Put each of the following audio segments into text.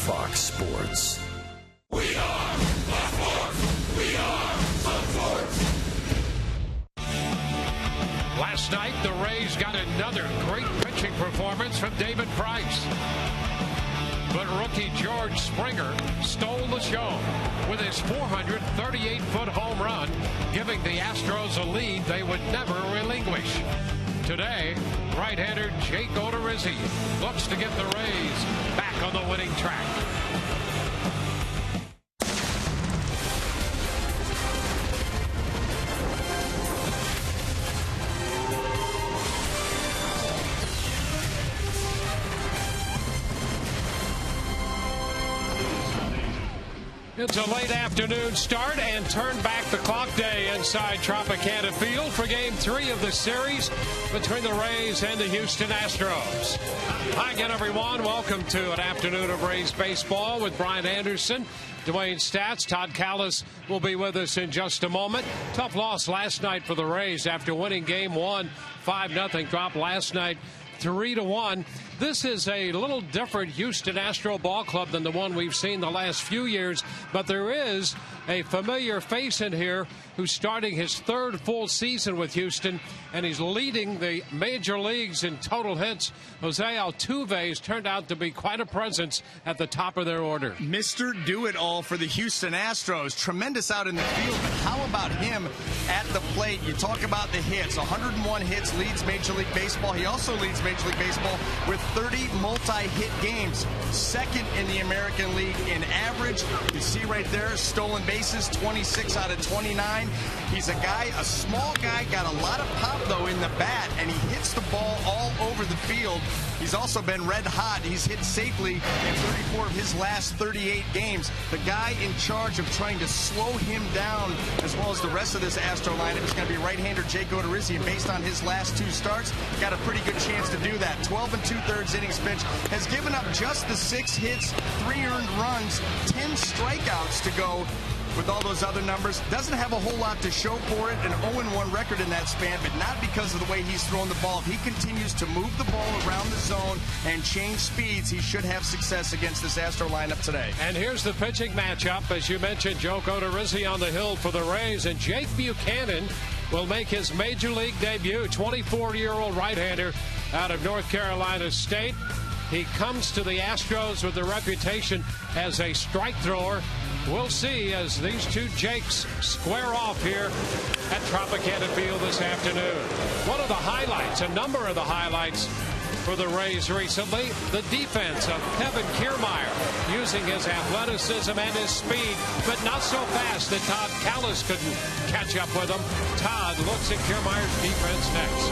Fox Sports. We are Fox Sports. We are Fox Sports. Last night, the Rays got another great pitching performance from David Price. But rookie George Springer stole the show with his 438-foot home run, giving the Astros a lead they would never relinquish. Today, right-hander Jake Odorizzi looks to get the Rays back on the winning track. It's a late afternoon start and turn back the clock day inside Tropicana Field for Game 3 of the series between the Rays and the Houston Astros. Hi again, everyone. Welcome to an afternoon of Rays baseball with Brian Anderson, Dwayne Stats. Todd Callis will be with us in just a moment. Tough loss last night for the Rays after winning Game 1 5-0. Dropped last night 3-1. This is a little different Houston Astro ball club than the one we've seen the last few years, but there is a familiar face in here who's starting his third full season with Houston, and he's leading the major leagues in total hits. Jose Altuve has turned out to be quite a presence at the top of their order. Mr. Do-It-All for the Houston Astros. Tremendous out in the field, but how about him at the plate? You talk about the hits. 101 hits, leads Major League Baseball. He also leads Major League Baseball with 30 multi-hit games. Second in the American League in average. You see right there, stolen bases, 26 out of 29. He's a guy, a small guy, got a lot of pop, though, in the bat, and he hits the ball all over the field. He's also been red hot. He's hit safely in 34 of his last 38 games. The guy in charge of trying to slow him down, as well as the rest of this Astro lineup, is going to be right-hander Jake Odorizzi, and based on his last 2 starts, got a pretty good chance to do that. 12 2/3 innings pitched, has given up just the 6 hits, 3 earned runs, 10 strikeouts to go. With all those other numbers, doesn't have a whole lot to show for it. An 0-1 record in that span, but not because of the way he's throwing the ball. If he continues to move the ball around the zone and change speeds, he should have success against this Astro lineup today. And here's the pitching matchup. As you mentioned, Jake Odorizzi on the hill for the Rays, and Jake Buchanan will make his Major League debut. 24-year-old right-hander out of North Carolina State. He comes to the Astros with a reputation as a strike thrower. We'll see as these two Jakes square off here at Tropicana Field this afternoon. One of the highlights, a number of the highlights for the Rays recently, the defense of Kevin Kiermaier, using his athleticism and his speed, but not so fast that Todd Callis couldn't catch up with him. Todd looks at Kiermaier's defense next.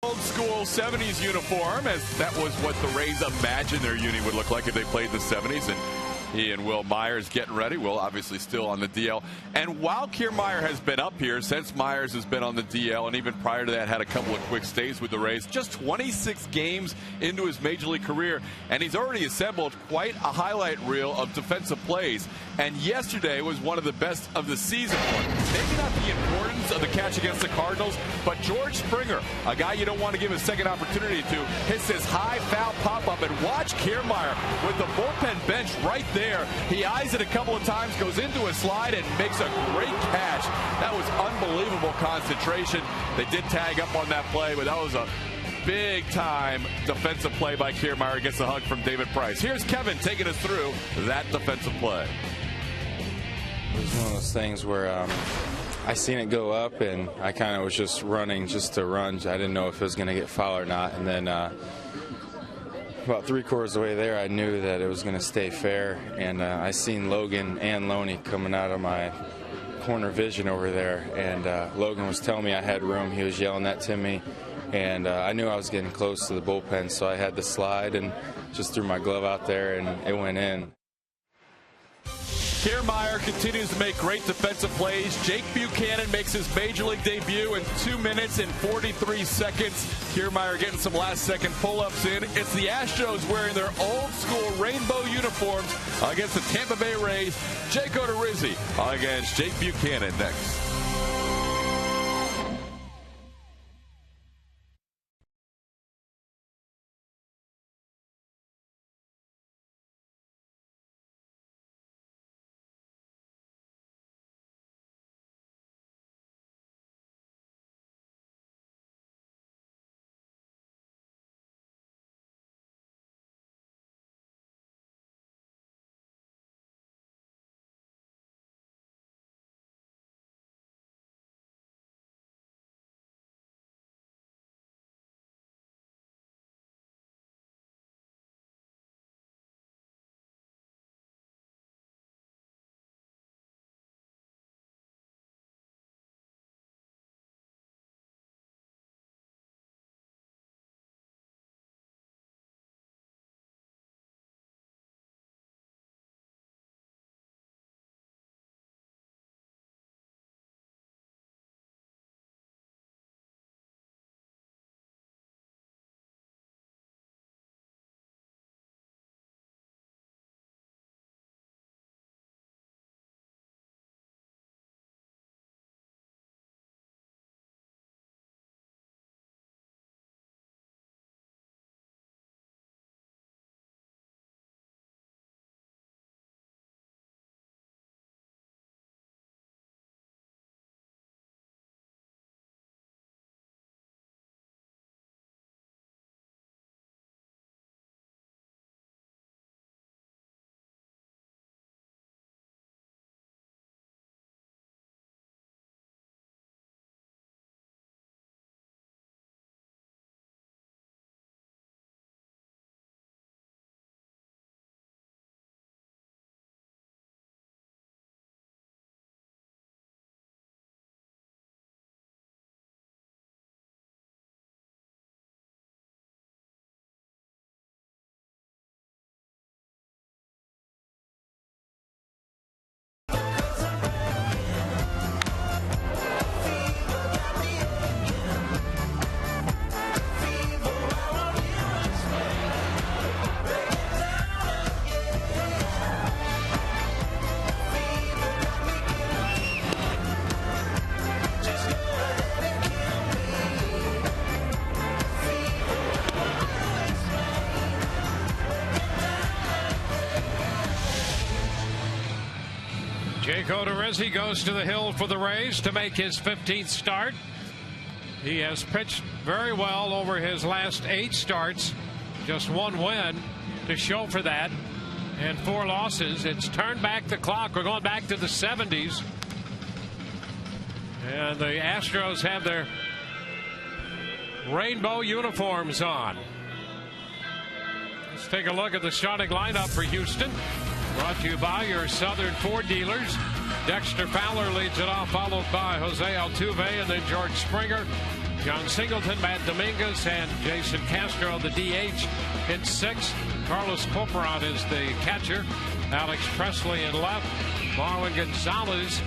old school 70s uniform, as that was what the Rays imagined their uni would look like if they played the 70s. And he and Will Myers getting ready. Will obviously still on the DL. And while Kiermaier has been up here since Myers has been on the DL, and even prior to that had a couple of quick stays with the Rays, just 26 games into his major league career, and he's already assembled quite a highlight reel of defensive plays. And yesterday was one of the best of the season for him. Maybe not the importance of the catch against the Cardinals, but George Springer, a guy you don't want to give a second opportunity to, hits this high foul pop-up, and watch Kiermaier with the bullpen bench right there. He eyes it a couple of times, goes into a slide, and makes a great catch. That was unbelievable concentration. They did tag up on that play, but that was a big-time defensive play by Kiermaier. Gets a hug from David Price. Here's Kevin taking us through that defensive play. It was one of those things where I seen it go up, and I kind of was just running just to run. I didn't know if it was going to get foul or not. And then about 3/4 of the way there, I knew that it was going to stay fair. And I seen Logan and Loney coming out of my corner vision over there. And Logan was telling me I had room. He was yelling that to me. And I knew I was getting close to the bullpen, so I had to slide and just threw my glove out there, and it went in. Kiermaier continues to make great defensive plays. Jake Buchanan makes his major league debut in 2 minutes and 43 seconds. Kiermaier getting some last-second pull-ups in. It's the Astros wearing their old-school rainbow uniforms against the Tampa Bay Rays. Jake Odorizzi against Jake Buchanan next. Jake Odorizzi goes to the hill for the Rays to make his 15th start. He has pitched very well over his last 8 starts. Just 1 win to show for that, and 4 losses. It's turned back the clock. We're going back to the 70s. And the Astros have their rainbow uniforms on. Let's take a look at the starting lineup for Houston. Brought to you by your Southern Ford dealers. Dexter Fowler leads it off, followed by Jose Altuve, and then George Springer. John Singleton, Matt Dominguez, and Jason Castro, the DH, hit 6. Carlos Corporate is the catcher. Alex Presley in left. Marwin Gonzalez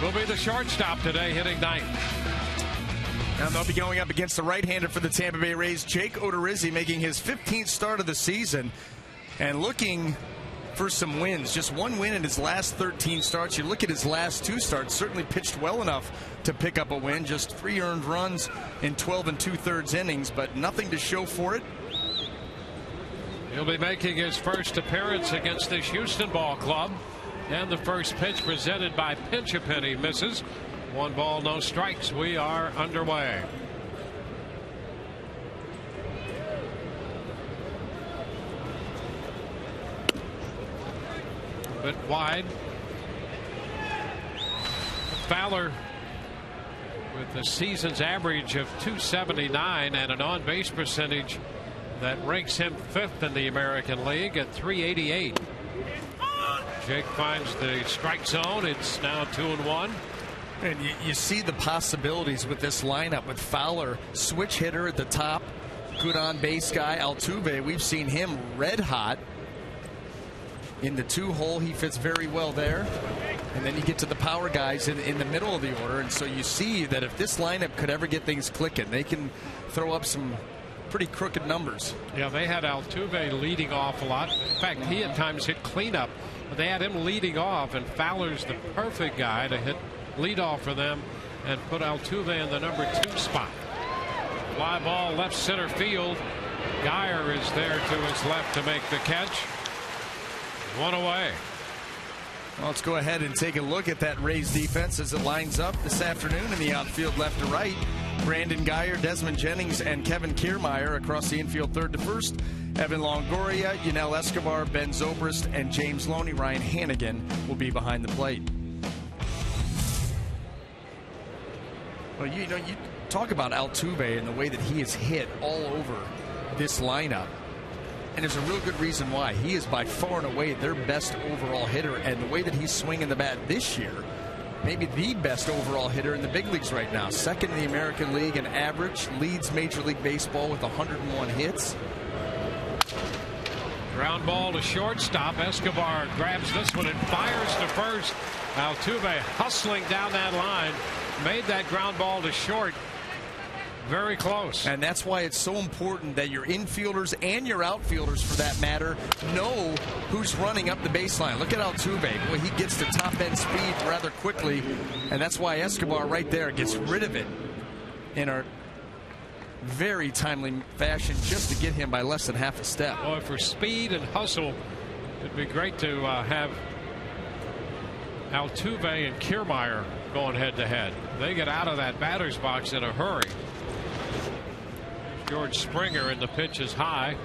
will be the shortstop today, hitting 9th. And they'll be going up against the right-hander for the Tampa Bay Rays, Jake Odorizzi, making his 15th start of the season and looking for some wins. Just one win in his last 13 starts. You look at his last 2 starts, certainly pitched well enough to pick up a win. Just 3 earned runs in 12 2/3 innings, but nothing to show for it. He'll be making his first appearance against this Houston ball club. And the first pitch presented by Pinch-A-Penny misses. 1 ball, no strikes. We are underway. A bit wide. Fowler with the season's average of .279 and an on-base percentage that ranks him 5th in the American League at .388. Jake finds the strike zone. It's now 2-1. And you see the possibilities with this lineup with Fowler, switch hitter at the top, good on-base guy. Altuve, we've seen him red hot in the 2-hole. He fits very well there. And then you get to the power guys in the middle of the order. And so you see that if this lineup could ever get things clicking, they can throw up some pretty crooked numbers. Yeah, they had Altuve leading off a lot. In fact, he at times hit cleanup. But they had him leading off, and Fowler's the perfect guy to hit leadoff for them and put Altuve in the number 2 spot. Fly ball left center field. Geyer is there to his left to make the catch. 1 away. Well, let's go ahead and take a look at that Rays defense as it lines up this afternoon in the outfield left to right. Brandon Geyer, Desmond Jennings, and Kevin Kiermaier across the infield third to first. Evan Longoria, Yunel Escobar, Ben Zobrist, and James Loney. Ryan Hannigan will be behind the plate. Well, you know, you talk about Altuve and the way that he is hit all over this lineup. And there's a real good reason why. He is by far and away their best overall hitter. And the way that he's swinging the bat this year, maybe the best overall hitter in the big leagues right now. 2nd in the American League in average, leads Major League Baseball with 101 hits. Ground ball to shortstop. Escobar grabs this one and fires to first. Altuve hustling down that line. Made that ground ball to short. Very close. And that's why it's so important that your infielders and your outfielders, for that matter, know who's running up the baseline. Look at Altuve. Boy, he gets to top-end speed rather quickly. And that's why Escobar right there gets rid of it in a very timely fashion just to get him by less than half a step. Boy, for speed and hustle, it'd be great to have Altuve and Kiermaier going head-to-head. They get out of that batter's box in a hurry. George Springer, and the pitch is high.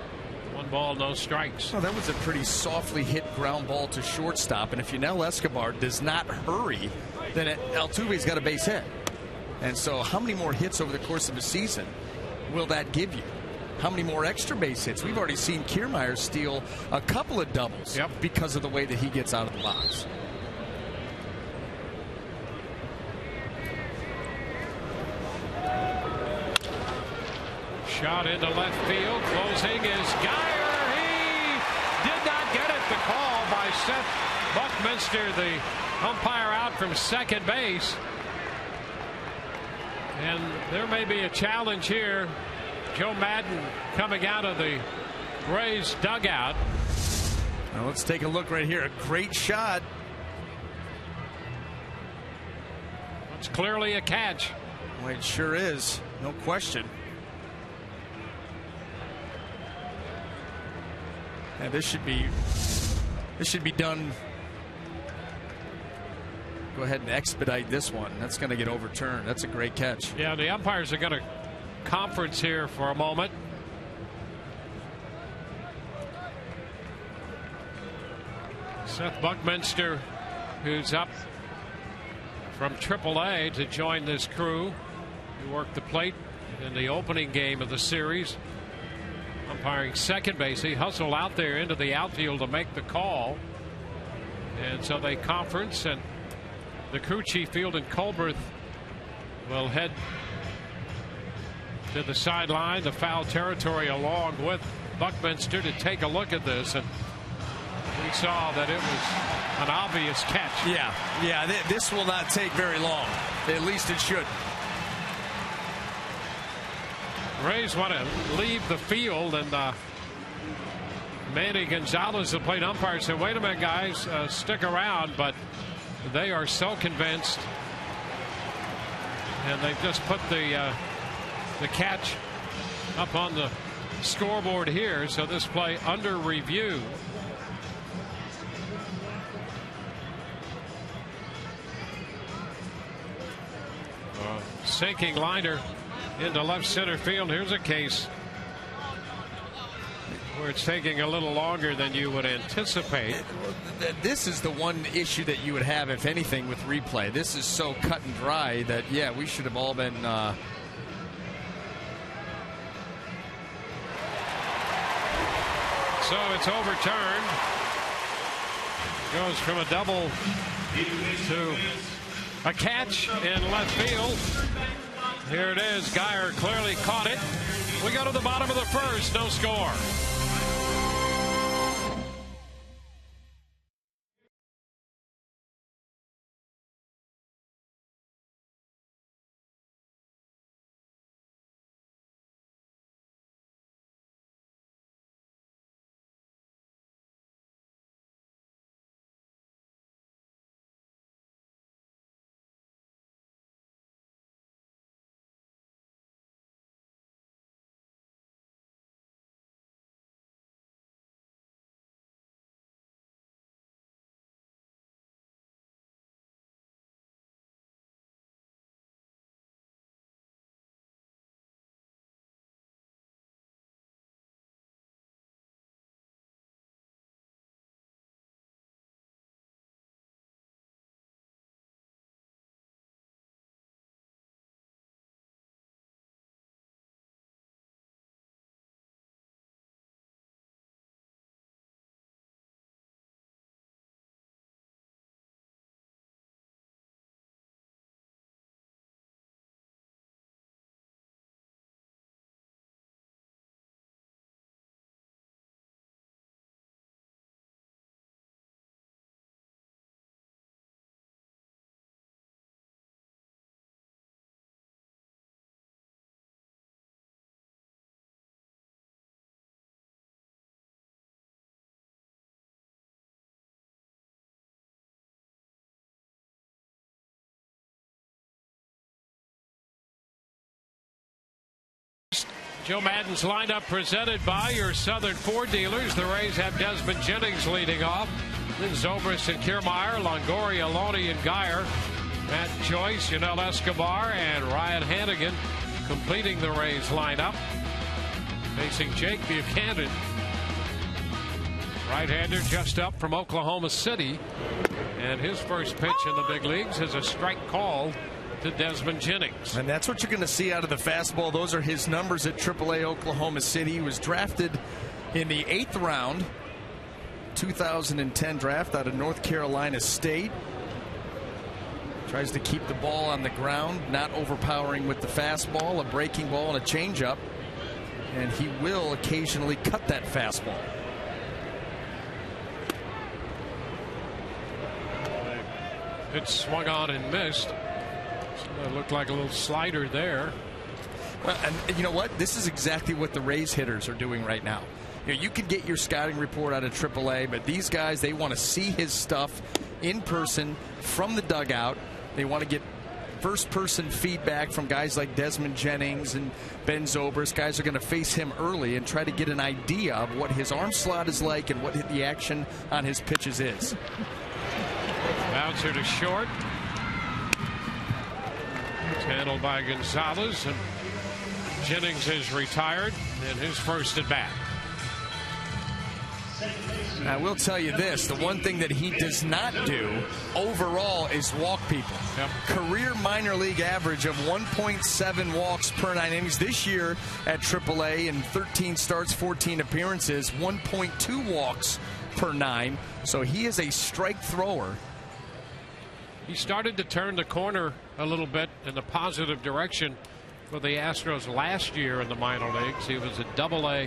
1 ball, no strikes. Well, that was a pretty softly hit ground ball to shortstop. And if Yunel Escobar does not hurry, then Altuve's got a base hit. And so how many more hits over the course of a season will that give you? How many more extra base hits? We've already seen Kiermaier steal a couple of doubles because of the way that he gets out of the box. Shot into left field. Closing is Geyer. He did not get it. The call by Seth Buckminster, the umpire, out from second base. And there may be a challenge here. Joe Madden coming out of the Rays dugout. Now let's take a look right here. A great shot. It's clearly a catch. Well, it sure is. No question. And this should be done. Go ahead and expedite this one. That's going to get overturned. That's a great catch. Yeah, the umpires are going to conference here for a moment. Seth Buckminster, who's up from AAA to join this crew, who worked the plate in the opening game of the series, umpiring second base. He hustled out there into the outfield to make the call, and so they conference, and the crew chief Field and Colberth will head to the sideline, the foul territory, along with Buckminster to take a look at this, and we saw that it was an obvious catch. Yeah, this will not take very long. At least it should. Rays want to leave the field, and Manny Gonzalez, the plate umpire, said, wait a minute, guys, stick around, but they are so convinced, and they've just put the catch up on the scoreboard here, so this play under review. Sinking liner into left center field. Here's a case where it's taking a little longer than you would anticipate. This is the one issue that you would have, if anything, with replay. This is so cut and dry that, yeah, we should have all been So it's overturned. Goes from a double to a catch in left field. Here it is. Geyer clearly caught it. We go to the bottom of the first. No score. Joe Madden's lineup presented by your Southern Ford dealers. The Rays have Desmond Jennings leading off. Then Zobrist and Kiermaier, Longoria, Loney, and Geyer. Matt Joyce, Yanel Escobar, and Ryan Hannigan completing the Rays lineup. Facing Jake Buchanan, right-hander just up from Oklahoma City. And his first pitch in the big leagues is a strike called to Desmond Jennings. And that's what you're going to see out of the fastball. Those are his numbers at AAA Oklahoma City. He was drafted in the 8th round, 2010 draft out of North Carolina State. Tries to keep the ball on the ground, not overpowering with the fastball, a breaking ball, and a changeup. And he will occasionally cut that fastball. It swung on and missed. It looked like a little slider there. Well, and you know what? This is exactly what the Rays hitters are doing right now. You know, you can get your scouting report out of AAA, but these guys, they want to see his stuff in person from the dugout. They want to get first-person feedback from guys like Desmond Jennings and Ben Zobrist. Guys are going to face him early and try to get an idea of what his arm slot is like and what the action on his pitches is. Bouncer to short. It's handled by Gonzalez, and Jennings is retired in his first at bat. I will tell you this, the one thing that he does not do overall is walk people. Yep. Career minor league average of 1.7 walks per 9 innings. This year at AAA in 13 starts, 14 appearances, 1.2 walks per 9. So he is a strike thrower. He started to turn the corner a little bit in the positive direction for the Astros last year in the minor leagues. He was at AA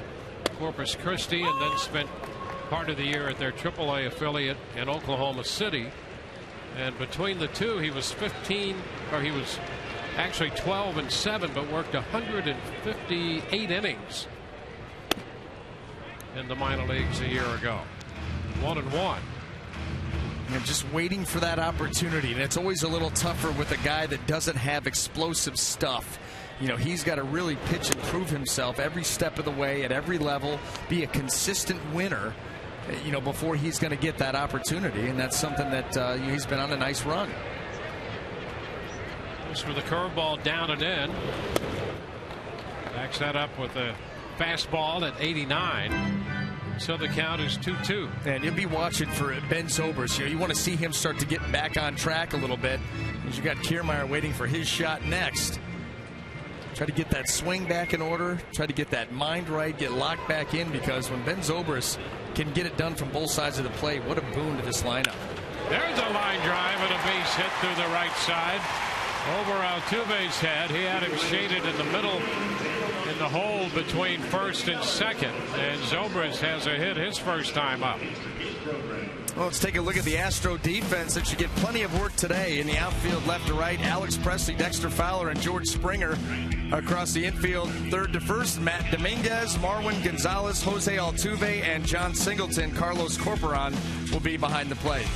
Corpus Christi and then spent part of the year at their AAA affiliate in Oklahoma City. And between the two, he was 12-7, but worked 158 innings in the minor leagues a year ago. 1-1. And just waiting for that opportunity. And it's always a little tougher with a guy that doesn't have explosive stuff. You know, he's got to really pitch and prove himself every step of the way at every level, be a consistent winner, you know, before he's going to get that opportunity. And that's something that he's been on a nice run. This with a curveball down and in. Backs that up with a fastball at 89. So the count is 2-2. And you'll be watching for Ben Zobrist. You know, you want to see him start to get back on track a little bit. As you got Kiermaier waiting for his shot next. Try to get that swing back in order. Try to get that mind right. Get locked back in, because when Ben Zobrist can get it done from both sides of the plate, what a boon to this lineup. There's a line drive and a base hit through the right side. Over Altuve's head. He had him shaded in the middle in the hole between first and second. And Zobrist has a hit his first time up. Well, let's take a look at the Astro defense. That should get plenty of work today in the outfield, left to right. Alex Presley, Dexter Fowler, and George Springer across the infield. Third to first, Matt Dominguez, Marwin Gonzalez, Jose Altuve, and John Singleton. Carlos Corporon will be behind the plate.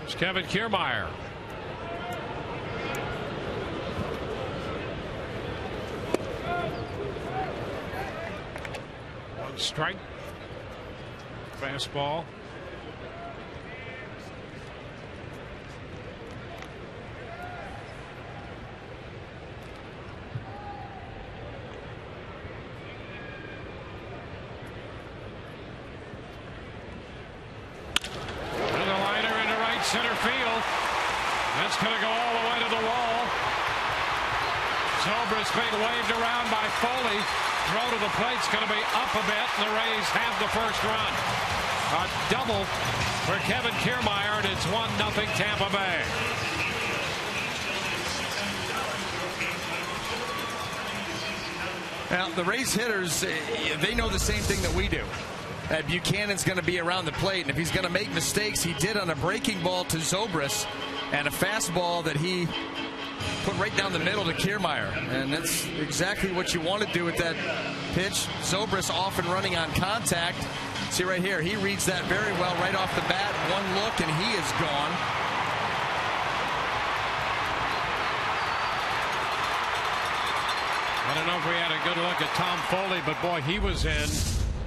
It's Kevin Kiermaier. One strike. Fastball. Center field. That's going to go all the way to the wall. Zobrist being waved around by Foley. Throw to the plate's going to be up a bit. And the Rays have the first run. A double for Kevin Kiermaier, and it's 1-0 Tampa Bay. Now, the Rays hitters, they know the same thing that we do. That Buchanan's going to be around the plate, and if he's going to make mistakes, he did on a breaking ball to Zobrist and a fastball that he put right down the middle to Kiermaier. And that's exactly what you want to do with that pitch. Zobrist off and running on contact. See right here, he reads that very well right off the bat. One look, and he is gone. I don't know if we had a good look at Tom Foley, but boy, he was in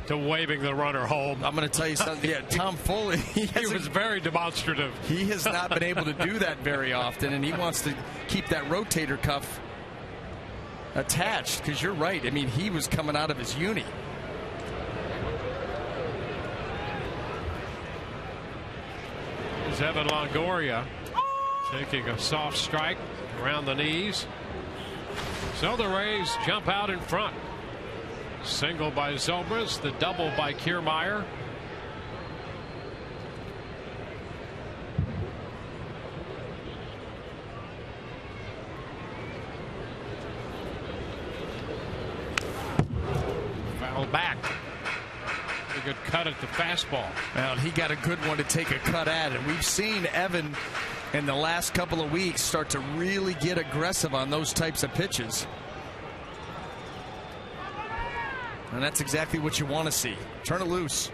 to waving the runner home. I'm going to tell you something. Yeah, Tom Foley, he was very demonstrative. He has not been able to do that very often, and he wants to keep that rotator cuff attached, because you're right. I mean, he was coming out of his uni. Here's Evan Longoria taking a soft strike around the knees. So the Rays jump out in front. Single by Zobrist, the double by Kiermaier. Foul back. A good cut at the fastball. Well, he got a good one to take a cut at, and we've seen Evan in the last couple of weeks start to really get aggressive on those types of pitches. And that's exactly what you want to see. Turn it loose.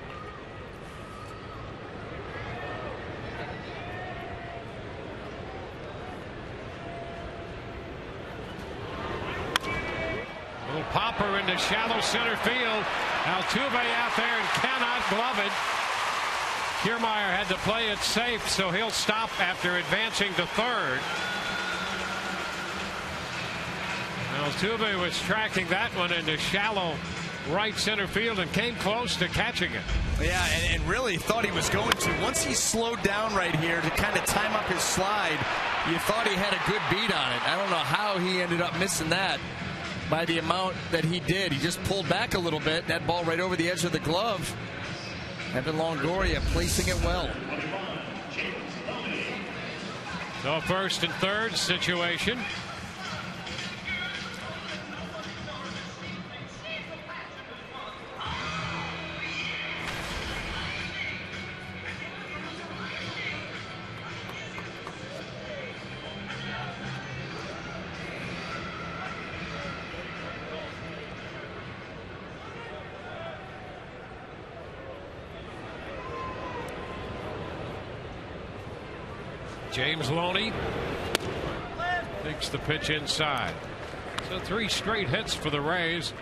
Little popper into shallow center field. Altuve out there and cannot glove it. Kiermaier had to play it safe, so he'll stop after advancing to third. Altuve was tracking that one into shallow right center field and came close to catching it. Yeah, and really thought he was going to. Once he slowed down right here to kind of time up his slide, you thought he had a good beat on it. I don't know how he ended up missing that by the amount that he did. He just pulled back a little bit, and that ball right over the edge of the glove. Evan Longoria placing it well. So first and third situation. James Loney takes the pitch inside. So 3 straight hits for the Rays.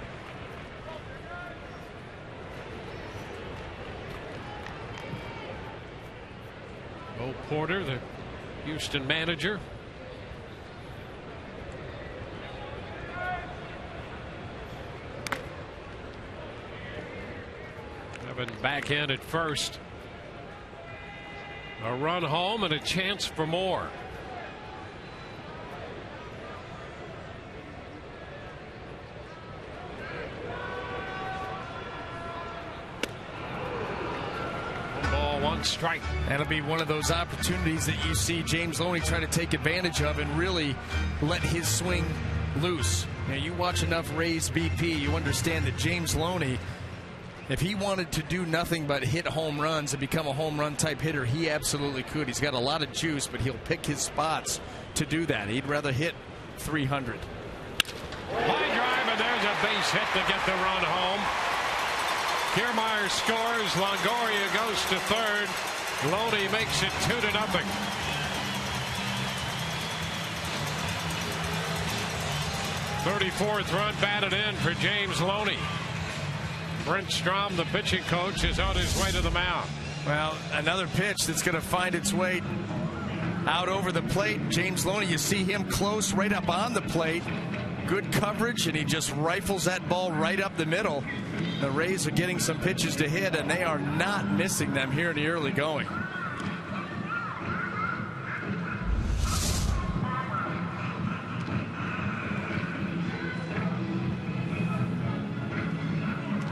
Bo Porter, the Houston manager. Having back in at first. A run home and a chance for more. One ball, one strike. That'll be one of those opportunities that you see James Loney try to take advantage of and really let his swing loose. Now, you watch enough Rays BP, you understand that James Loney, if he wanted to do nothing but hit home runs and become a home run type hitter, he absolutely could. He's got a lot of juice, but he'll pick his spots to do that. He'd rather hit 300. Line drive, and there's a base hit to get the run home. Kiermaier scores. Longoria goes to third. Loney makes it 2-0. "34th run batted in for James Loney." Brent Strom, the pitching coach, is on his way to the mound. Well, another pitch that's going to find its way out over the plate. James Loney, you see him close right up on the plate. Good coverage, and he just rifles that ball right up the middle. The Rays are getting some pitches to hit, and they are not missing them here in the early going.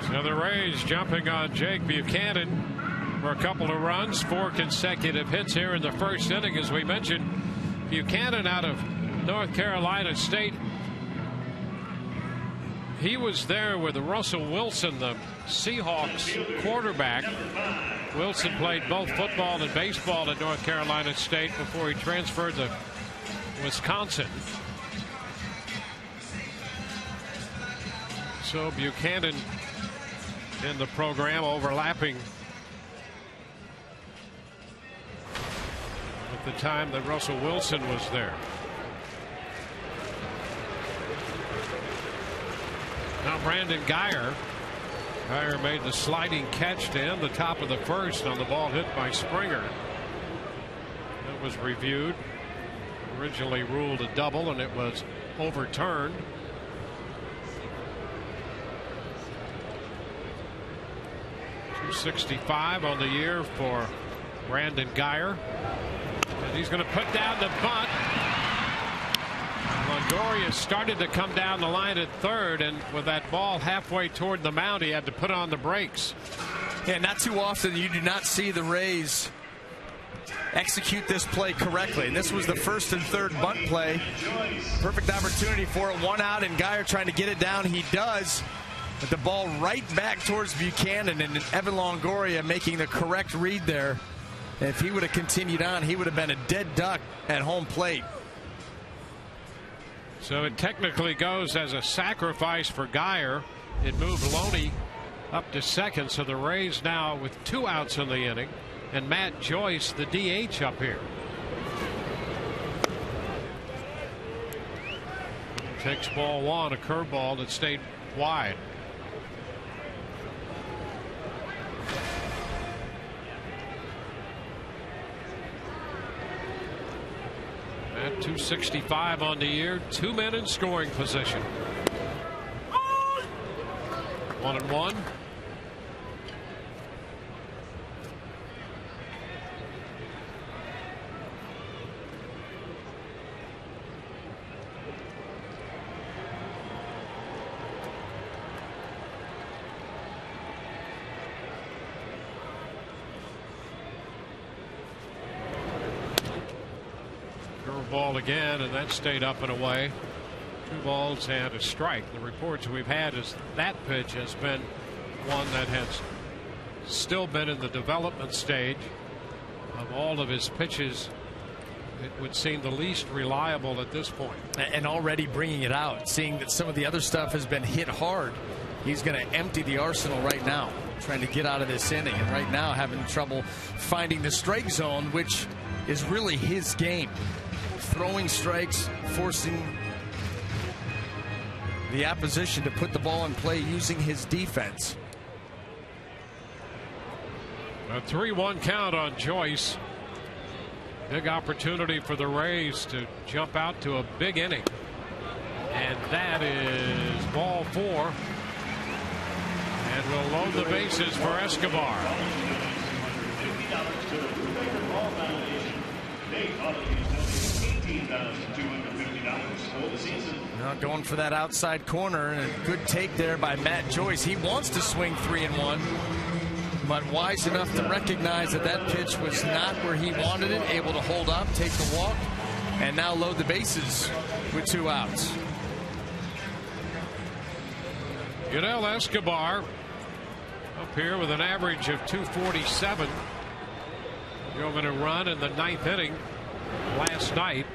So the Rays jumping on Jake Buchanan for a couple of runs, 4 consecutive hits here in the first inning. As we mentioned, Buchanan out of North Carolina State. He was there with Russell Wilson, the Seahawks quarterback. Wilson played both football and baseball at North Carolina State before he transferred to Wisconsin. So Buchanan in the program, overlapping with the time that Russell Wilson was there. Now Brandon Guyer. Guyer made the sliding catch to end the top of the first on the ball hit by Springer. That was reviewed. Originally ruled a double, and it was overturned. .265 on the year for Brandon Guyer. And he's going to put down the bunt. Longoria started to come down the line at third, and with that ball halfway toward the mound, he had to put on the brakes. Yeah, not too often you do not see the Rays execute this play correctly. And this was the first and third bunt play. Perfect opportunity for it. 1 out, and Guyer trying to get it down. He does. But the ball right back towards Buchanan, and Evan Longoria making the correct read there. And if he would have continued on, he would have been a dead duck at home plate. So it technically goes as a sacrifice for Guyer. It moved Loney up to second, so the Rays now with 2 outs in the inning, and Matt Joyce, the DH, up here. Takes ball 1, a curveball that stayed wide. At .265 on the year, 2 men in scoring position. 1-1. ball again, and that stayed up and away. 2 balls and a strike. The reports we've had is that pitch has been one that has still been in the development stage. Of all of his pitches, it would seem the least reliable at this point. And already bringing it out, seeing that some of the other stuff has been hit hard. He's going to empty the arsenal right now, trying to get out of this inning, and right now having trouble finding the strike zone, which is really his game. Throwing strikes, forcing the opposition to put the ball in play using his defense. A 3-1 count on Joyce. Big opportunity for the Rays to jump out to a big inning. And that is ball 4. And we'll load the bases for Escobar. Now going for that outside corner, and a good take there by Matt Joyce. He wants to swing 3-1, but wise enough to recognize that that pitch was not where he wanted it, able to hold up, take the walk, and now load the bases with 2 outs. Yudel Escobar up here with an average of 247. Drove in a run in the 9th inning last night.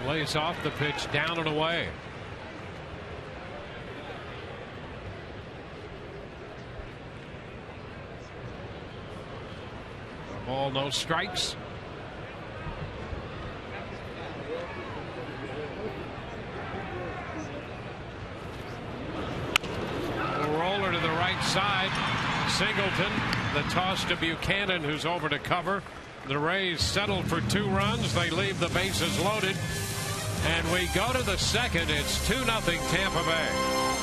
Lays off the pitch down and away. Ball, no strikes. A roller to the right side. Singleton, the toss to Buchanan, who's over to cover. The Rays settled for 2 runs. They leave the bases loaded. And we go to the second. It's 2-0 Tampa Bay.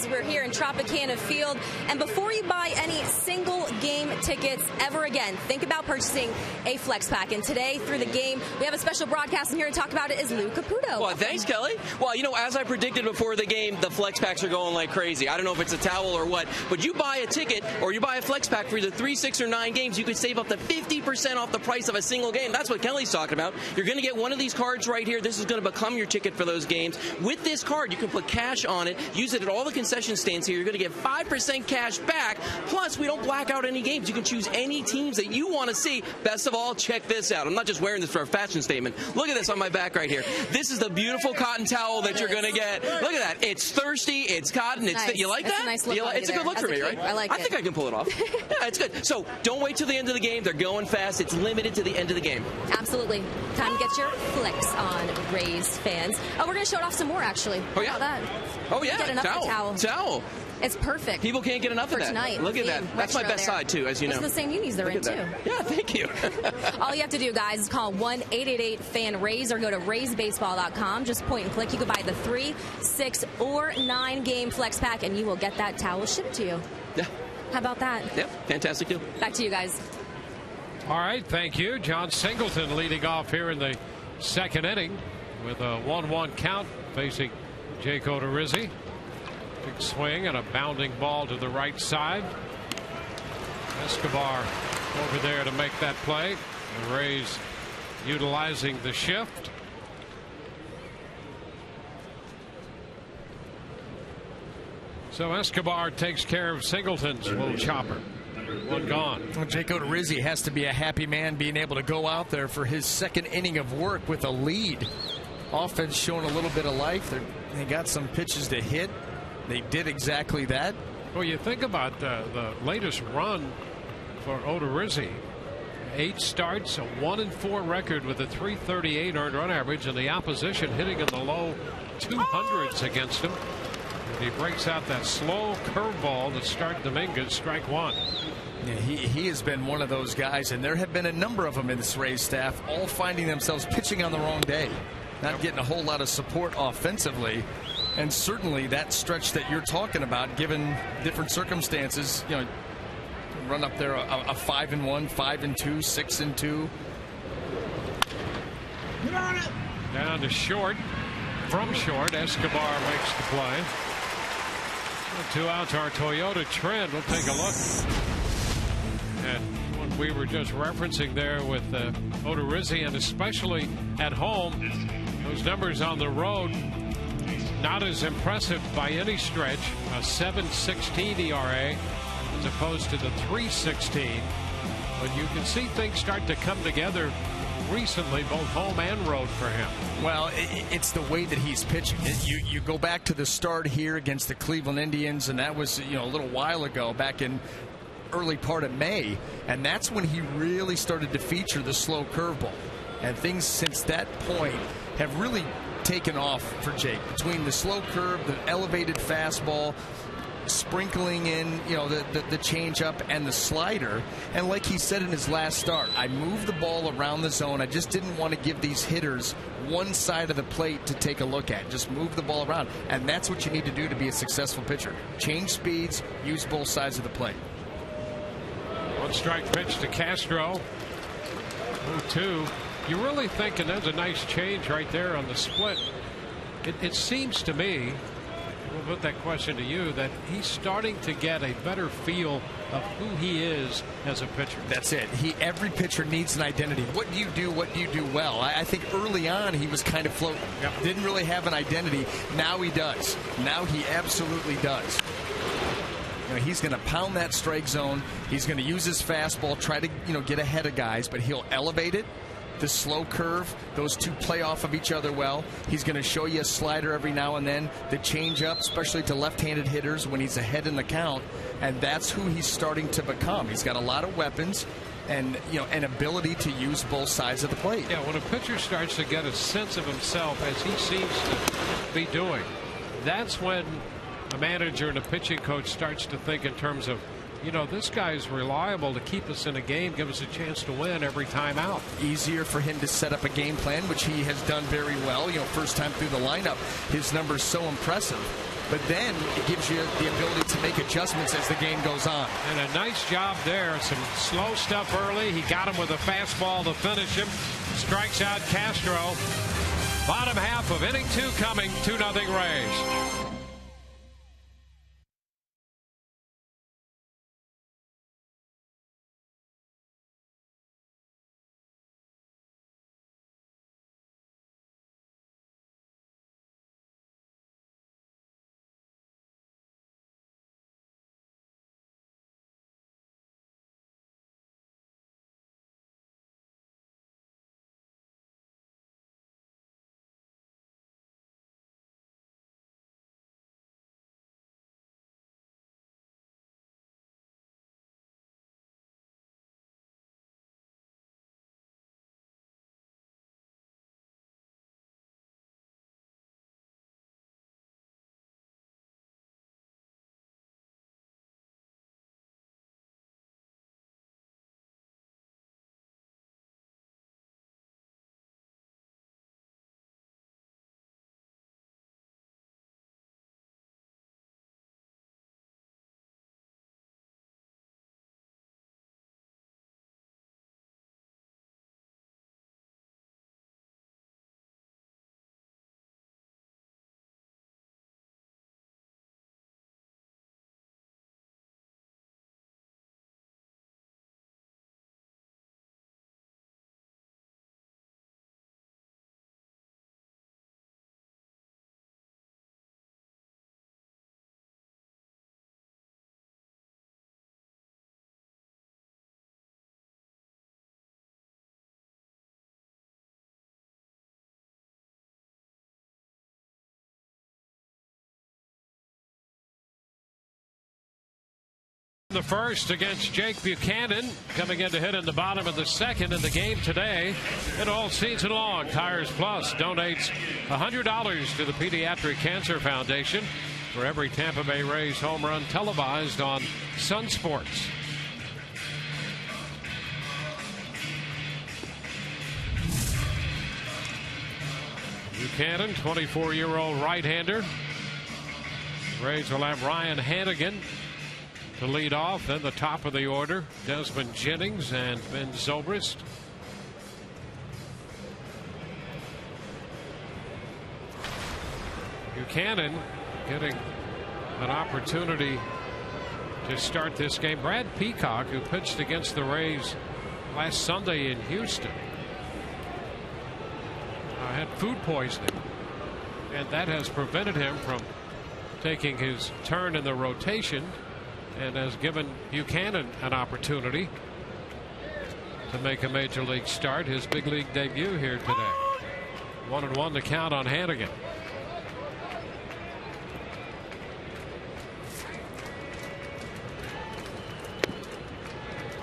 We're here in Tropicana Field, and before you buy any single game tickets ever again, think about purchasing a flex pack. And today, through the game, we have a special broadcast, and here to talk about it is Lou Caputo. Well, thanks, Kelly. Well, you know, as I predicted before the game, the flex packs are going like crazy. I don't know if it's a towel or what, but you buy a ticket or you buy a flex pack for either 3, 6, or 9 games, you could save up to 50% off the price of a single game. That's what Kelly's talking about. You're going to get one of these cards right here. This is going to become your ticket for those games. With this card, you can put cash on it, use it at all the concession stands here. You're going to get 5% cash back. Plus, we don't black out any games. You can choose any teams that you want to see. Best of all, check this out. I'm not just wearing this for a fashion statement. Look at this on my back right here. This is the beautiful cotton towel that you're going to get. Look at that. It's thirsty. It's cotton. It's nice. You like that? A nice look it's a good look for me, right? I like it. I think I can pull it off. Yeah, it's good. So don't wait till the end of the game. They're going fast. It's limited to the end of the game. Absolutely. Time to get your flex on, Rays fans. Oh, we're going to show it off some more, actually. Oh, yeah? How about that? Oh, yeah. Get enough of the towel. towel. It's perfect. People can't get enough of that. Tonight. Look at that. That's my best side, too, as you know. It's the same unis they're in, too. Yeah, thank you. All you have to do, guys, is call 1-888-FAN-RAISE or go to raisebaseball.com. Just point and click. You can buy the 3, 6, or 9-game flex pack, and you will get that towel shipped to you. Yeah. How about that? Yep, fantastic deal. Back to you guys. All right, thank you. John Singleton leading off here in the second inning with a 1-1 count facing Jake Odorizzi. Big swing and a bounding ball to the right side. Escobar over there to make that play. The Rays utilizing the shift. So Escobar takes care of Singleton's little chopper. One gone. Well, Jake Odorizzi has to be a happy man being able to go out there for his second inning of work with a lead. Offense showing a little bit of life. They got some pitches to hit. They did exactly that. Well, you think about the latest run for Odorizzi. 8 starts, a 1-4 record with a .338 earned run average, and the opposition hitting in the low 200s against him. And he breaks out that slow curveball to start Dominguez, strike one. Yeah, he has been one of those guys, and there have been a number of them in this Rays staff, all finding themselves pitching on the wrong day, not getting a whole lot of support offensively. And certainly that stretch that you're talking about, given different circumstances, you know, run up there a 5-1, 5-2, 6-2. Get on it. Down to short. From short, Escobar makes the play. 2 outs, our Toyota trend. We'll take a look. And what we were just referencing there with Odorizzi, and especially at home, those numbers on the road, not as impressive by any stretch. A 7.16 ERA as opposed to the 3.16. But you can see things start to come together recently, both home and road for him. Well, it's the way that he's pitching. You go back to the start here against the Cleveland Indians, and that was, you know, a little while ago, back in early part of May, and that's when he really started to feature the slow curveball. And things since that point have really taken off for Jake, between the slow curve, the elevated fastball, sprinkling in, you know, the changeup and the slider. And like he said in his last start, I moved the ball around the zone. I just didn't want to give these hitters one side of the plate to take a look at. Just move the ball around. And that's what you need to do to be a successful pitcher. Change speeds, use both sides of the plate. 1 strike pitch to Castro. 0-2. You're really thinking there's a nice change right there on the split. It seems to me, we'll put that question to you, that he's starting to get a better feel of who he is as a pitcher. That's it. Every pitcher needs an identity. What do you do? What do you do well? I think early on he was kind of floating. Yep. Didn't really have an identity. Now he does. Now he absolutely does. You know, he's going to pound that strike zone. He's going to use his fastball, try to, you know, get ahead of guys, but he'll elevate it. The slow curve, those two play off of each other well. He's going to show you a slider every now and then. The changeup, especially to left-handed hitters when he's ahead in the count, and that's who he's starting to become. He's got a lot of weapons and, you know, an ability to use both sides of the plate. Yeah, when a pitcher starts to get a sense of himself, as he seems to be doing, that's when a manager and a pitching coach starts to think in terms of, you know, this guy's reliable to keep us in a game, give us a chance to win every time out. Easier for him to set up a game plan, which he has done very well. You know, first time through the lineup, his number's so impressive. But then it gives you the ability to make adjustments as the game goes on. And a nice job there. Some slow stuff early. He got him with a fastball to finish him. Strikes out Castro. Bottom half of inning 2 coming. 2-0 Rays. The first against Jake Buchanan, coming in to hit in the bottom of the second in the game today. And all season long, Tires Plus donates $100 to the Pediatric Cancer Foundation for every Tampa Bay Rays home run televised on Sun Sports. Buchanan, 24-year-old right-hander. Rays will have Ryan Hannigan to lead off. Then the top of the order, Desmond Jennings and Ben Zobrist. Buchanan getting an opportunity to start this game. Brad Peacock, who pitched against the Rays last Sunday in Houston, had food poisoning, and that has prevented him from taking his turn in the rotation, and has given Buchanan an opportunity to make a major league start, his big league debut here today. 1-1 to count on Hannigan.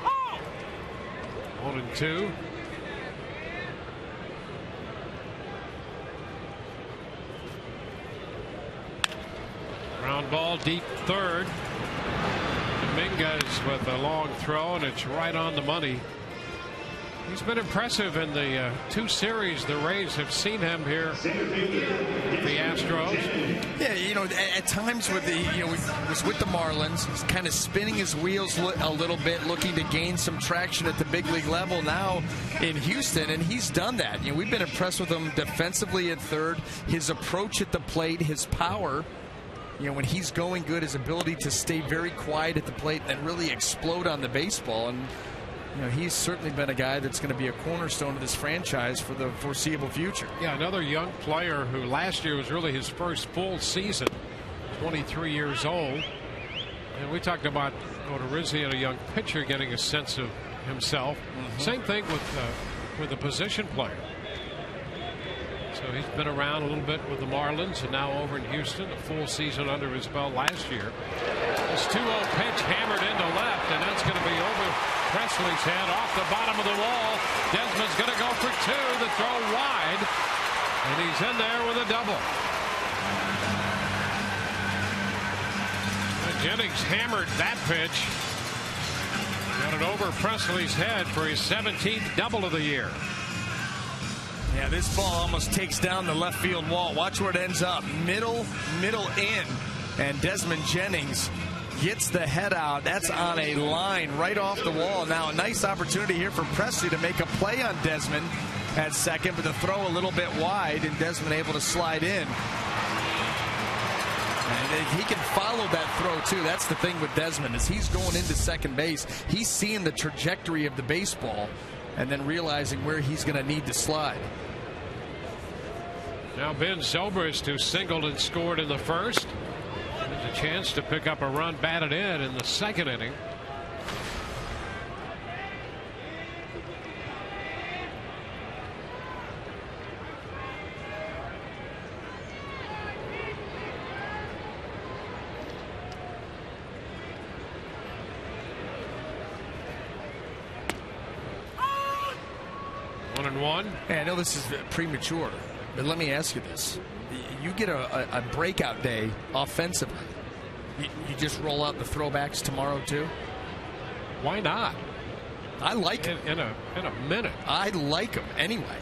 Oh! 1-2. Ground ball deep third. Dominguez with a long throw, and it's right on the money. He's been impressive in the two series the Rays have seen him here with the Astros. Yeah, you know, at times with the, he was with the Marlins, he's kind of spinning his wheels a little bit, looking to gain some traction at the big league level now in Houston, and he's done that. You know, we've been impressed with him defensively at third, his approach at the plate, his power. You know, when he's going good, his ability to stay very quiet at the plate and really explode on the baseball. And, you know, he's certainly been a guy that's going to be a cornerstone of this franchise for the foreseeable future. Yeah, another young player who last year was really his first full season, 23 years old. And we talked about Odorizzi, a young pitcher, getting a sense of himself. Same thing with the position player. So he's been around a little bit with the Marlins and now over in Houston, a full season under his belt last year. This 2-0 pitch hammered into left, and that's going to be over Presley's head off the bottom of the wall. Desmond's going to go for two. The throw wide, and he's in there with a double. And Jennings hammered that pitch. Got it over Presley's head for his 17th double of the year. Yeah, this ball almost takes down the left field wall. Watch where it ends up. Middle in. And Desmond Jennings gets the head out. That's on a line right off the wall. Now a nice opportunity here for Presley to make a play on Desmond at second, but the throw a little bit wide, and Desmond able to slide in. And he can follow that throw too. That's the thing with Desmond, is he's going into second base. He's seeing the trajectory of the baseball and then realizing where he's going to need to slide. Now Ben Zobrist, who singled and scored in the first, has a chance to pick up a run batted in the second inning. One. Hey, I know this is premature, but let me ask you this. You get a breakout day offensively. You just roll out the throwbacks tomorrow too? Why not? I like it. In a minute. I like them anyway.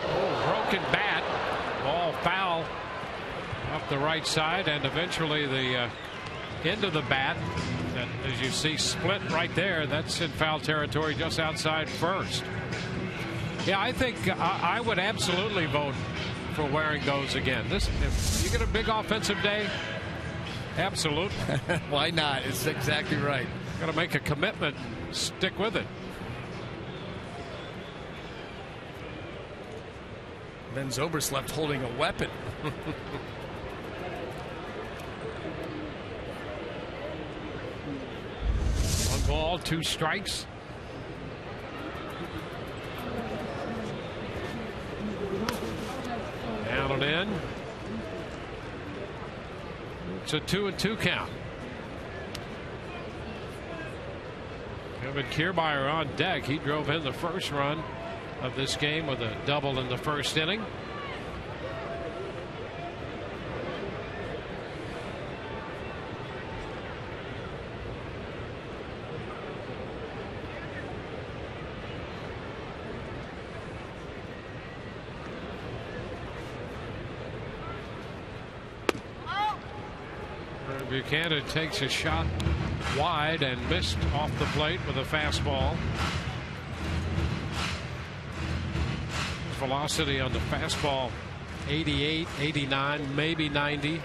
Oh, broken bat. Ball foul up the right side, and eventually the end of the bat, that, as you see, split right there. That's in foul territory just outside first. Yeah, I think I would absolutely vote for wearing those again. If you get a big offensive day, absolutely. Why not? It's exactly right. Got to make a commitment, stick with it. Ben Zobrist left holding a weapon. 1 ball, 2 strikes. Down and in. It's a 2-2 count. Kevin Kiermaier on deck. He drove in the first run of this game with a double in the first inning. Buchanan takes a shot wide and missed off the plate with a fastball. His velocity on the fastball 88, 89, maybe 90.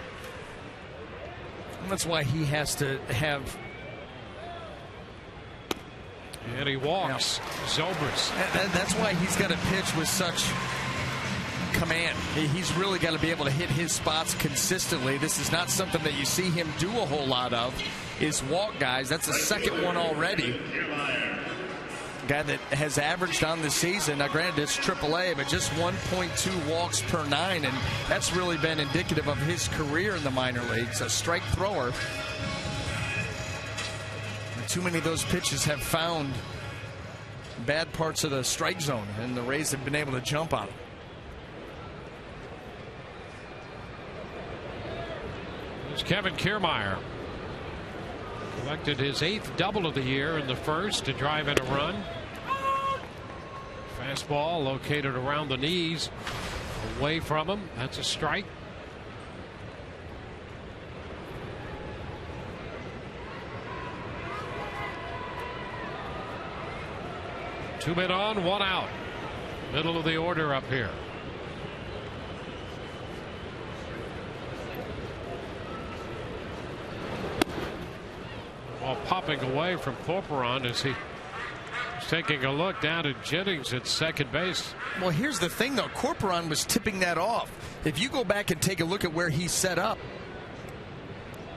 That's why he has to have. And he walks. Zobrist. That's why he's got to pitch with such command. He's really got to be able to hit his spots consistently. This is not something that you see him do a whole lot of, is walk guys. That's the second one already. Guy that has averaged on the season, now granted it's AAA, but just 1.2 walks per 9, and that's really been indicative of his career in the minor leagues. A strike thrower. And too many of those pitches have found bad parts of the strike zone, and the Rays have been able to jump on them. Kevin Kiermaier collected his 8th double of the year in the first to drive in a run. Fastball located around the knees, away from him. That's a strike. Two men on, one out. Middle of the order up here. Ball popping away from Corporon as he was taking a look down at Jennings at second base. Well, here's the thing, though. Corporon was tipping that off. If you go back and take a look at where he's set up,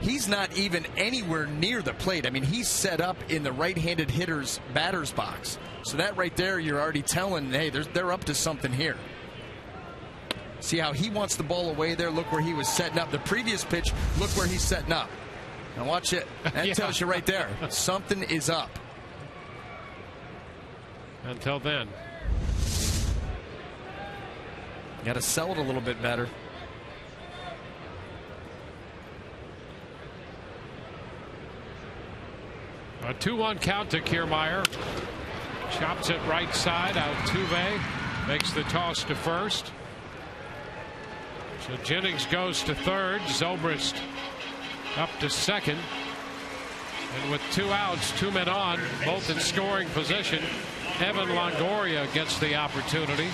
he's not even anywhere near the plate. I mean, he's set up in the right-handed hitter's batter's box. So that right there, you're already telling, hey, they're up to something here. See how he wants the ball away there? Look where he was setting up. The previous pitch, look where he's setting up. Now watch it. That tells you right there. Something is up. Until then. Got to sell it a little bit better. A 2-1 count to Kiermaier. Chops it right side. Altuve makes the toss to first. So Jennings goes to third. Zobrist up to second. And with 2 outs, 2 men on, both in scoring position, Evan Longoria gets the opportunity.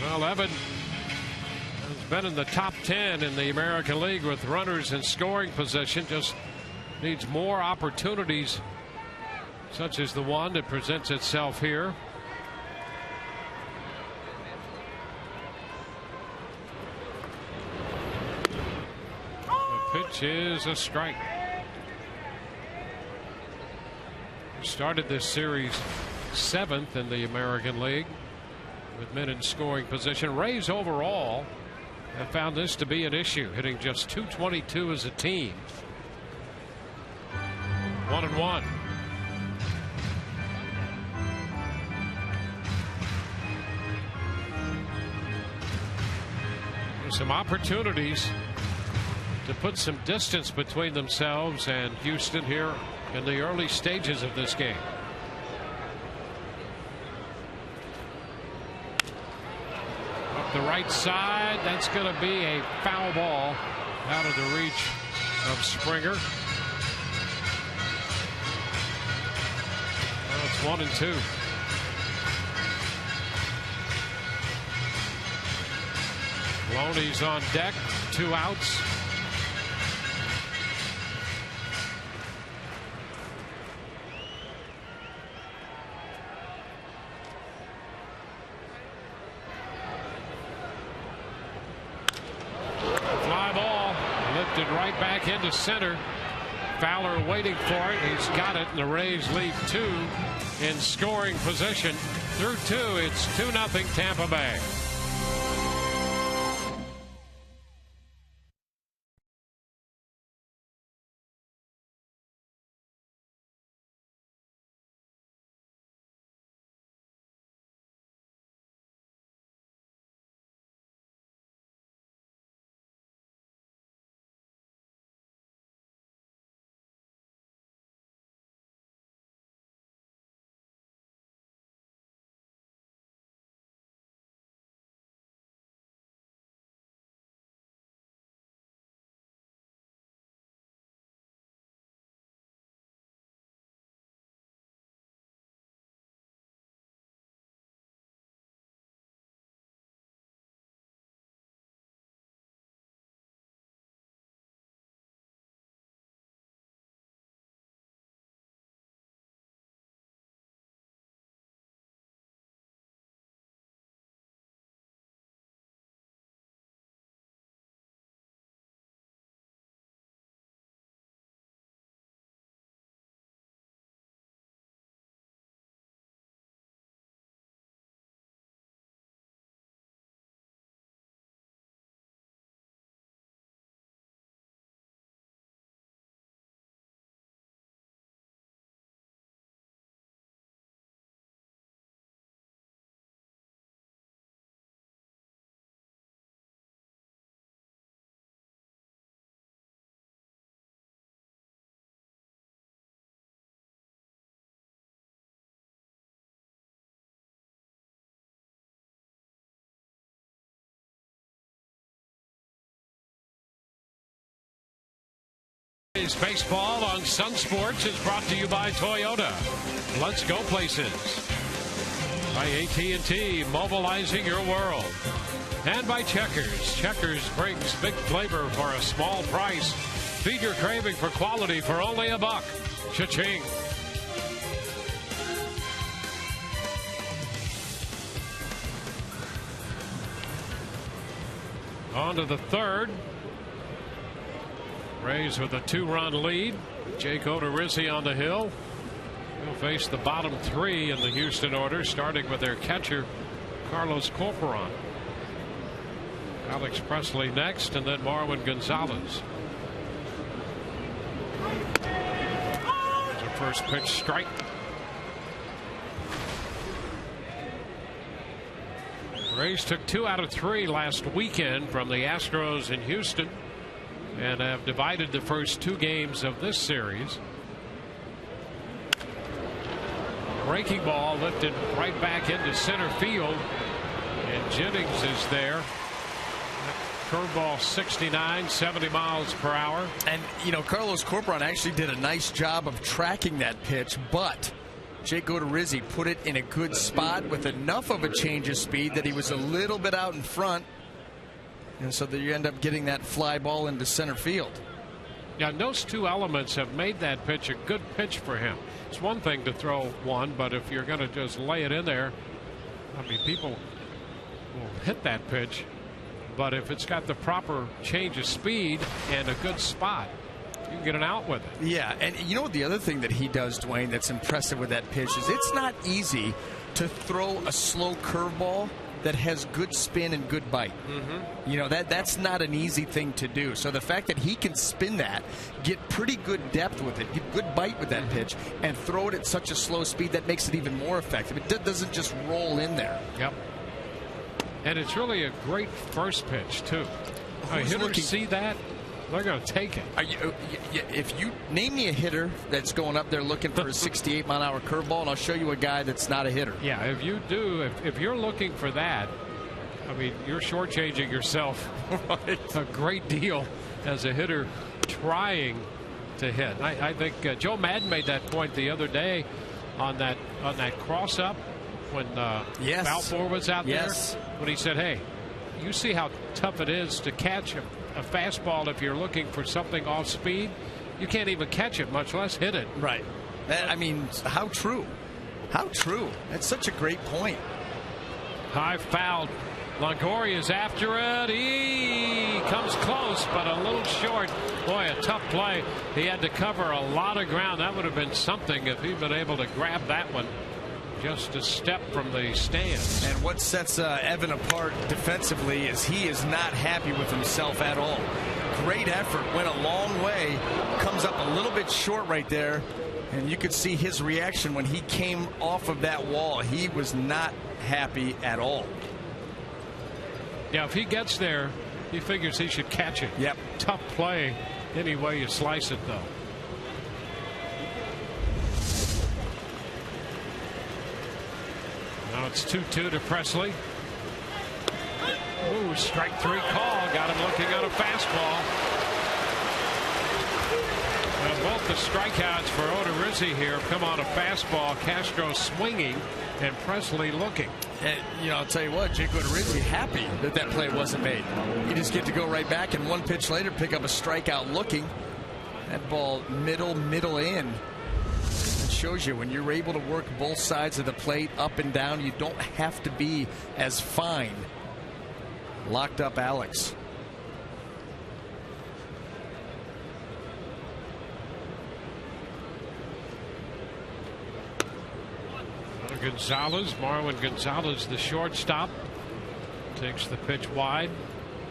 Well, Evan has been in the top 10 in the American League with runners in scoring position. Just needs more opportunities, such as the one that presents itself here. The pitch is a strike. Started this series 7th in the American League with men in scoring position. Rays overall have found this to be an issue, hitting just .222 as a team. 1-1. There's some opportunities to put some distance between themselves and Houston here in the early stages of this game. Up the right side, that's going to be a foul ball out of the reach of Springer. Well, it's 1-2. Loney's on deck, 2 outs. Right back into center. Fowler waiting for it. He's got it, and the Rays lead 2 in scoring position. Through 2, it's 2-0 Tampa Bay. Today's baseball on Sun Sports is brought to you by Toyota. Let's go places. By AT&T, mobilizing your world. And by Checkers. Checkers brings big flavor for a small price. Feed your craving for quality for only $1. Cha-ching. On to the third. Rays with a 2-run lead. Jake Odorizzi on the hill. He'll face the bottom 3 in the Houston order, starting with their catcher, Carlos Corporon. Alex Presley next, and then Marwin Gonzalez. There's a first pitch strike. Rays took 2 out of 3 last weekend from the Astros in Houston and have divided the first 2 games of this series. Breaking ball lifted right back into center field, and Jennings is there. Curveball 69, 70 miles per hour. And, you know, Carlos Corporon actually did a nice job of tracking that pitch, but Jake Odorizzi put it in a good spot with enough of a change of speed that he was a little bit out in front. And so that you end up getting that fly ball into center field. Yeah, those 2 elements have made that pitch a good pitch for him. It's one thing to throw one, but if you're going to just lay it in there, I mean, people will hit that pitch. But if it's got the proper change of speed and a good spot, you can get an out with it. Yeah, and you know what the other thing that he does, Dwayne, that's impressive with that pitch is it's not easy to throw a slow curveball that has good spin and good bite. You know, that's not an easy thing to do. So the fact that he can spin that, get pretty good depth with it, get good bite with that pitch, and throw it at such a slow speed, that makes it even more effective. It doesn't just roll in there. Yep. And it's really a great first pitch, too. Hitters see that, they're going to take it. If you name me a hitter that's going up there looking for a 68-mile-an-hour curveball, and I'll show you a guy that's not a hitter. Yeah, if you do, if you're looking for that, I mean, you're shortchanging yourself a great deal as a hitter trying to hit. I think Joe Madden made that point the other day on that cross-up when Baltimore was out there, when he said, hey, you see how tough it is to catch a fastball if you're looking for something off speed. You can't even catch it, much less hit it. Right. I mean, how true. How true. That's such a great point. High foul. Longoria's after it. He comes close, but a little short. Boy, a tough play. He had to cover a lot of ground. That would have been something if he'd been able to grab that one just a step from the stands. And what sets Evan apart defensively is he is not happy with himself at all. Great effort, went a long way, comes up a little bit short right there, and you could see his reaction when he came off of that wall. He was not happy at all. Yeah, if he gets there, he figures he should catch it. Yep. Tough play any way you slice it, though. Now it's 2-2 to Presley. Ooh, strike 3 call. Got him looking at a fastball. Now both the strikeouts for Odorizzi here come on a fastball. Castro swinging and Presley looking. And, you know, I'll tell you what, Jake Odorizzi happy that play wasn't made. You just get to go right back and one pitch later pick up a strikeout looking. That ball middle in. Shows you when you're able to work both sides of the plate up and down, you don't have to be as fine. Locked up Alex. Marwin Gonzalez, the shortstop, takes the pitch wide.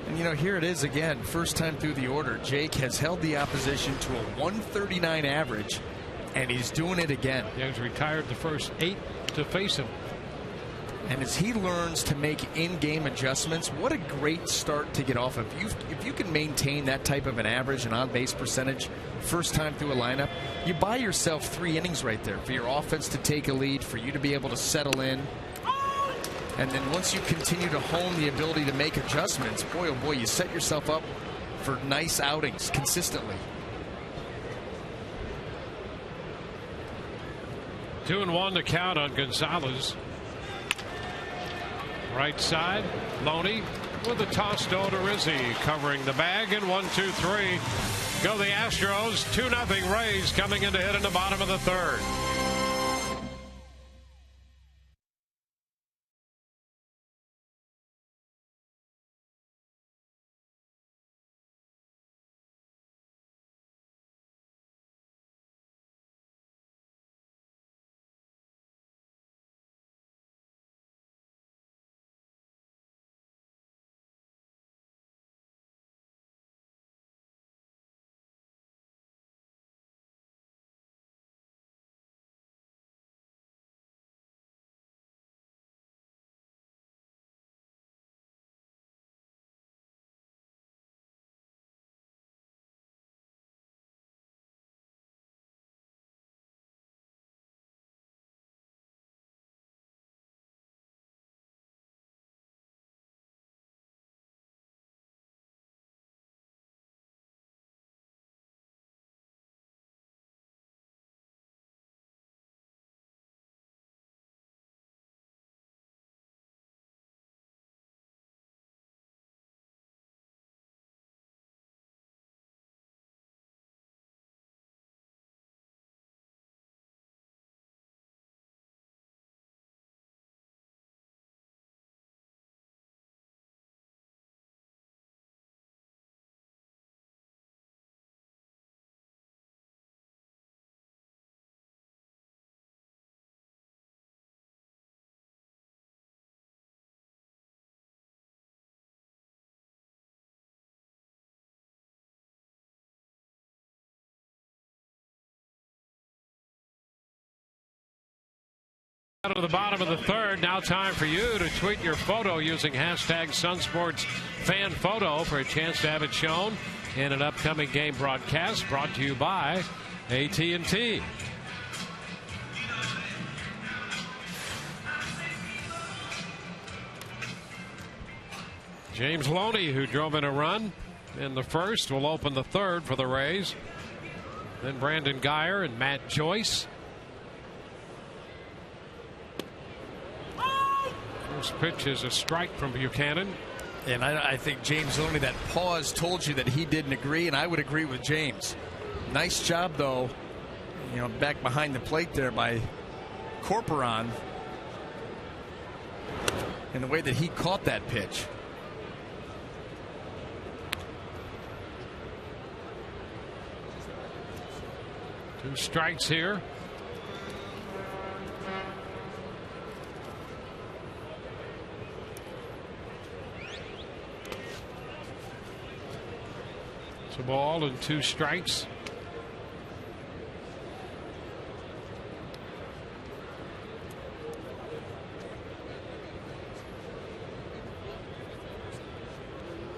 And, you know, here it is again. First time through the order, Jake has held the opposition to a 139 average. And he's doing it again. Yeah, he's retired the first 8 to face him. And as he learns to make in-game adjustments, what a great start to get off of. If you can maintain that type of an average and on-base percentage first time through a lineup, you buy yourself 3 innings right there for your offense to take a lead, for you to be able to settle in. And then once you continue to hone the ability to make adjustments, boy, oh boy, you set yourself up for nice outings consistently. 2-1 to count on Gonzalez. Right side, Loney with a toss to Odorizzi, covering the bag, and 1-2-3. Go the Astros. 2-0 Rays coming in to hit in the bottom of the third. Out of the bottom of the third. Now time for you to tweet your photo using hashtag SunSportsFanPhoto for a chance to have it shown in an upcoming game broadcast brought to you by AT&T. James Loney, who drove in a run in the first, will open the third for the Rays. Then Brandon Geyer and Matt Joyce. First pitch is a strike from Buchanan. And I think James Loney, that pause told you that he didn't agree, and I would agree with James. Nice job, though, you know, back behind the plate there by Corporon in the way that he caught that pitch. Two strikes here. It's a ball and two strikes.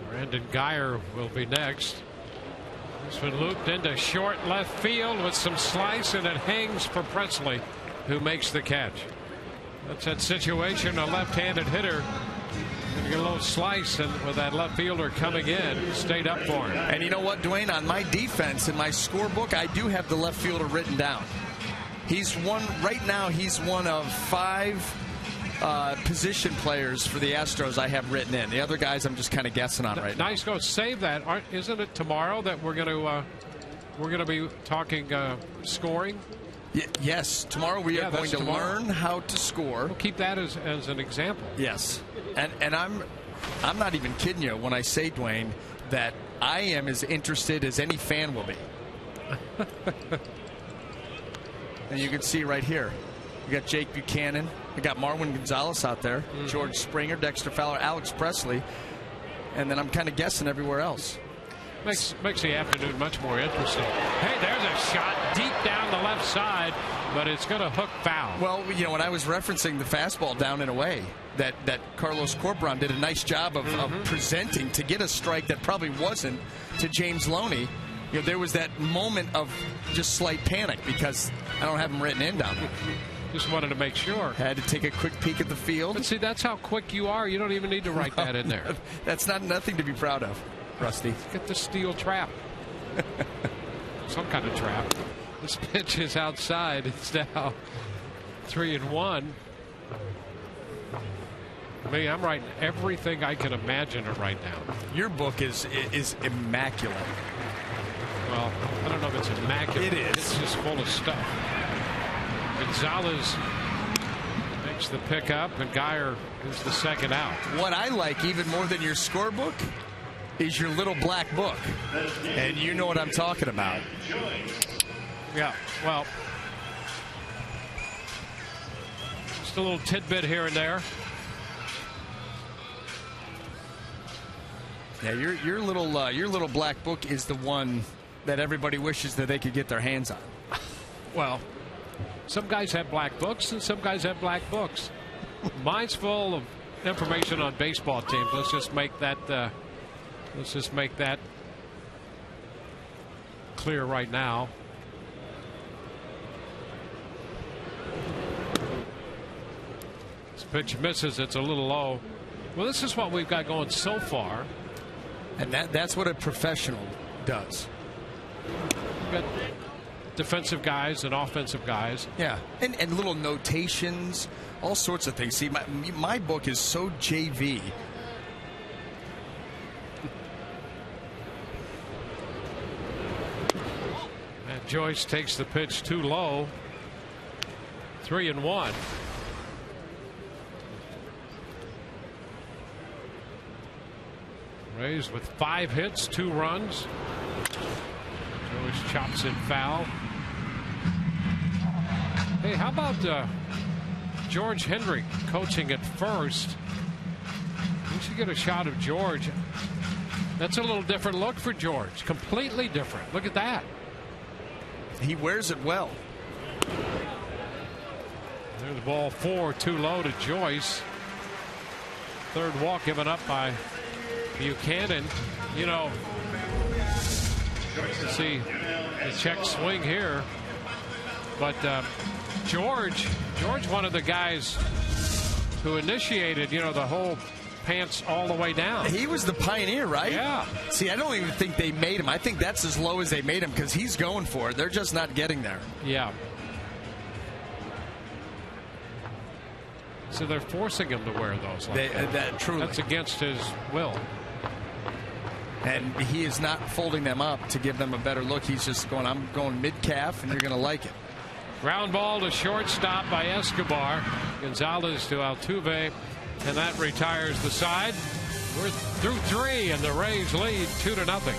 Brandon Geyer will be next. This one looped into short left field with some slice, and it hangs for Presley, who makes the catch. That's that situation, a left-handed hitter. Gonna get a little slice, and with that left fielder coming in, stayed up for him. And you know what, Dwayne, on my defense in my scorebook, I do have the left fielder written down. He's one right now. He's one of 5 position players for the Astros I have written in. The other guys I'm just kind of guessing on right now. Nice go. Save that. Isn't it tomorrow that we're going to be talking scoring? Yes, tomorrow we are going to learn how to score. We'll keep that as an example. Yes, and I'm not even kidding you when I say, Dwayne, that I am as interested as any fan will be. And you can see right here, we got Jake Buchanan, we got Marwin Gonzalez out there, George Springer, Dexter Fowler, Alex Presley, and then I'm kind of guessing everywhere else. Makes the afternoon much more interesting. Hey, there's a shot deep down the left side, but it's going to hook foul. Well, you know, when I was referencing the fastball down and away, that Carlos Corporon did a nice job of presenting to get a strike that probably wasn't to James Loney. You know, there was that moment of just slight panic because I don't have him written in down there. Just wanted to make sure. Had to take a quick peek at the field. But see, that's how quick you are. You don't even need to write that in there. That's nothing to be proud of, Rusty. Get the steel trap. Some kind of trap. This pitch is outside. It's now 3-1. Me, I'm writing everything I can imagine right now. Your book is immaculate. Well, I don't know if it's immaculate. It is. It's just full of stuff. Gonzalez makes the pickup, and Geyer is the second out. What I like even more than your scorebook is your little black book. And you know what I'm talking about. Yeah, well, just a little tidbit here and there. Yeah, your little black book is the one that everybody wishes that they could get their hands on. Well, some guys have black books and some guys have black books. Mine's full of information on baseball teams. Let's just make that clear right now. This pitch misses. It's a little low. Well, this is what we've got going so far. And that's what a professional does. We've got defensive guys and offensive guys. Yeah, and little notations, all sorts of things. See, my book is so JV. And Joyce takes the pitch too low. 3-1. Rays with 5 hits, 2 runs. Joyce chops it foul. Hey, how about George Hendrick coaching at first? We should get a shot of George. That's a little different look for George. Completely different. Look at that. He wears it well. There's the ball 4, too low to Joyce. Third walk given up by Buchanan. You know, see the check swing here, but George, one of the guys who initiated, you know, the whole pants all the way down. He was the pioneer, right? Yeah. See, I don't even think they made him. I think that's as low as they made him because he's going for it. They're just not getting there. Yeah. So they're forcing him to wear those. Like Truly. That's against his will. And he is not folding them up to give them a better look. He's just going, I'm going mid-calf, and you're going to like it. Ground ball to shortstop by Escobar. Gonzalez to Altuve, and that retires the side. We're through 3, and the Rays lead 2-0.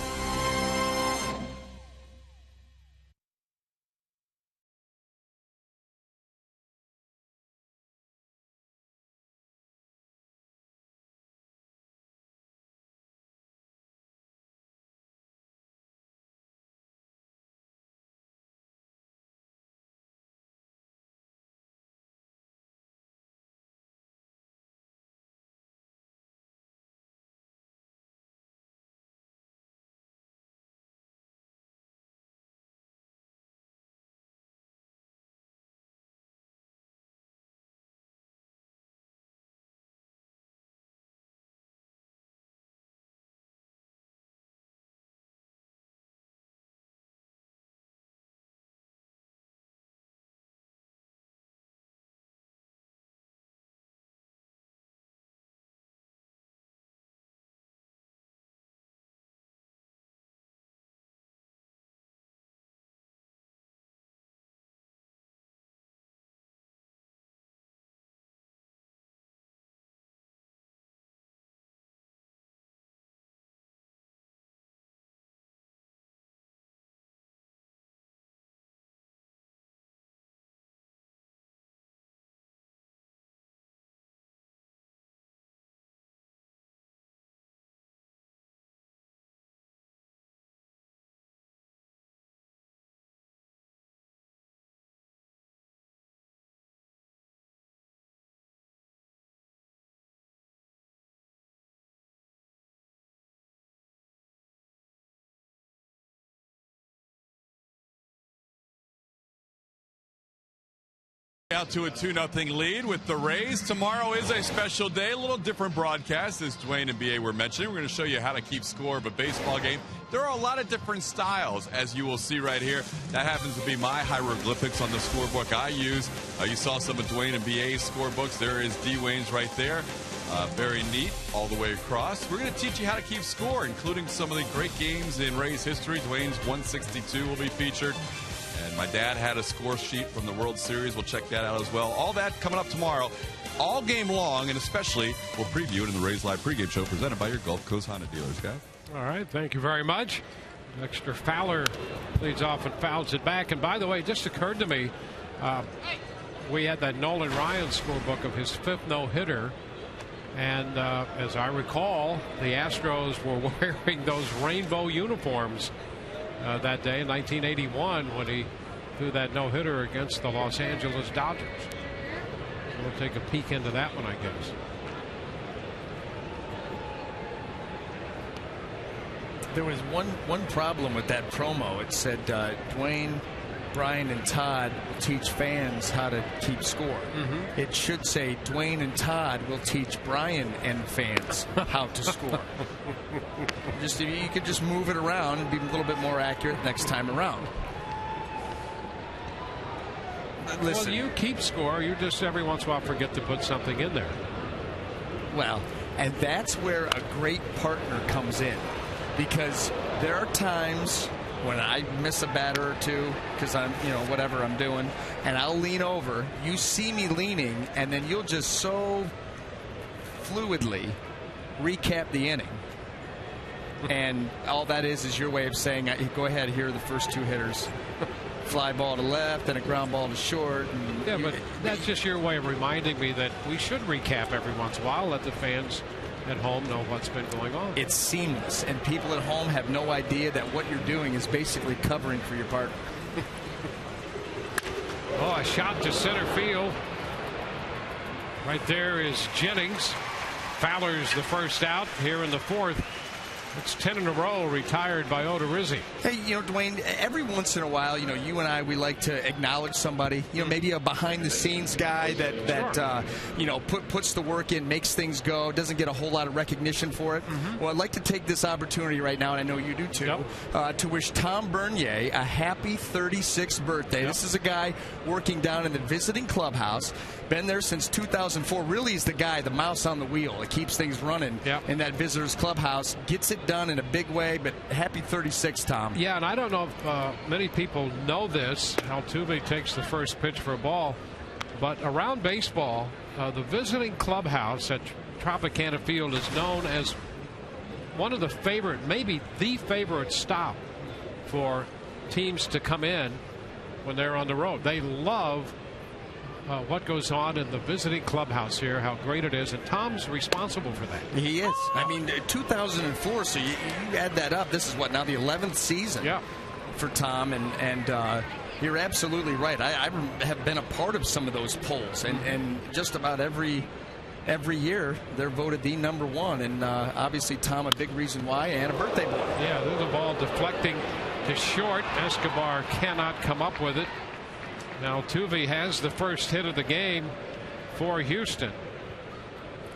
Out to a 2-0 lead with the Rays. Tomorrow is a special day, a little different broadcast, as Dwayne and BA were mentioning. We're going to show you how to keep score of a baseball game. There are a lot of different styles, as you will see right here. That happens to be my hieroglyphics on the scorebook I use. You saw some of Dwayne and BA's scorebooks. There is Dwayne's right there. Very neat all the way across. We're going to teach you how to keep score, including some of the great games in Rays history. Dwayne's 162 will be featured. And my dad had a score sheet from the World Series. We'll check that out as well. All that coming up tomorrow, all game long, and especially we'll preview it in the Rays Live pregame show presented by your Gulf Coast Honda dealers, guys. All right, thank you very much. Dexter Fowler leads off and fouls it back. And by the way, it just occurred to me, we had that Nolan Ryan scorebook of his 5th no-hitter. And as I recall, the Astros were wearing those rainbow uniforms that day in 1981 when he threw that no-hitter against the Los Angeles Dodgers. So we'll take a peek into that one, I guess. There was one problem with that promo. It said Dwayne, Brian, and Todd will teach fans how to keep score. It should say Dwayne and Todd will teach Brian and fans how to score. You could just move it around and be a little bit more accurate next time around. Listen, well, you keep score. You just every once in a while forget to put something in there. Well, and that's where a great partner comes in, because there are times when I miss a batter or two because I'm, whatever I'm doing, and I'll lean over. You see me leaning, and then you'll just so fluidly recap the inning. And all that is your way of saying, go ahead, here are the first 2 hitters. Fly ball to left and a ground ball to short. Yeah, but that's just your way of reminding me that we should recap every once in a while, let the fans at home know what's been going on. It's seamless, and people at home have no idea that what you're doing is basically covering for your partner. Oh, a shot to center field. Right there is Jennings. Fowler's the first out here in the 4th. It's 10 in a row retired by Odorizzi. Hey, Dwayne, every once in a while, you and I, we like to acknowledge somebody, maybe a behind-the-scenes guy that puts the work in, makes things go, doesn't get a whole lot of recognition for it. Well, I'd like to take this opportunity right now, and I know you do too, to wish Tom Bernier a happy 36th birthday. This is a guy working down in the visiting clubhouse. Been there since 2004. Really is the guy, the mouse on the wheel. It keeps things running in that visitors clubhouse. Gets it done in a big way, but happy 36, Tom. Yeah, and I don't know if many people know this. Altuve takes the first pitch for a ball, but around baseball, the visiting clubhouse at Tropicana Field is known as one of the favorite, maybe the favorite stop for teams to come in when they're on the road. They love what goes on in the visiting clubhouse here, how great it is, and Tom's responsible for that. He is. I mean, 2004, so you add that up. This is what, now the 11th season for Tom, and you're absolutely right. I have been a part of some of those polls, and just about every year they're voted the #1, and obviously Tom a big reason why, and a birthday boy. Yeah, there's a ball deflecting to short. Escobar cannot come up with it. Now Altuve has the first hit of the game for Houston.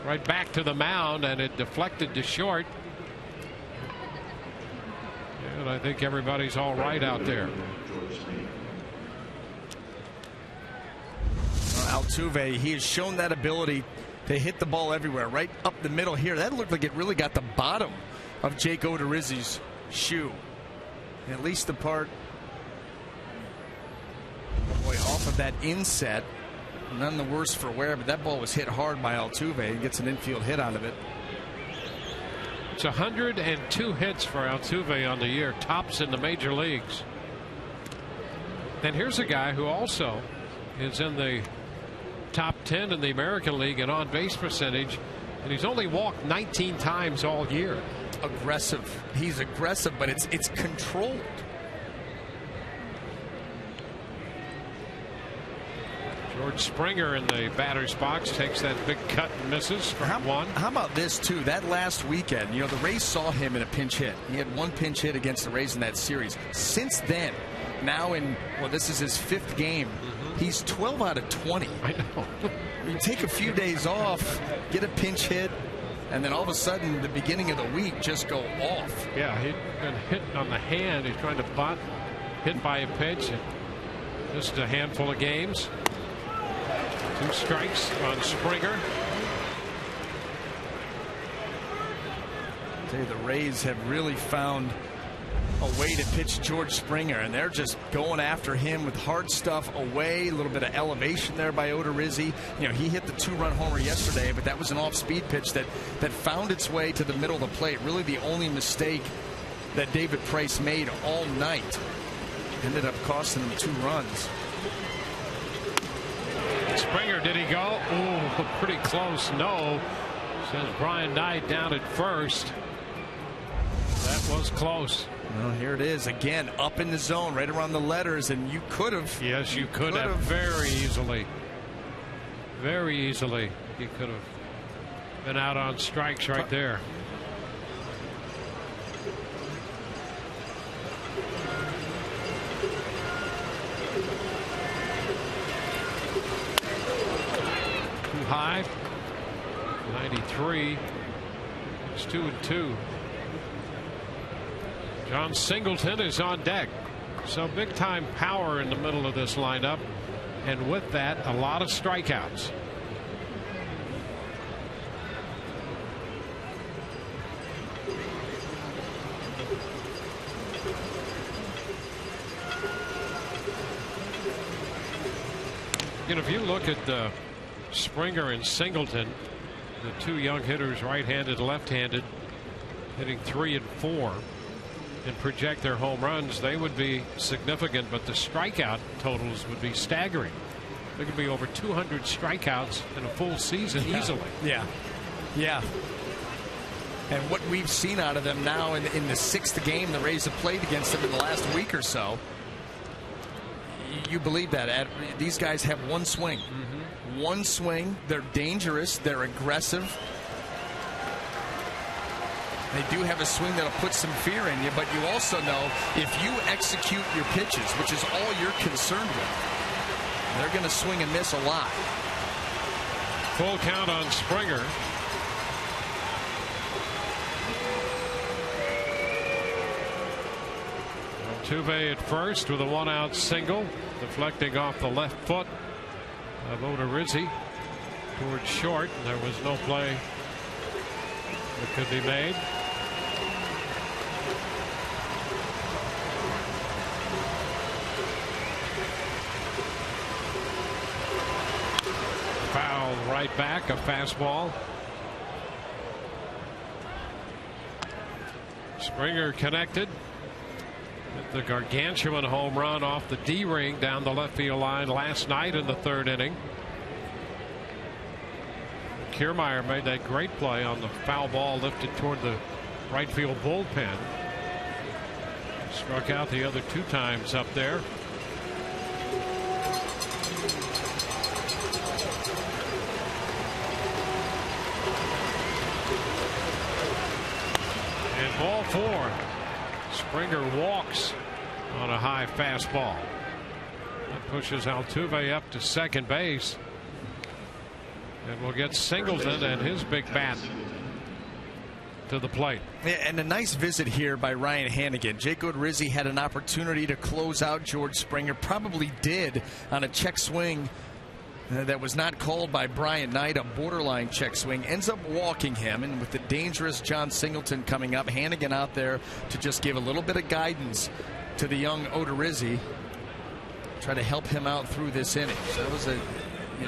Right back to the mound, and it deflected to short. And I think everybody's all right out there. Altuve, he has shown that ability to hit the ball everywhere, right up the middle here. That looked like it really got the bottom of Jake Odorizzi's shoe. At least the part off of that inset. None the worse for wear, but that ball was hit hard by Altuve. He gets an infield hit out of it. It's 102 hits for Altuve on the year, tops in the major leagues. And here's a guy who also is in the top 10 in the American League in on-base percentage, and he's only walked 19 times all year. Aggressive. He's aggressive, but it's controlled. George Springer in the batter's box takes that big cut and misses for one. How about this too? That last weekend, the Rays saw him in a pinch hit. He had one pinch hit against the Rays in that series. Since then, now this is his 5th game. He's 12 out of 20. I know. You take a few days off, get a pinch hit, and then all of a sudden, the beginning of the week, just go off. Yeah, he'd been hit on the hand. He's trying to bunt, hit by a pitch. And just a handful of games. 2 strikes on Springer. I tell you, the Rays have really found a way to pitch George Springer, and they're just going after him with hard stuff away. A little bit of elevation there by Odorizzi. You know, he hit the 2-run homer yesterday, but that was an off-speed pitch that found its way to the middle of the plate. Really the only mistake that David Price made all night. Ended up costing him 2 runs. Springer, did he go? Ooh, pretty close. No, says Brian Knight down at first. That was close. Well, here it is again, up in the zone, right around the letters, and you could have. Yes, you could have very easily. Very easily, he could have been out on strikes right there. Too high. 93. It's 2-2. John Singleton is on deck. So big time power in the middle of this lineup. And with that, a lot of strikeouts. You know, if you look at Springer and Singleton, the 2 young hitters, right-handed, left-handed, hitting 3 and 4, and project their home runs, they would be significant, but the strikeout totals would be staggering. There could be over 200 strikeouts in a full season easily. Yeah. And what we've seen out of them now in the 6th game the Rays have played against them in the last week or so, you believe that. These guys have one swing. One swing. They're dangerous. They're aggressive. They do have a swing that'll put some fear in you, but you also know if you execute your pitches, which is all you're concerned with, they're going to swing and miss a lot. Full count on Springer. Altuve at first with a 1-out single, deflecting off the left foot of Odorizzi towards short. There was no play that could be made. Foul right back, a fastball. Springer connected with the gargantuan home run off the D-ring down the left field line last night in the 3rd inning. Kiermaier made that great play on the foul ball lifted toward the right field bullpen. Struck out the other 2 times up there. And ball 4. Springer walks on a high fastball. That pushes Altuve up to second base. And we'll get Singleton and his big bat to the plate. Yeah, and a nice visit here by Ryan Hanigan. Jake Odorizzi had an opportunity to close out George Springer. Probably did on a check swing that was not called by Brian Knight, a borderline check swing. Ends up walking him, and with the dangerous John Singleton coming up, Hanigan out there to just give a little bit of guidance to the young Odorizzi. Try to help him out through this inning. So that was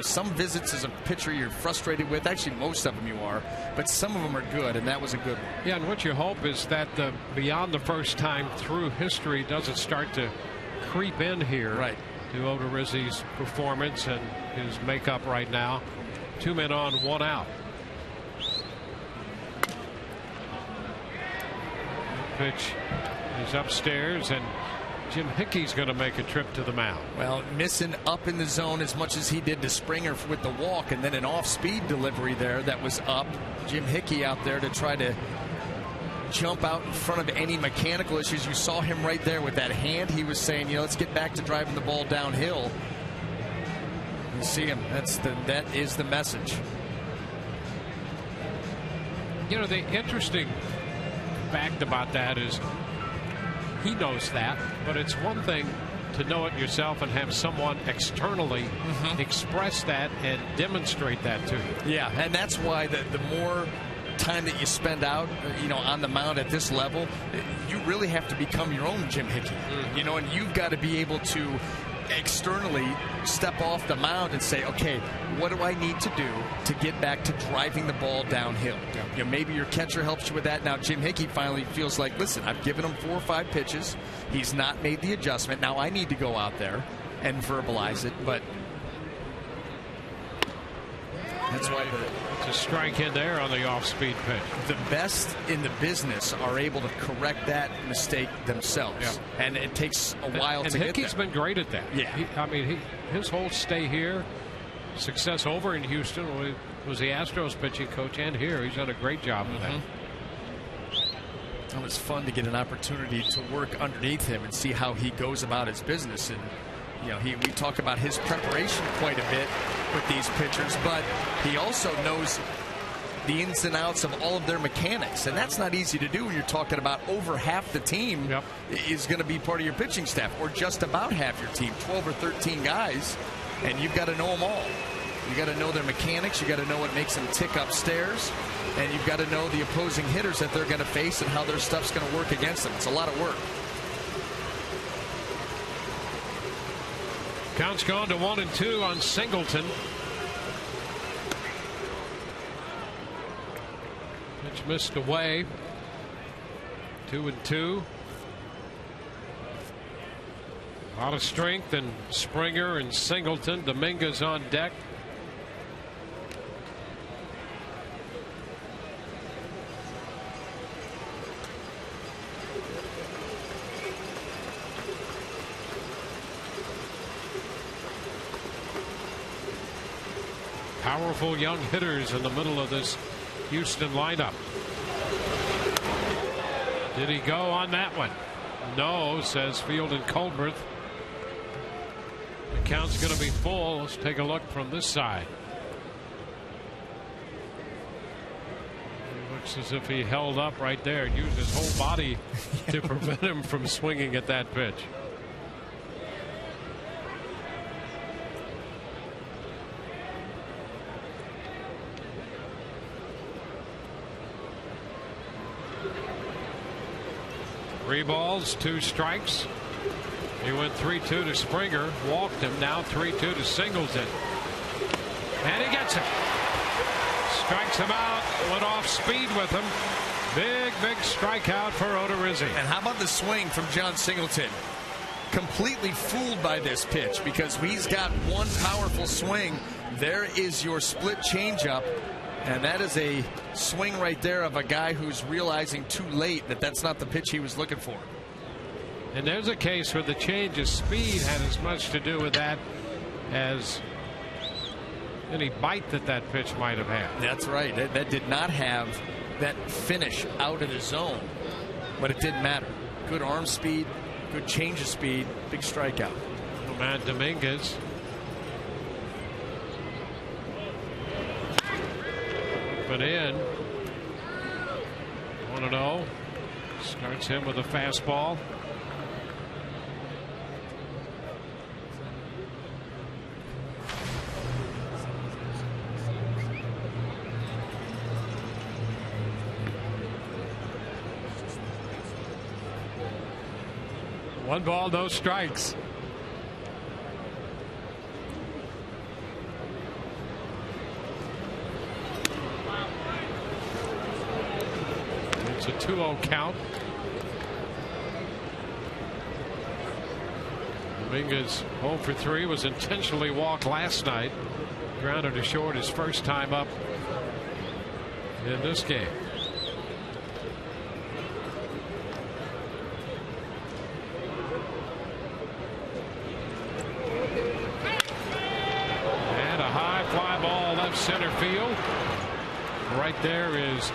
some visits as a pitcher you're frustrated with. Actually, most of them you are, but some of them are good, and that was a good one. Yeah, and what you hope is that beyond the first time through history doesn't start to creep in here. Right. To Odorizzi's performance and his makeup right now. 2 men on, 1 out. Pitch is upstairs, and Jim Hickey's going to make a trip to the mound. Well, missing up in the zone as much as he did to Springer with the walk, and then an off-speed delivery there that was up. Jim Hickey out there to try to jump out in front of any mechanical issues. You saw him right there with that hand. He was saying, let's get back to driving the ball downhill. You see him. That is the message. You know, the interesting fact about that is he knows that, but it's one thing to know it yourself and have someone externally express that and demonstrate that to you. Yeah, and that's why the more time that you spend out, on the mound at this level, you really have to become your own Jim Hickey. And you've got to be able to externally step off the mound and say, okay, what do I need to do to get back to driving the ball downhill? Maybe your catcher helps you with that. Now Jim Hickey finally feels like, listen, I've given him 4 or 5 pitches. He's not made the adjustment. Now I need to go out there and verbalize it, but that's why it's a strike in there on the off-speed pitch. The best in the business are able to correct that mistake themselves, and it takes a while to get there. And Hickey's been great at that. Yeah, his whole stay here, success over in Houston, was the Astros pitching coach, and here he's done a great job with that. Well, it's fun to get an opportunity to work underneath him and see how he goes about his business. And we talk about his preparation quite a bit with these pitchers, but he also knows the ins and outs of all of their mechanics, and that's not easy to do when you're talking about over half the team is going to be part of your pitching staff, or just about half your team, 12 or 13 guys, and you've got to know them all. You got to know their mechanics, you got to know what makes them tick upstairs, and you've got to know the opposing hitters that they're going to face and how their stuff's going to work against them. It's a lot of work. Count's gone to 1-2 on Singleton. Pitch missed away. 2-2. A lot of strength in Springer and Singleton. Dominguez on deck. Powerful young hitters in the middle of this Houston lineup. Did he go on that one? No, says Field and Colbert. The count's going to be full. Let's take a look from this side. It looks as if he held up right there and used his whole body to prevent him from swinging at that pitch. Three balls, 2 strikes. He went 3-2 to Springer, walked him. Now 3-2 to Singleton, and he gets him. Strikes him out. Went off speed with him. Big strikeout for Odorizzi. And how about the swing from John Singleton? Completely fooled by this pitch because he's got one powerful swing. There is your split changeup. And that is a swing right there of a guy who's realizing too late that that's not the pitch he was looking for. And there's a case where the change of speed had as much to do with that as any bite that pitch might have had. That's right. That did not have that finish out of the zone, but it didn't matter. Good arm speed, good change of speed, big strikeout. Matt Dominguez. But in 1-0. Starts him with a fastball. One ball, no strikes. It's a 2-0 count. Dominguez 0 for 3, was intentionally walked last night. Grounded to short his first time up in this game. And a high fly ball left center field. Right there is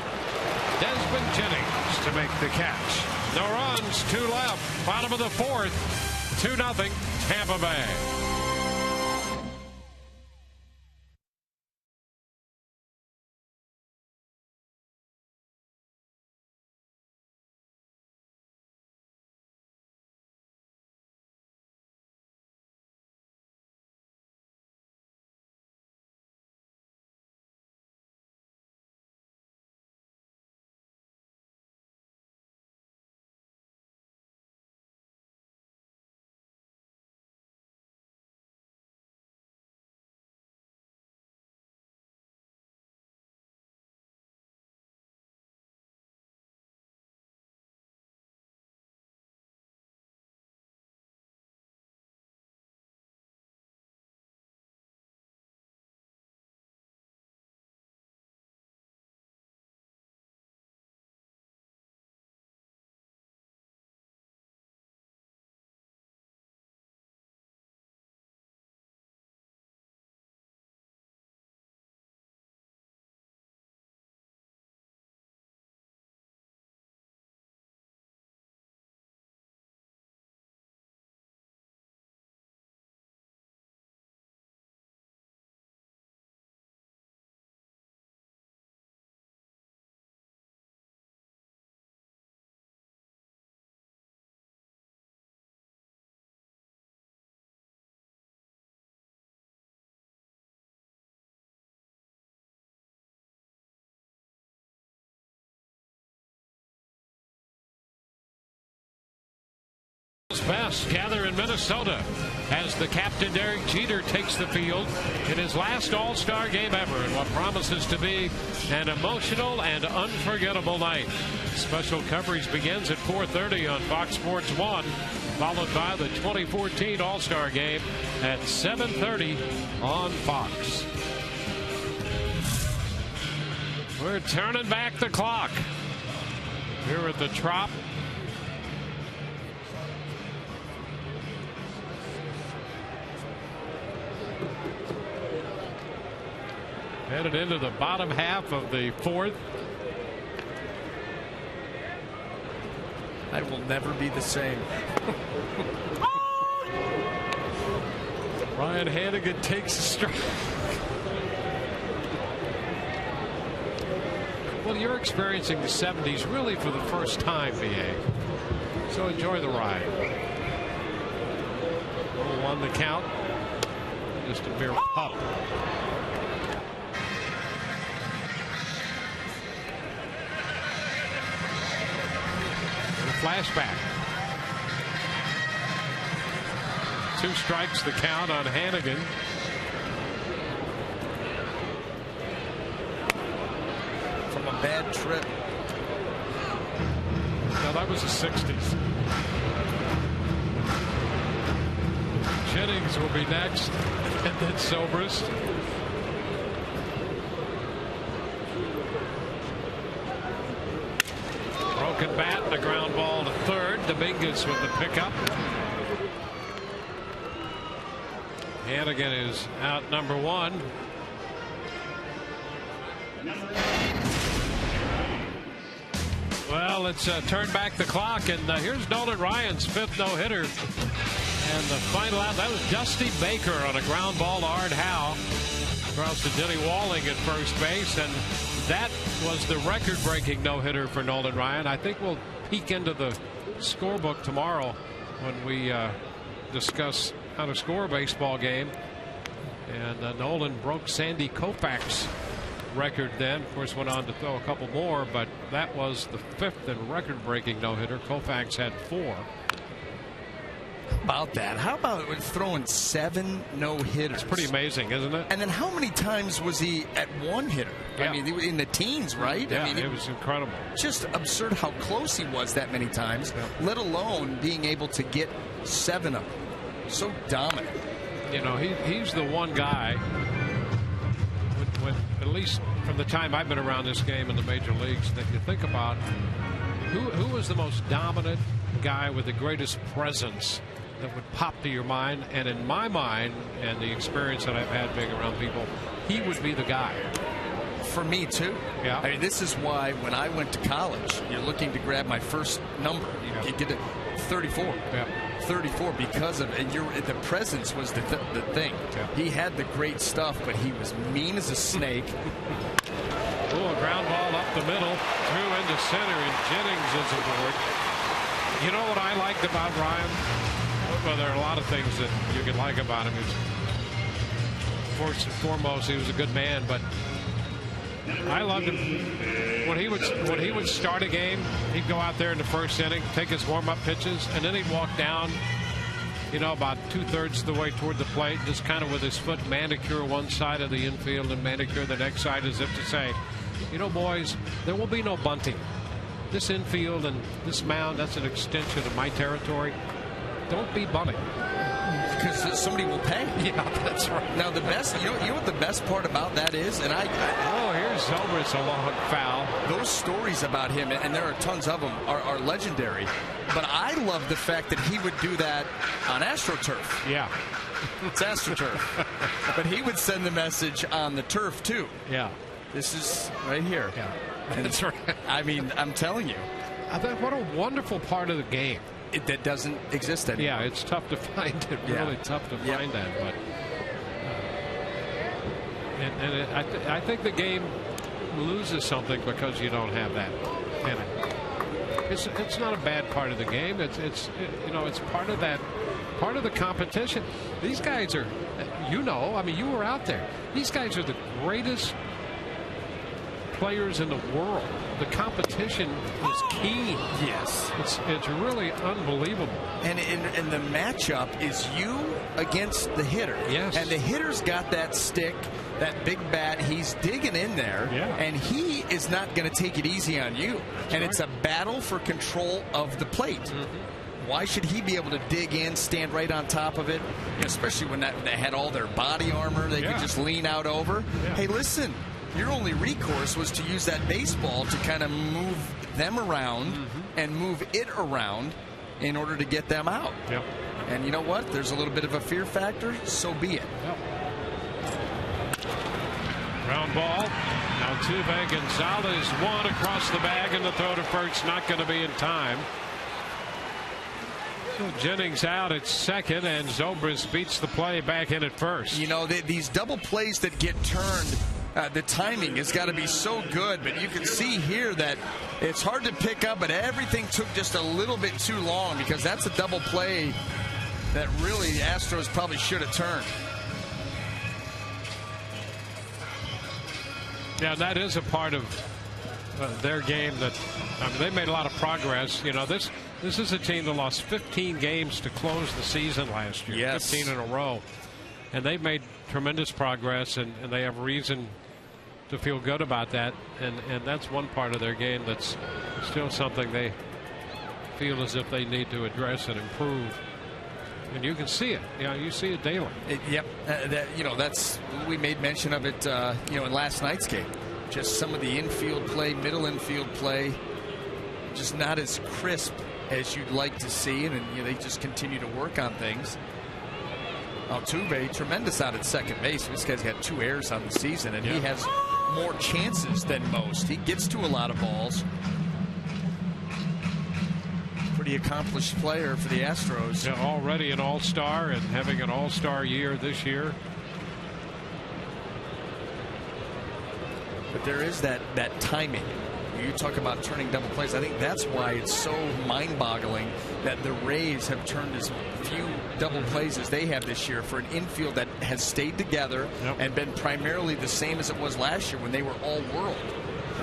Desmond Jennings to make the catch. No runs, 2 left. Bottom of the 4th. 2-0 Tampa Bay. best gather in Minnesota as the captain Derek Jeter takes the field in his last All-Star game ever in what promises to be an emotional and unforgettable night. Special coverage begins at 4:30 on Fox Sports 1, followed by the 2014 All-Star game at 7:30 on Fox. We're turning back the clock here at the Trop. Headed into the bottom half of the fourth. I will never be the same. Ryan Hanigan takes a strike. Well, you're experiencing the 70s really for the first time, BA. So enjoy the ride. 0-1 the count. Just a mere pup. Flashback. 2 strikes the count on Hanigan. From a bad trip. No, that was the 60s. Jennings will be next, and then Zobrist. Broken bat, a ground ball to third. Dominguez with the pickup. Hanigan is out number 1. Well, let's turn back the clock, and here's Nolan Ryan's 5th no-hitter. And the final out, that was Dusty Baker on a ground ball to Art Howe. Across to Denny Walling at first base, and that was the record-breaking no-hitter for Nolan Ryan. I think we'll peek into the scorebook tomorrow when we discuss how to score a baseball game. And Nolan broke Sandy Koufax's record then. Of course, went on to throw a couple more, but that was the 5th and record-breaking no-hitter. Koufax had 4. About that. How about throwing 7 no-hitters? It's pretty amazing, isn't it? And then how many times was he at 1 hitter? Yeah. I mean, in the teens, right? Yeah, I mean, it was incredible. Just absurd how close he was that many times, let alone being able to get 7 of them. So dominant. You know, he's the one guy, when, at least from the time I've been around this game in the major leagues, that you think about who was the most dominant guy with the greatest presence that would pop to your mind. And in my mind, and the experience that I've had being around people, he would be the guy. For me, too. Yeah. I mean, this is why when I went to college, you're looking to grab my first number. You get it 34. Yeah. 34 because of and the presence was the thing. Yeah. He had the great stuff, but he was mean as a snake. Oh, a ground ball up the middle, through into center, and Jennings is aboard. You know what I liked about Ryan? Well, there are a lot of things that you could like about him. First and foremost, he was a good man, but I loved him when he would start a game. He'd go out there in the first inning, take his warm-up pitches, and then he'd walk down, you know, about 2/3 of the way toward the plate, just kind of with his foot manicure one side of the infield and manicure the next side, as if to say, you know, boys, there will be no bunting. This infield and this mound, that's an extension of my territory. Don't be bunting. Because somebody will pay. Yeah, that's right. Now the best, you know what the best part about that is, and oh, here's Zobrist, a long foul. Those stories about him, and there are tons of them, are legendary. But I love the fact that he would do that on AstroTurf. Yeah, it's AstroTurf. But he would send the message on the turf too. Yeah, this is right here. Yeah, and that's right. I mean, I'm telling you, I think what a wonderful part of the game. That doesn't exist anymore. Yeah, it's tough to find it. Really tough to find that. But I think the game loses something because you don't have that in it. It's not a bad part of the game. It's you know, it's part of that, part of the competition. These guys are, you know, I mean, you were out there. These guys are the greatest players in the world. The competition is key. Yes. It's really unbelievable. And the matchup is you against the hitter. Yes. And the hitter's got that stick, that big bat. He's digging in there. Yeah. And he is not going to take it easy on you. And it's a battle for control of the plate. Mm-hmm. Why should he be able to dig in, stand right on top of it? Especially when they had all their body armor. They could just lean out over. Yeah. Hey, listen. Your only recourse was to use that baseball to kind of move them around and move it around in order to get them out. Yep. And you know what? There's a little bit of a fear factor, so be it. Yep. Ground ball. Altuve, Gonzalez, one across the bag, and the throw to first not going to be in time. So Jennings out at second, and Zobrist beats the play back in at first. You know, these double plays that get turned, the timing has got to be so good, but you can see here that it's hard to pick up, but everything took just a little bit too long, because that's a double play that really the Astros probably should have turned. Yeah, that is a part of their game that, I mean, they made a lot of progress. You know, this is a team that lost 15 games to close the season last year. Yes. 15 in a row. And they've made tremendous progress, and they have reason to feel good about that. And that's one part of their game that's still something they feel as if they need to address and improve. And you can see it. You know, you see it daily. Yep. That's, we made mention of it, in last night's game. Just some of the infield play, middle infield play, just not as crisp as you'd like to see. And they just continue to work on things. Altuve, tremendous out at second base. This guy's got 2 errors on the season, and he has more chances than most. He gets to a lot of balls. Pretty accomplished player for the Astros. Yeah, already an all-star and having an all-star year this year. But there is that timing. You talk about turning double plays. I think that's why it's so mind-boggling that the Rays have turned as few double plays as they have this year for an infield that has stayed together and been primarily the same as it was last year when they were all-world,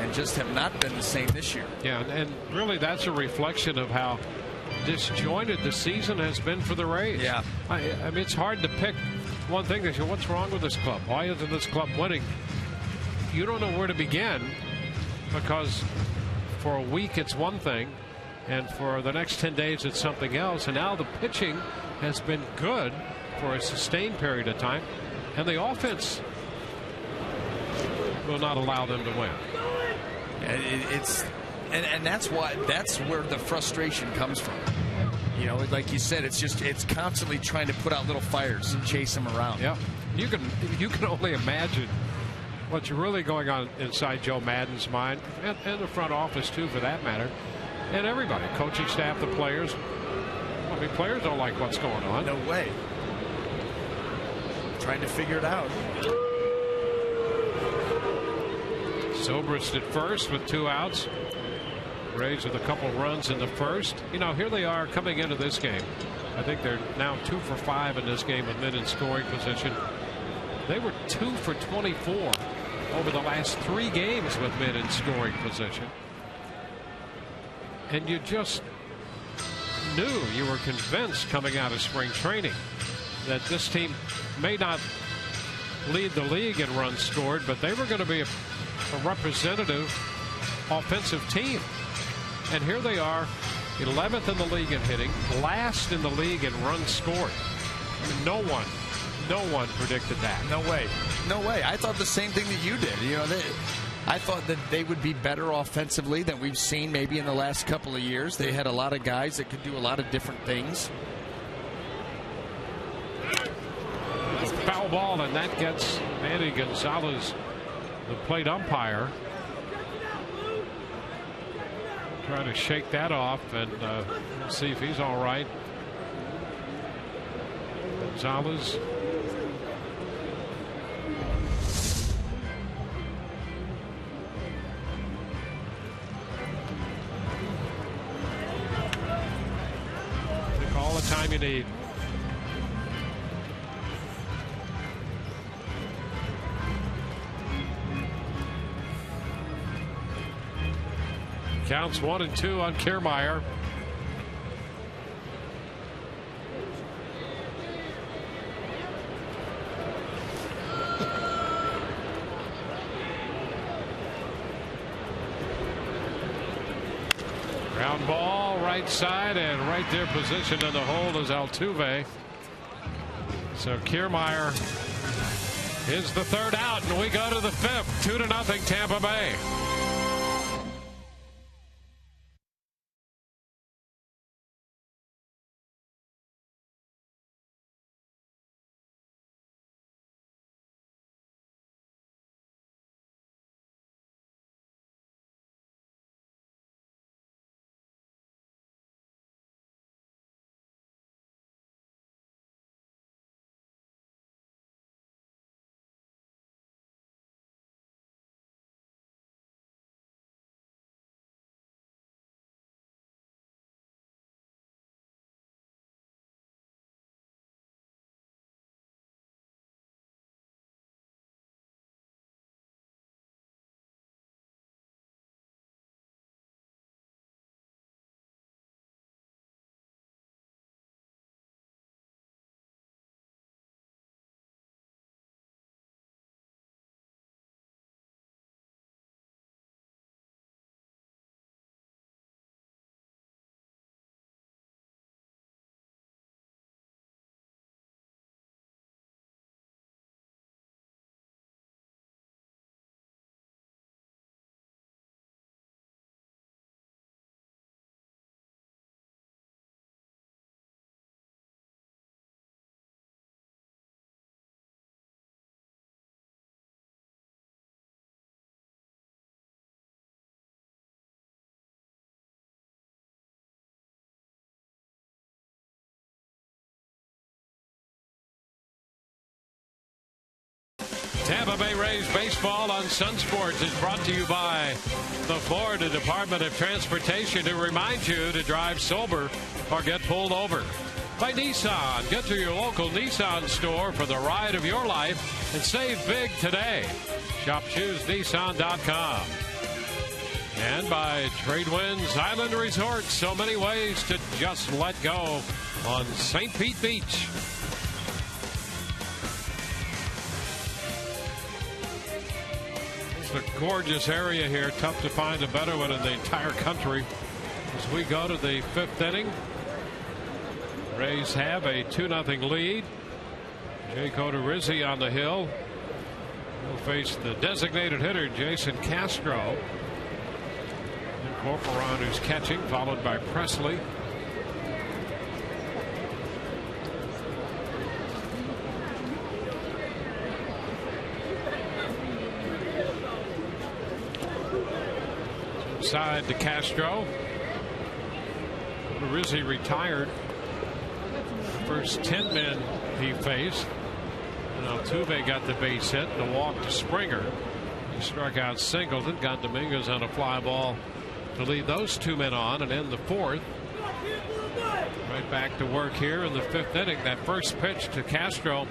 and just have not been the same this year. Yeah, and really that's a reflection of how disjointed the season has been for the Rays. Yeah. I mean, it's hard to pick one thing that you say, what's wrong with this club? Why isn't this club winning? You don't know where to begin, because for a week it's one thing, and for the next 10 days it's something else. And now the pitching has been good for a sustained period of time, and the offense will not allow them to win. And that's where the frustration comes from. You know, like you said, it's constantly trying to put out little fires and chase them around. Yeah, you can only imagine what's really going on inside Joe Madden's mind, and the front office too, for that matter, and everybody, coaching staff, the players. I mean, players don't like what's going on. No way. Trying to figure it out. Zobrist at first with 2 outs. Rays with a couple runs in the first. You know, here they are coming into this game. I think they're now 2 for 5 in this game with men in scoring position. They were 2 for 24 over the last 3 games with men in scoring position. And you just knew, you were convinced coming out of spring training that this team may not lead the league in runs scored, but they were going to be a representative offensive team. And here they are, 11th in the league in hitting, last in the league in runs scored. I mean, no one predicted that. No way. I thought the same thing that you did. You know, I thought that they would be better offensively than we've seen maybe in the last couple of years. They had a lot of guys that could do a lot of different things. Foul ball, and that gets Manny Gonzalez, the plate umpire, trying to shake that off and see if he's all right. Gonzalez. Take all the time you need. Counts 1-2 on Kiermaier. Ground ball right side, and right there positioned in the hole is Altuve. So Kiermaier is the third out, and we go to the fifth. 2-0 Tampa Bay. Tampa Bay Rays baseball on Sun Sports is brought to you by the Florida Department of Transportation, to remind you to drive sober or get pulled over. By Nissan. Get to your local Nissan store for the ride of your life and save big today. Shop ChooseNissan.com. And by Tradewinds Island Resort. So many ways to just let go on St. Pete Beach. It's a gorgeous area here. Tough to find a better one in the entire country. As we go to the fifth inning, Rays have a 2-0 lead. Jake Odorizzi on the hill. He'll face the designated hitter, Jason Castro. And Corcoran, who's catching, followed by Presley. Side to Castro. Odorizzi retired. First 10 men he faced. And Altuve got the base hit and a walk to Springer. He struck out Singleton, got Dominguez on a fly ball to lead those two men on and end the fourth. Right back to work here in the fifth inning. That first pitch to Castro,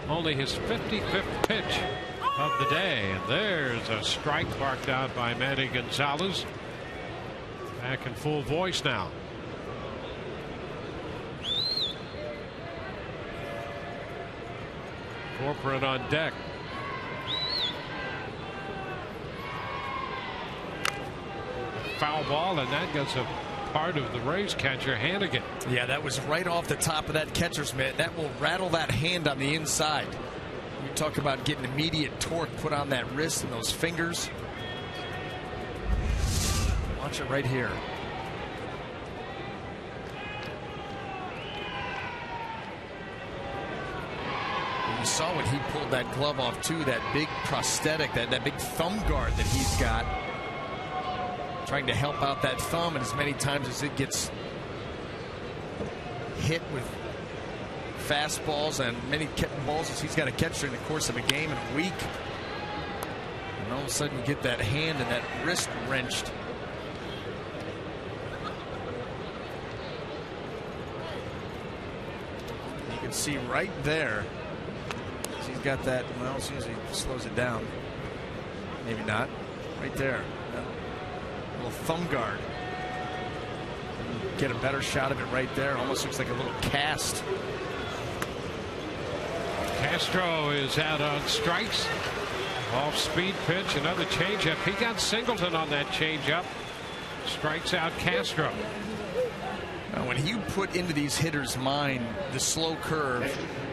only his 55th pitch of the day. And there's a strike barked out by Manny Gonzalez. Back in full voice now. Corcoran on deck. Foul ball, and that gets a part of the Rays catcher Hannigan. Yeah, that was right off the top of that catcher's mitt. That will rattle that hand on the inside. You talk about getting immediate torque put on that wrist and those fingers. Watch it right here. You saw when he pulled that glove off too, that big prosthetic, that big thumb guard that he's got, trying to help out that thumb, and as many times as it gets hit with fastballs and many balls as he's got to catch during the course of a game in a week, and all of a sudden you get that hand and that wrist wrenched. You can see right there. He's got that. Well, as soon as he slows it down, maybe not. Right there. little thumb guard. Get a better shot of it right there. Almost looks like a little cast. Castro is out on strikes. Off-speed pitch, another changeup. He got Singleton on that changeup. Strikes out Castro. Now, when you put into these hitters' mind the slow curve,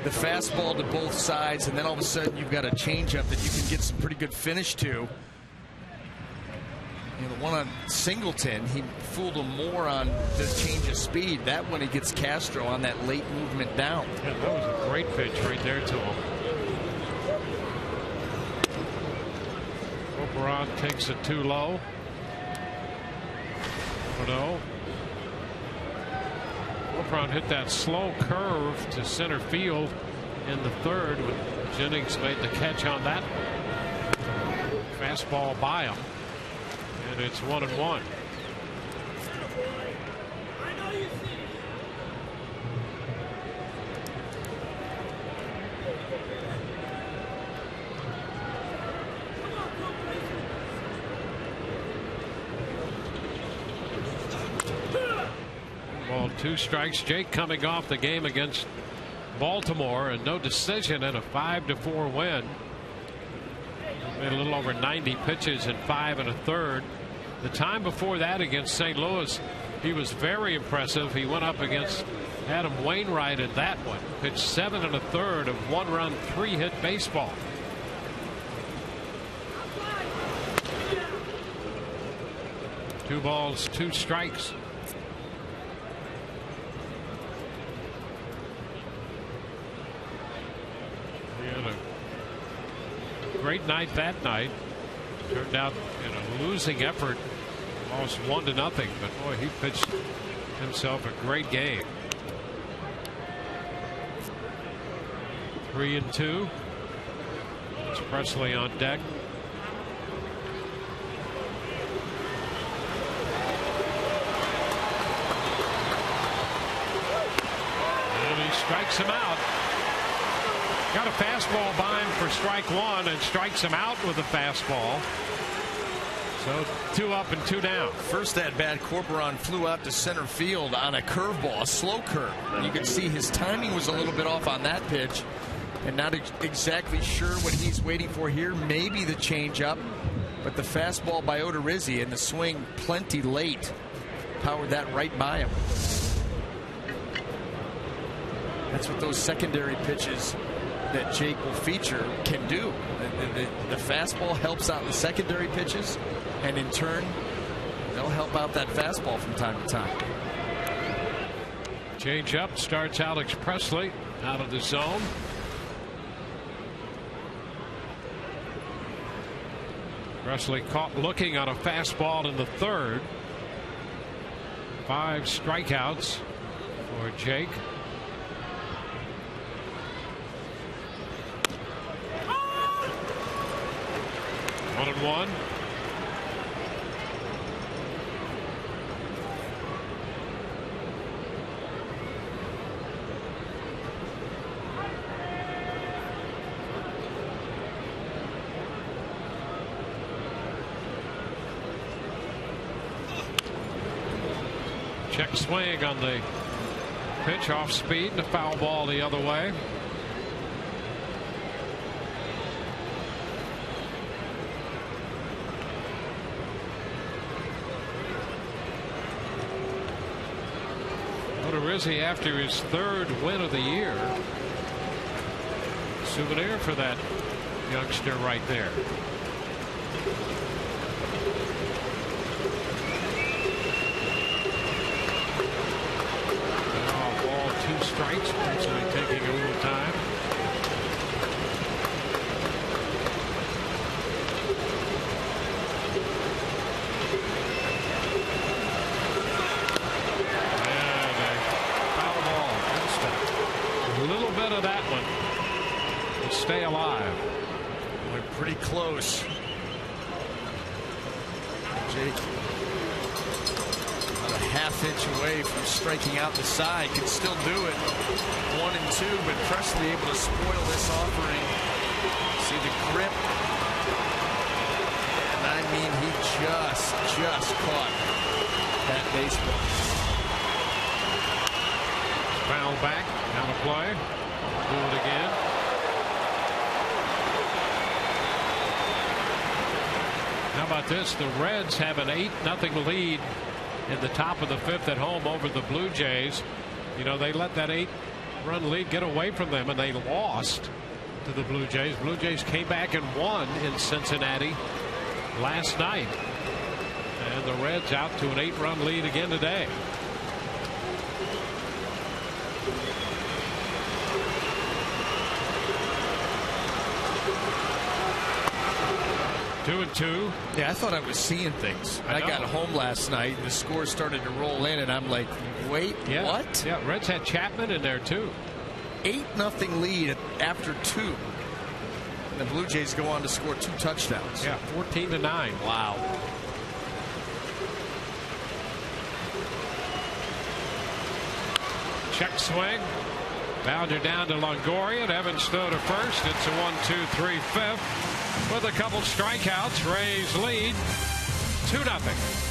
the fastball to both sides, and then all of a sudden you've got a changeup that you can get some pretty good finish to. You know, the one on Singleton, he fooled him more on the change of speed. That one, he gets Castro on that late movement down. Yeah, that was a great pitch right there to him. Operon takes it too low. 1-0. Operon hit that slow curve to center field in the third when Jennings made the catch on that. Fastball by him. And it's 1-1. Ball, 2 strikes. Jake coming off the game against Baltimore and no decision in a 5-4 win. Made a little over 90 pitches in 5 1/3. The time before that against St. Louis, he was very impressive. He went up against Adam Wainwright in that one. Pitched 7 1/3 of 1-run, 3-hit baseball. Two balls, 2 strikes. Great night that night. Turned out in a losing effort, almost 1-0. But boy, he pitched himself a great game. 3-2. It's Presley on deck. And he strikes him out. Got a fastball by him for strike 1 and strikes him out with a fastball. So 2 up and 2 down. First at bat, Corporon flew out to center field on a curveball, a slow curve. You can see his timing was a little bit off on that pitch, and not exactly sure what he's waiting for here. Maybe the changeup, but the fastball by Odorizzi and the swing plenty late powered that right by him. That's what those secondary pitches that Jake will feature can do. The fastball helps out the secondary pitches, and in turn they'll help out that fastball from time to time. Change up starts Alex Presley out of the zone. Presley caught looking on a fastball in the third. 5 strikeouts for Jake. 1-1. Check swing on the pitch, off speed, and a foul ball the other way. Odorizzi after his 3rd win of the year. Souvenir for that youngster right there. Ball, 2 strikes. Presley taking a little time. Stay alive. We're pretty close. Jake about a half-inch away from striking out the side. Can still do it. 1-2, but Presley able to spoil this offering. See the grip. And I mean, he just caught that baseball. Foul back, out of play. Do it again. How about this? The Reds have an 8-0 lead in the top of the 5th at home over the Blue Jays. You know, they let that 8-run lead get away from them, and they lost to the Blue Jays. Blue Jays came back and won in Cincinnati last night. And the Reds out to an 8-run lead again today. Two and two. Yeah, I thought I was seeing things. I got home last night, and the score started to roll in, and I'm like, wait, what? Yeah, Reds had Chapman in there, too. 8-0 lead after 2. And the Blue Jays go on to score 2 touchdowns. Yeah, 14-9. Wow. Check swing. Bounder down to Longoria. Evans throw to first. It's a 1-2-3-5. With a couple strikeouts, Rays lead 2-0.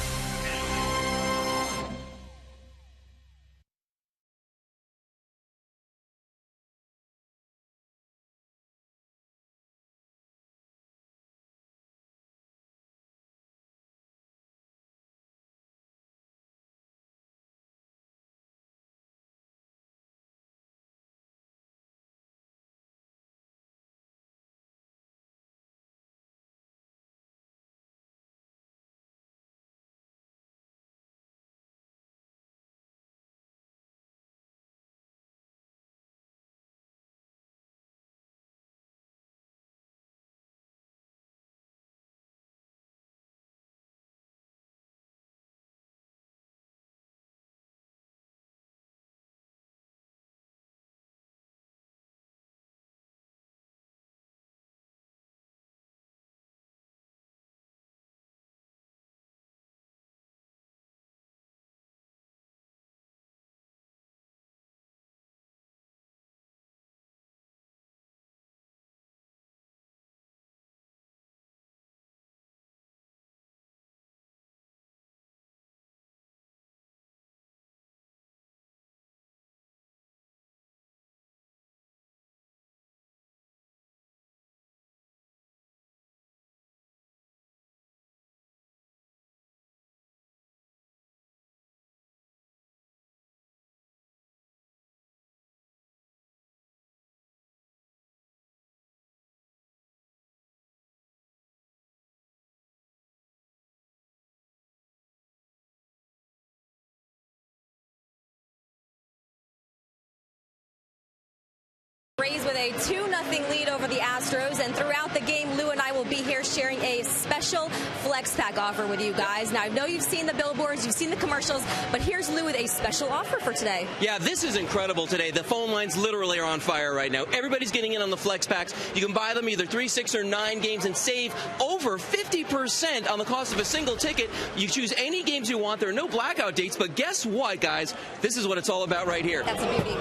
Rays with a 2-0 lead over the Astros, and throughout the game, Lou and I will be here sharing a special Flex Pack offer with you guys. Now, I know you've seen the billboards, you've seen the commercials, but here's Lou with a special offer for today. Yeah, this is incredible today. The phone lines literally are on fire right now. Everybody's getting in on the Flex Packs. You can buy them either 3, 6, or 9 games and save over 50% on the cost of a single ticket. You choose any games you want. There are no blackout dates, but guess what, guys? This is what it's all about right here. That's a beauty.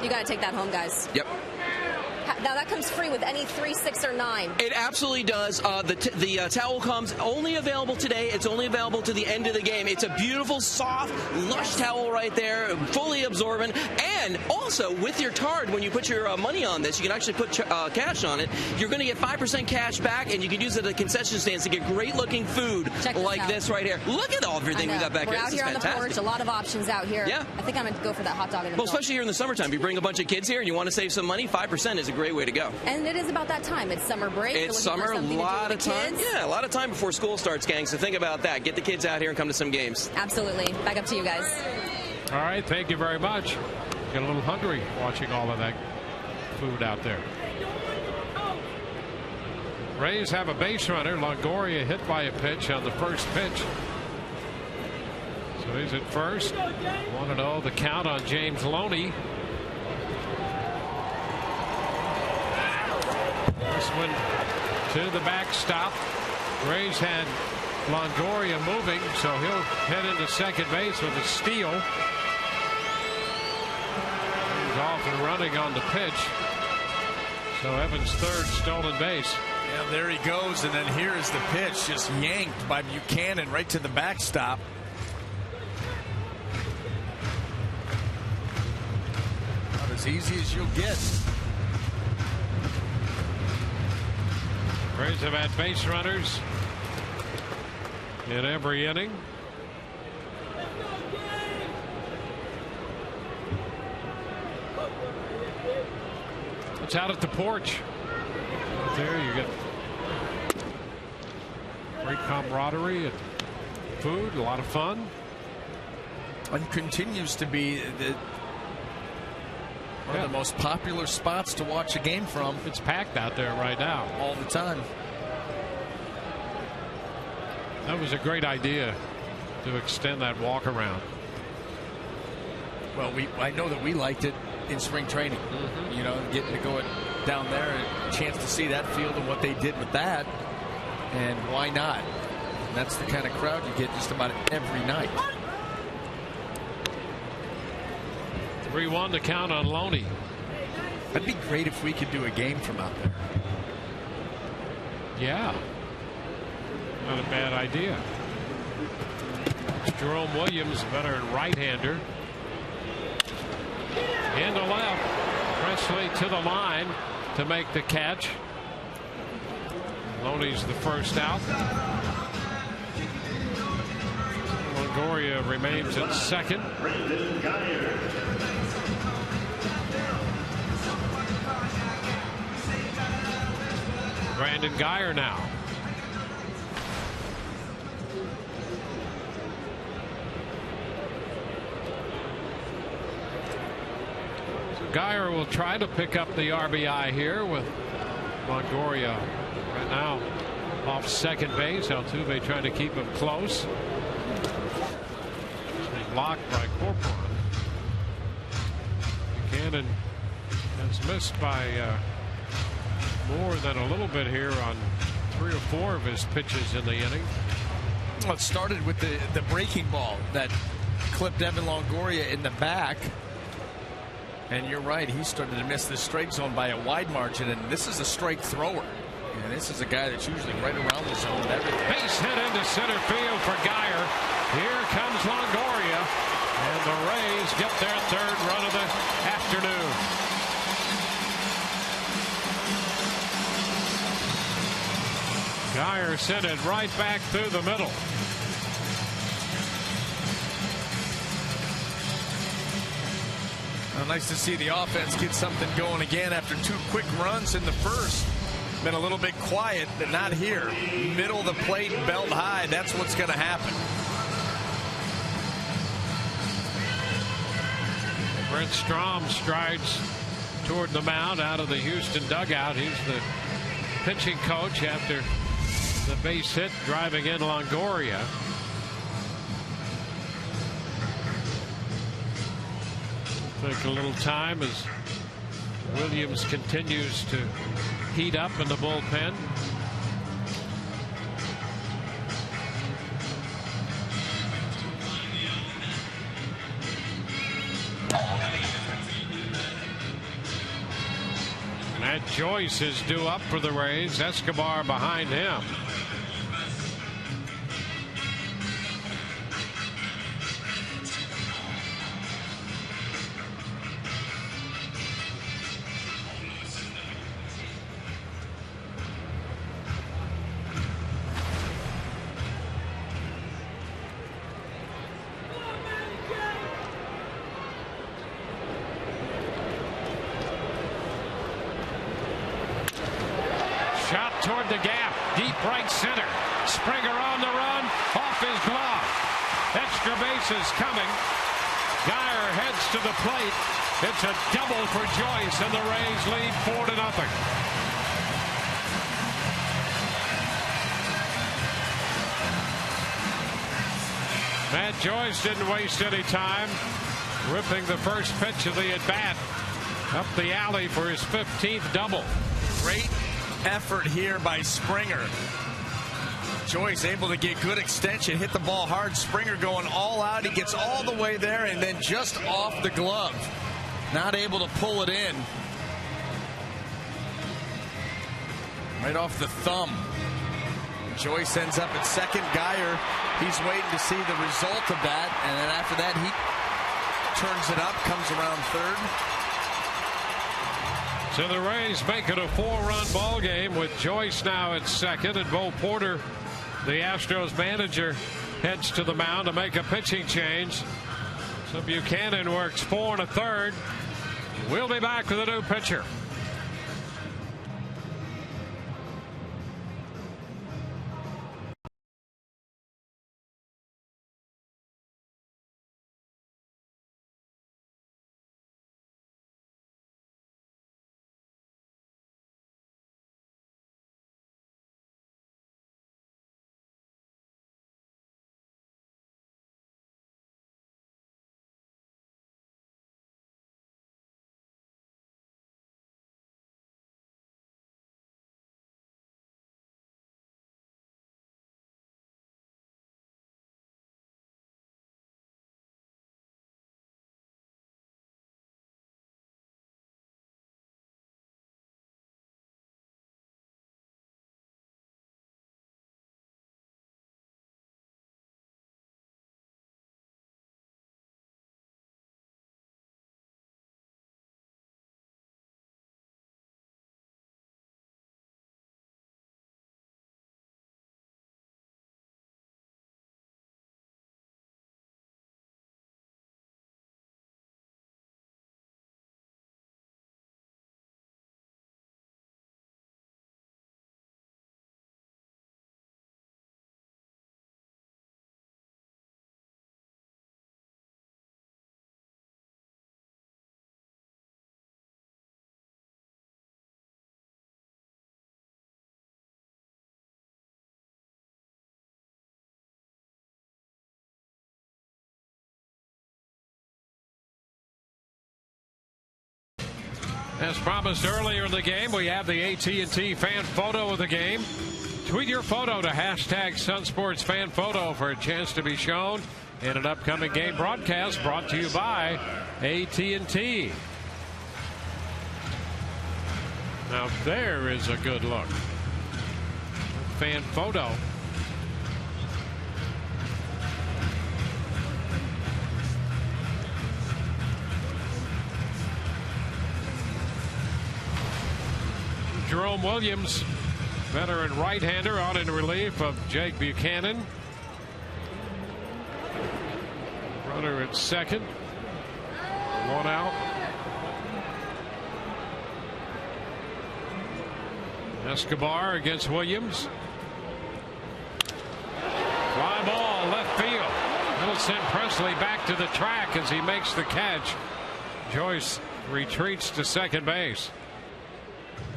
You got to take that home, guys. Yep. Now, that comes free with any 3, 6, or 9. It absolutely does. The towel comes only available today. It's only available to the end of the game. It's a beautiful, soft, lush towel right there, fully absorbent. And also, with your card, when you put your money on this, you can actually put cash on it. You're going to get 5% cash back, and you can use it at concession stands to get great-looking food like this right here. Look at everything we got back here. We're out here on the porch. A lot of options out here. Yeah. I think I'm going to go for that hot dog in the Well, especially here in the summertime. You bring a bunch of kids here and you want to save some money, 5% is a great way to go. And it is about that time. It's summer break. It's summer, a lot of time. Yeah, a lot of time before school starts, gang. So think about that. Get the kids out here and come to some games. Absolutely. Back up to you guys. All right. Thank you very much. Get a little hungry watching all of that food out there. Rays have a base runner. Longoria hit by a pitch on the first pitch. So he's at first. 1-0 the count on James Loney. This one to the backstop. Rays had Longoria moving, so he'll head into second base with a steal. He's off and running on the pitch. So Evans' third stolen base. Yeah, there he goes, and then here is the pitch, just yanked by Buchanan right to the backstop. Not as easy as you'll get. Rays have had base runners in every inning. It's out at the porch. There you get great camaraderie and food, a lot of fun. And continues to be one of the most popular spots to watch a game from. It's packed out there right now. All the time. That was a great idea to extend that walk around. Well, I know that we liked it in spring training. You know, getting to go down there and a chance to see that field and what they did with that. And why not? And that's the kind of crowd you get just about every night. 3-1 to count on Loney. That'd be great if we could do a game from out there. Yeah. Not a bad idea. It's Jerome Williams, veteran right-hander. Into left. Presley to the line to make the catch. Loney's the first out. Longoria remains at second. Brandon Guyer now. Guyer will try to pick up the RBI here with Longoria right now off second base. Altuve trying to keep him close. He's blocked by Corcoran. Buchanan has missed by more than a little bit here on 3 or 4 of his pitches in the inning. Well, it started with the breaking ball that clipped Evan Longoria in the back. And you're right, he started to miss the strike zone by a wide margin, and this is a strike thrower. And this is a guy that's usually right around the zone. Base hit into center field for Guyer. Here comes Longoria, and the Rays get their third run of the afternoon. Guyer sent it right back through the middle. Well, nice to see the offense get something going again after 2 quick runs in the first. Been a little bit quiet, but not here. Middle of the plate, belt high. That's what's going to happen. Brent Strom strides toward the mound out of the Houston dugout. He's the pitching coach after the base hit, driving in Longoria. Take a little time as Williams continues to heat up in the bullpen. Matt Joyce is due up for the Rays. Escobar behind him. Toward the gap, deep right center. Springer on the run, off his glove. Extra bases coming. Guyer heads to the plate. It's a double for Joyce, and the Rays lead 4-0. Matt Joyce didn't waste any time, ripping the first pitch of the at-bat up the alley for his 15th double. Great effort here by Springer. Joyce able to get good extension, hit the ball hard. Springer going all out. He gets all the way there and then just off the glove. Not able to pull it in. Right off the thumb. Joyce ends up at second. Geyer, he's waiting to see the result of that. And then after that, he turns it up, comes around third. So the Rays make it a 4-run ball game with Joyce now at second, and Bo Porter, the Astros manager, heads to the mound to make a pitching change. So Buchanan works 4 1/3. We'll be back with a new pitcher. As promised earlier in the game, we have the AT&T fan photo of the game. Tweet your photo to #SunSportsFanPhoto for a chance to be shown in an upcoming game broadcast brought to you by AT&T. Now there is a good look. Fan photo. Jerome Williams, veteran right-hander, out in relief of Jake Buchanan. Runner at second. 1 out. Escobar against Williams. Fly ball left field. That'll send Presley back to the track as he makes the catch. Joyce retreats to second base.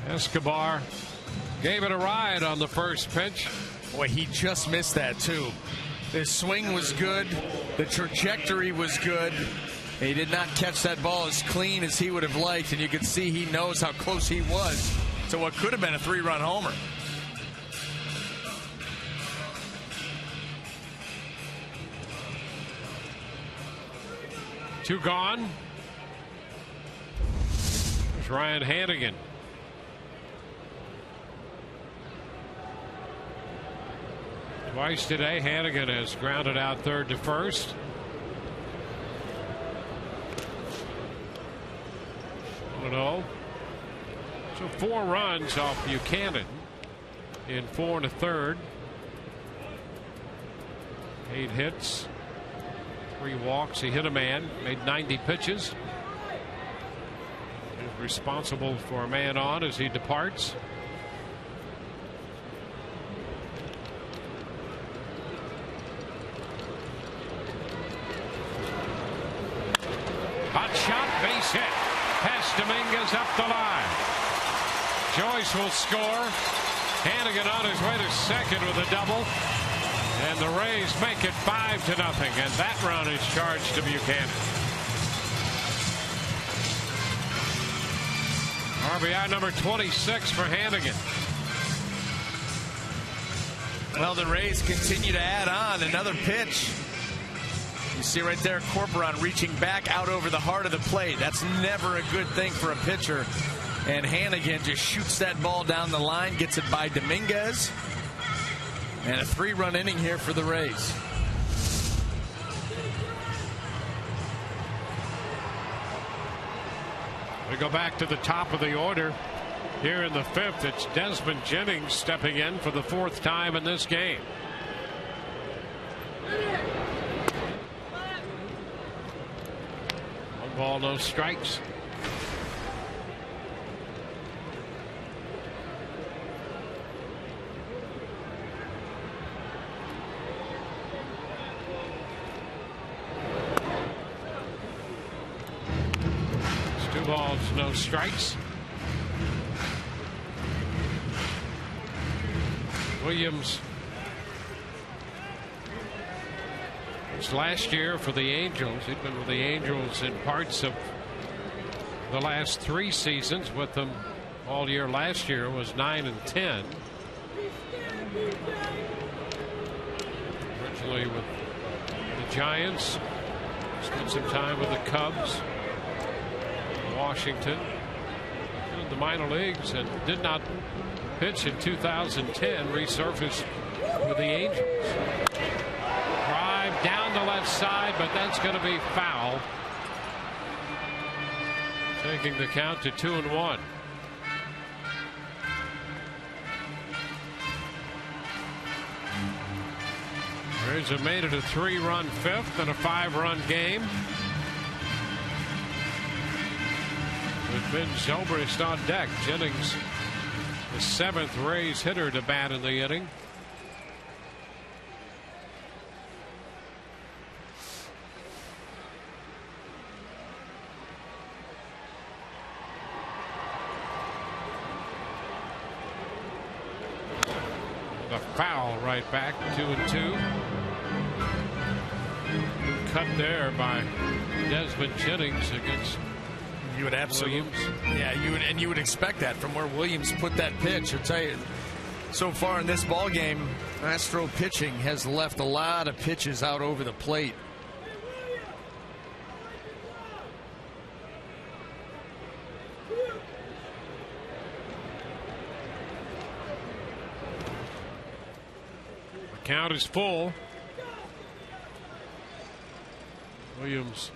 Escobar gave it a ride on the first pitch. Boy, he just missed that too. The swing was good. The trajectory was good. He did not catch that ball as clean as he would have liked, and you could see he knows how close he was to what could have been a 3-run homer. Two gone. There's Ryan Hannigan. Twice today, Hannigan has grounded out third to first. So 4 runs off Buchanan in 4 1/3. 8 hits, 3 walks. He hit a man, made 90 pitches. He's responsible for a man on as he departs. Hot shot, base hit. Pass Dominguez up the line. Joyce will score. Hannigan on his way to second with a double. And the Rays make it 5-0. And that run is charged to Buchanan. RBI number 26 for Hannigan. Well, the Rays continue to add on another pitch. You see right there, Corporon reaching back out over the heart of the plate. That's never a good thing for a pitcher. And Hannigan just shoots that ball down the line, gets it by Dominguez. And a 3-run inning here for the Rays. We go back to the top of the order. Here in the 5th, it's Desmond Jennings stepping in for the 4th time in this game. One ball, no strikes. It's 2 balls, no strikes. Williams. It's last year for the Angels. He'd been with the Angels in parts of the last 3 seasons. With them all year last year was 9-10. Originally with the Giants. Spent some time with the Cubs. Washington. In the minor leagues and did not pitch in 2010. Resurfaced with the Angels. Drive down the left side, but that's going to be foul. Taking the count to 2-1. Rays have made it a 3-run 5th and a 5-run game. With Ben Zobrist on deck. Jennings, the 7th Rays hitter to bat in the inning. The foul right back, 2-2. Cut there by Desmond Jennings against You would absolutely, Williams. Yeah, you would expect that from where Williams put that pitch. I'll tell you, so far in this ball game, Astro pitching has left a lot of pitches out over the plate. The count is full. Williams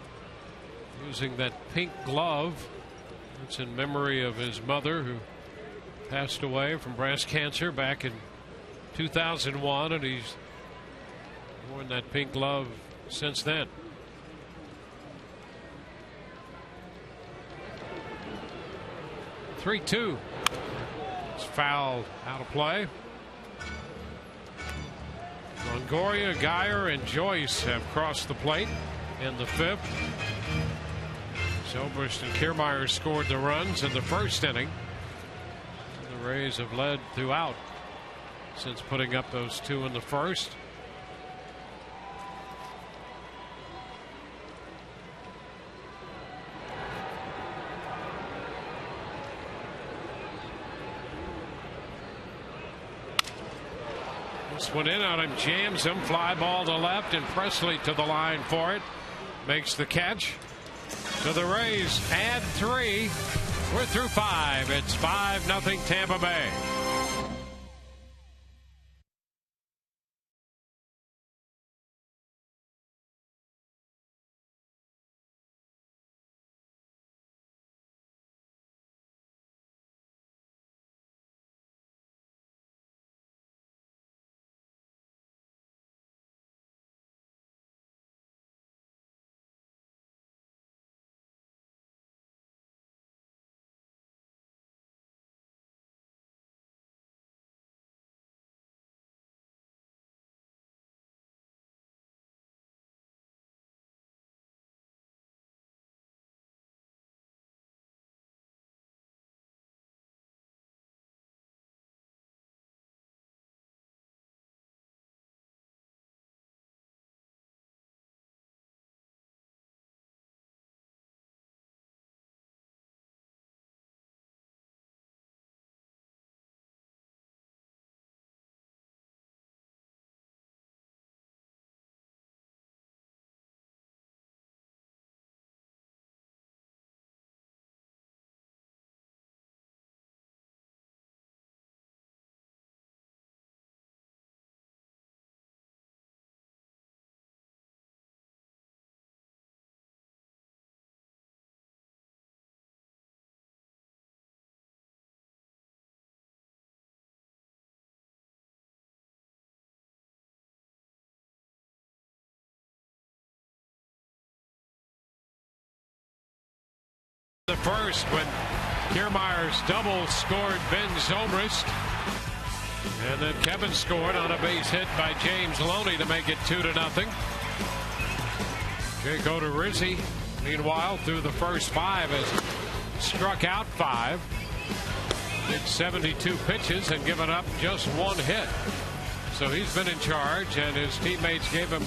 using that pink glove. It's in memory of his mother, who passed away from breast cancer back in 2001, and he's worn that pink glove since then. "3-2. It's fouled out of play. Longoria, Geyer, and Joyce have crossed the plate in the 5th. Zobrist and Kiermaier scored the runs in the 1st inning. The Rays have led throughout since putting up those 2 in the 1st. This one in on him, jams him, fly ball to left, and Presley to the line for it. Makes the catch. So the Rays add 3. We're through 5. It's 5-0 Tampa Bay. first when Kiermaier's double scored Ben Zobrist. And then Kevin scored on a base hit by James Loney to make it 2-0. Jake Odorizzi, meanwhile, through the first 5 has struck out 5. Did 72 pitches and given up just 1 hit. So he's been in charge, and his teammates gave him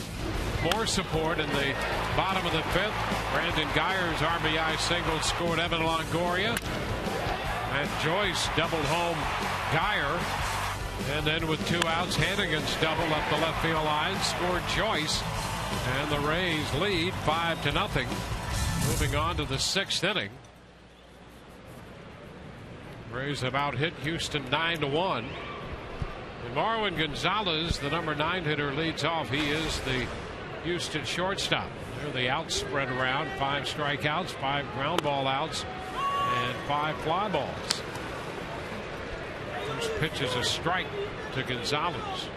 more support in the bottom of the 5th. Brandon Geyer's RBI single scored Evan Longoria. And Joyce doubled home Geyer. And then with 2 outs, Hannigan's double up the left field line scored Joyce. And the Rays lead 5-0. Moving on to the 6th inning. Rays have out hit Houston 9-1. And Marwin Gonzalez, the number 9 hitter, leads off. He is the Houston shortstop. There the outs spread around. 5 strikeouts, 5 ground ball outs, and 5 fly balls. First pitch is a strike to Gonzalez.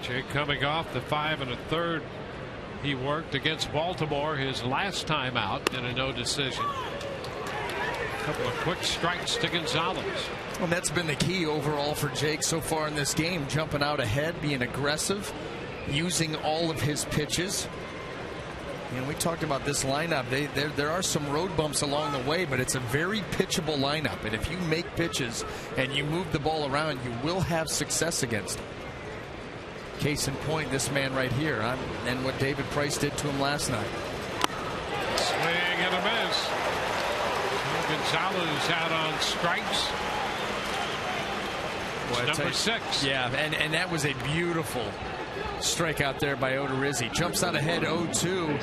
Jake coming off the 5 1/3 he worked against Baltimore his last time out in a no decision. A couple of quick strikes to Gonzalez. Well, that's been the key overall for Jake so far in this game. Jumping out ahead, being aggressive, using all of his pitches. And we talked about this lineup. There are some road bumps along the way, but it's a very pitchable lineup. And if you make pitches and you move the ball around, you will have success against them. Case in point, this man right here, and what David Price did to him last night. Swing and a miss. Gonzalez out on strikes. Well, number 6. Yeah, and that was a beautiful strikeout there by Odorizzi. Jumps out ahead 0-2,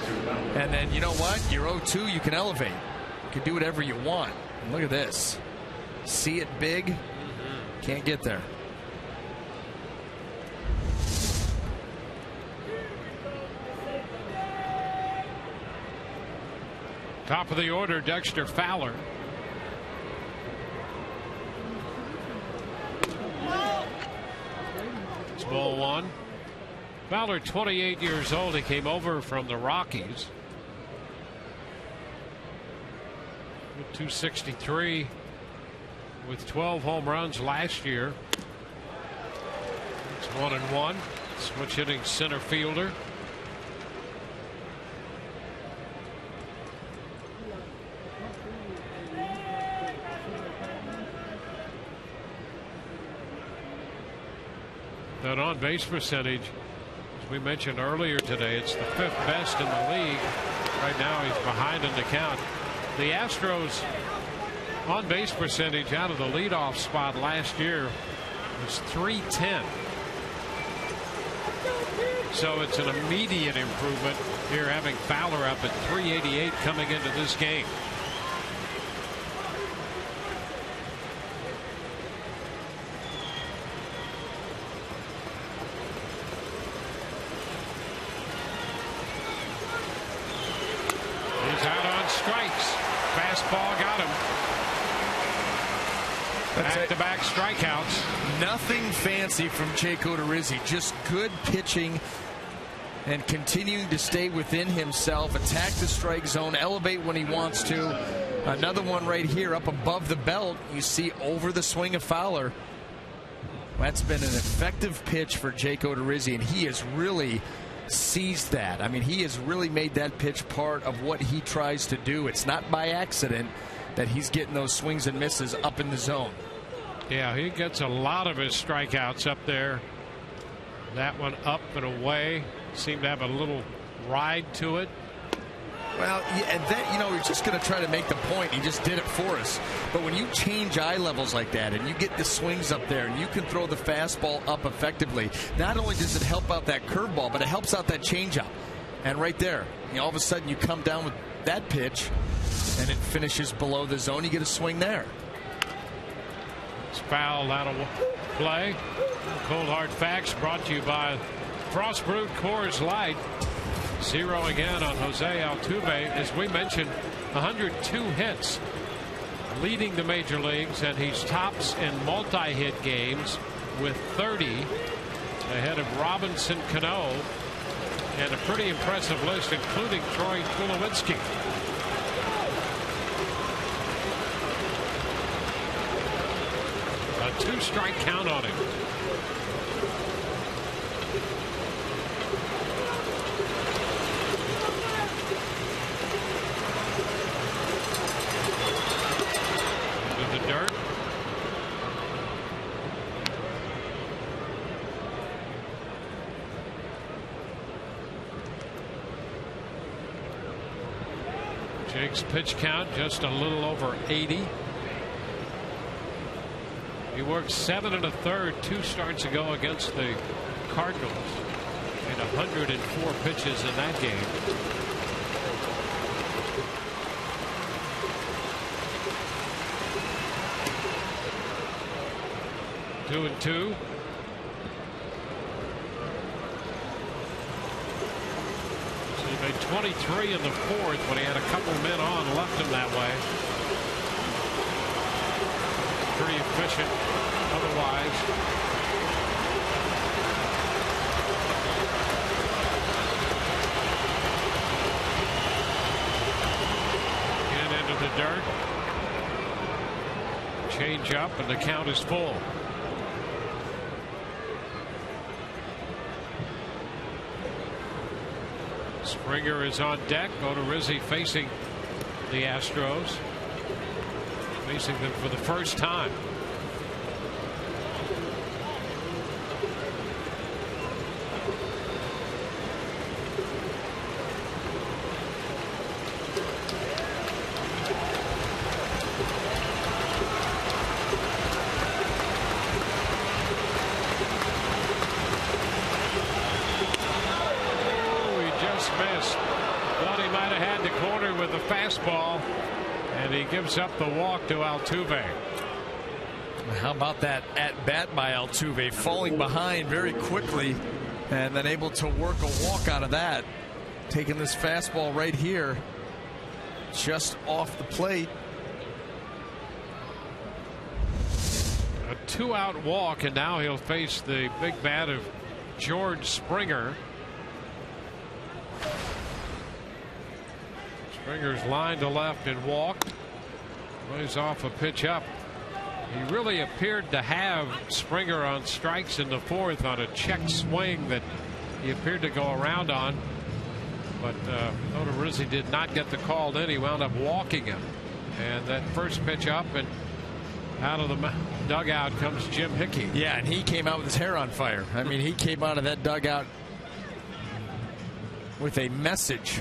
and then you know what? You're 0-2, you can elevate. You can do whatever you want. And look at this. See it big, can't get there. Top of the order, Dexter Fowler. It's ball 1. Fowler, 28 years old. He came over from the Rockies. With 263 with 12 home runs last year. It's 1-1. Switch hitting center fielder. That on-base percentage, as we mentioned earlier today, it's the 5th best in the league. Right now he's behind in the count. The Astros on-base percentage out of the leadoff spot last year was .310. So it's an immediate improvement here, having Fowler up at .388 coming into this game. Fastball got him. Back-to-back strikeouts. Nothing fancy from Jake Odorizzi. Just good pitching and continuing to stay within himself. Attack the strike zone. Elevate when he wants to. Another one right here up above the belt. You see over the swing of Fowler. That's been an effective pitch for Jake Odorizzi, and he has really seized that. I mean, he has really made that pitch part of what he tries to do. It's not by accident that he's getting those swings and misses up in the zone. Yeah, he gets a lot of his strikeouts up there. That one up and away. Seemed to have a little ride to it. Well, yeah, and then, you know, he's just going to try to make the point. He just did it for us. But when you change eye levels like that and you get the swings up there and you can throw the fastball up effectively, not only does it help out that curveball, but it helps out that changeup. And right there, you know, all of a sudden you come down with that pitch and it finishes below the zone. You get a swing there. It's fouled out of play. Cold Hard Facts brought to you by Frost Brewed Coors Light. 0 again on Jose Altuve. As we mentioned, 102 hits, leading the major leagues, and he's tops in multi-hit games with 30, ahead of Robinson Cano And a pretty impressive list, including Troy Tulowitzki. A 2-strike count on him. Into the dirt. Jake's pitch count just a little over 80. He worked 7 1/3 2 starts ago against the Cardinals. Made 104 pitches in that game. Two and two. He made 23 in the 4th when he had a couple men on, left him that way. Pretty efficient otherwise. Again into the dirt. Change up and the count is full. Springer is on deck. Odorizzi facing the Astros. Facing them for the first time. Fastball, and he gives up the walk to Altuve. How about that at bat by Altuve, falling behind very quickly and then able to work a walk out of that, taking this fastball right here just off the plate. A 2-out walk, and now he'll face the big bat of George Springer. Springer's line to left and walked. Plays off a pitch up. He really appeared to have Springer on strikes in the 4th on a check swing that he appeared to go around on. But Odorizzi did not get the call in. He wound up walking him. And that first pitch up, and out of the dugout comes Jim Hickey. Yeah, and he came out with his hair on fire. I mean, he came out of that dugout with a message.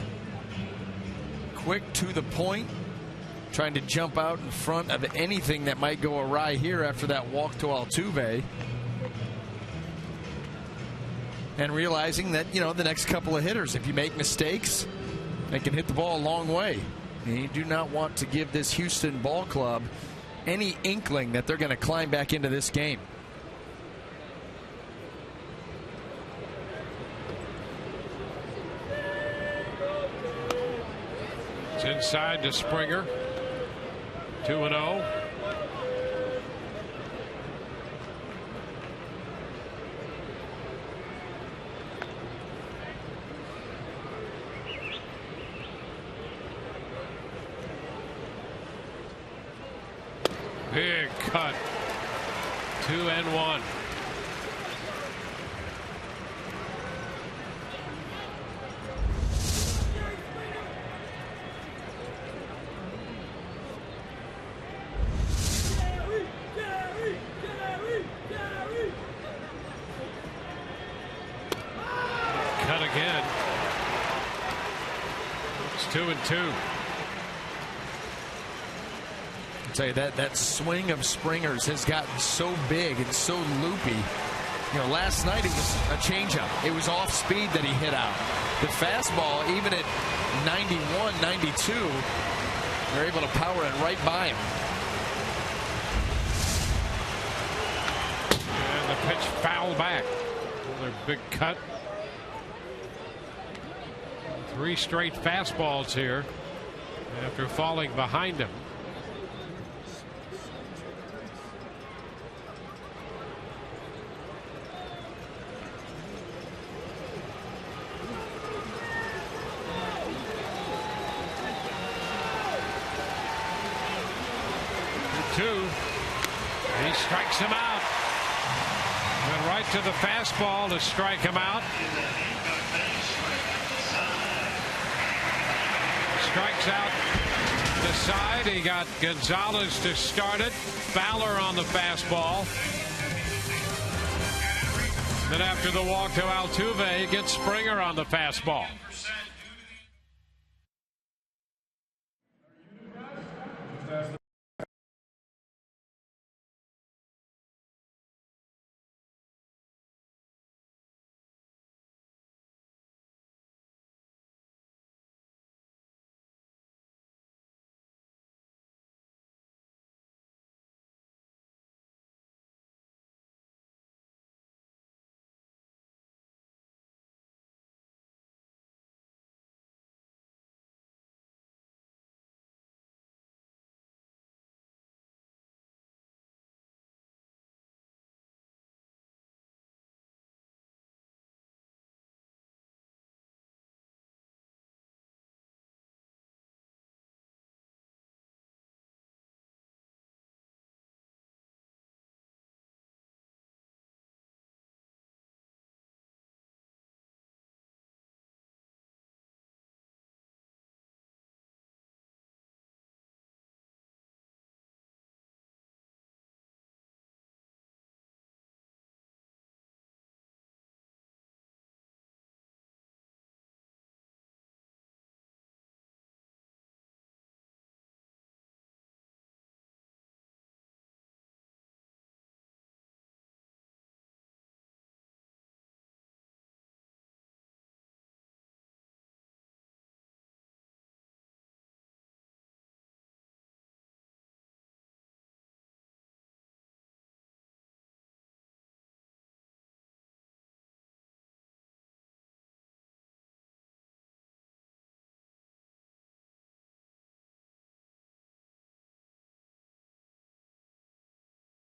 Quick, to the point, trying to jump out in front of anything that might go awry here after that walk to Altuve. And realizing that, you know, the next couple of hitters, if you make mistakes, they can hit the ball a long way. And you do not want to give this Houston ball club any inkling that they're going to climb back into this game. It's inside to Springer. 2-0. Big cut. 2-1. Cut again. It's 2-2. I'll tell you that swing of Springer's has gotten so big and so loopy. You know, last night it was a changeup. It was off speed that he hit out. The fastball, even at 91, 92, they're able to power it right by him. And the pitch fouled back. Another big cut. 3 straight fastballs here after falling behind him. Strikes him out. Went right to the fastball to strike him out. Strikes out the side. He got Gonzalez to start it. Fowler on the fastball. Then after the walk to Altuve, he gets Springer on the fastball.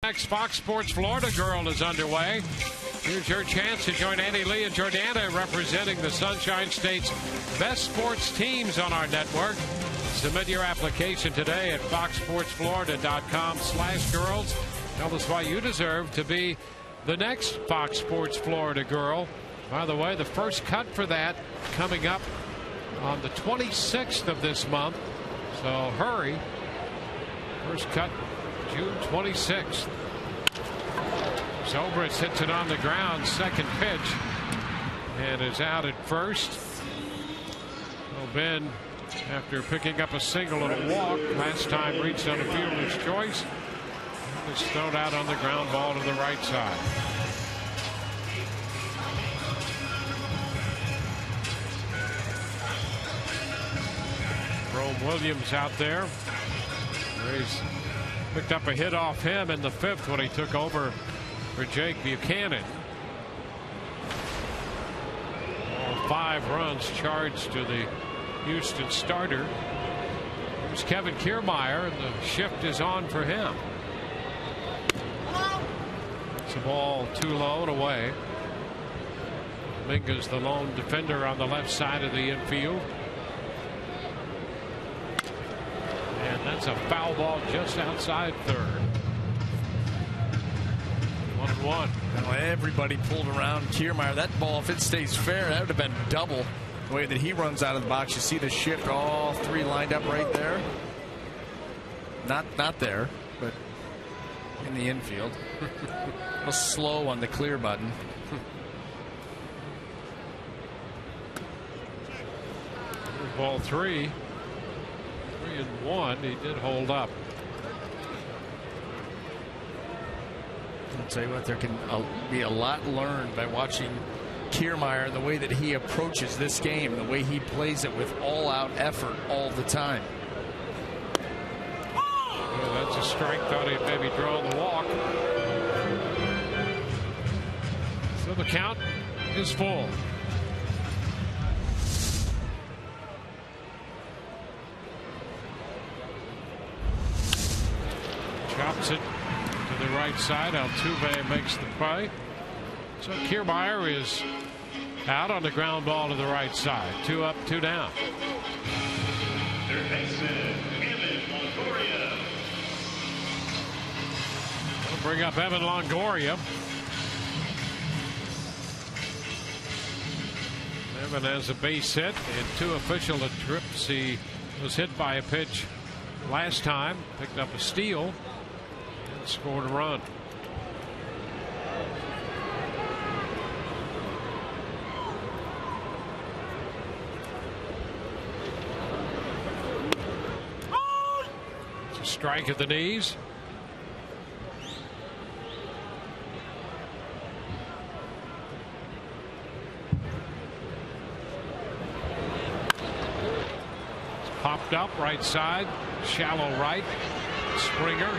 Next Fox Sports Florida Girl is underway. Here's your chance to join Annie Lee and Jordana representing the Sunshine State's best sports teams on our network. Submit your application today at foxsportsflorida.com/girls. Tell us why you deserve to be the next Fox Sports Florida Girl. By the way, the first cut for that coming up on the 26th of this month. So hurry. First cut June 26th. Zobrist hits it on the ground. Second pitch. And is out at first. Well, Ben, after picking up a single and a walk, last time reached on a fielder's choice. It's thrown out on the ground ball to the right side. Rome Williams out there. He's picked up a hit off him in the fifth when he took over for Jake Buchanan. All 5 runs charged to the Houston starter. Here's Kevin Kiermaier, and the shift is on for him. It's a ball too low and away. Minga's the lone defender on the left side of the infield. And that's a foul ball just outside third. 1-1. Well, everybody pulled around Kiermaier. That ball, if it stays fair, that would have been double. The way that he runs out of the box, you see the shift, all 3 lined up right there. Not there, but in the infield. A little slow on the clear button. Ball 3. 3-1. He did hold up. I'll tell you what, there can be a lot learned by watching Kiermaier, the way that he approaches this game, the way he plays it with all-out effort all the time. Well, that's a strike. Thought he'd maybe draw the walk. So the count is full. Chops it to the right side. Altuve makes the play. So Kiermaier is out on the ground ball to the right side. 2 up, 2 down. bring up Evan Longoria. Evan has a base hit and 2 official trips. He was hit by a pitch last time, picked up a steal, and scored a run. It's a strike at the knees. Popped up right side, shallow right. Springer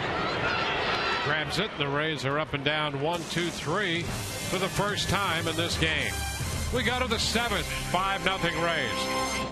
grabs it. The Rays are up and down 1-2-3 for the first time in this game. We go to the 7th, 5-0 Rays.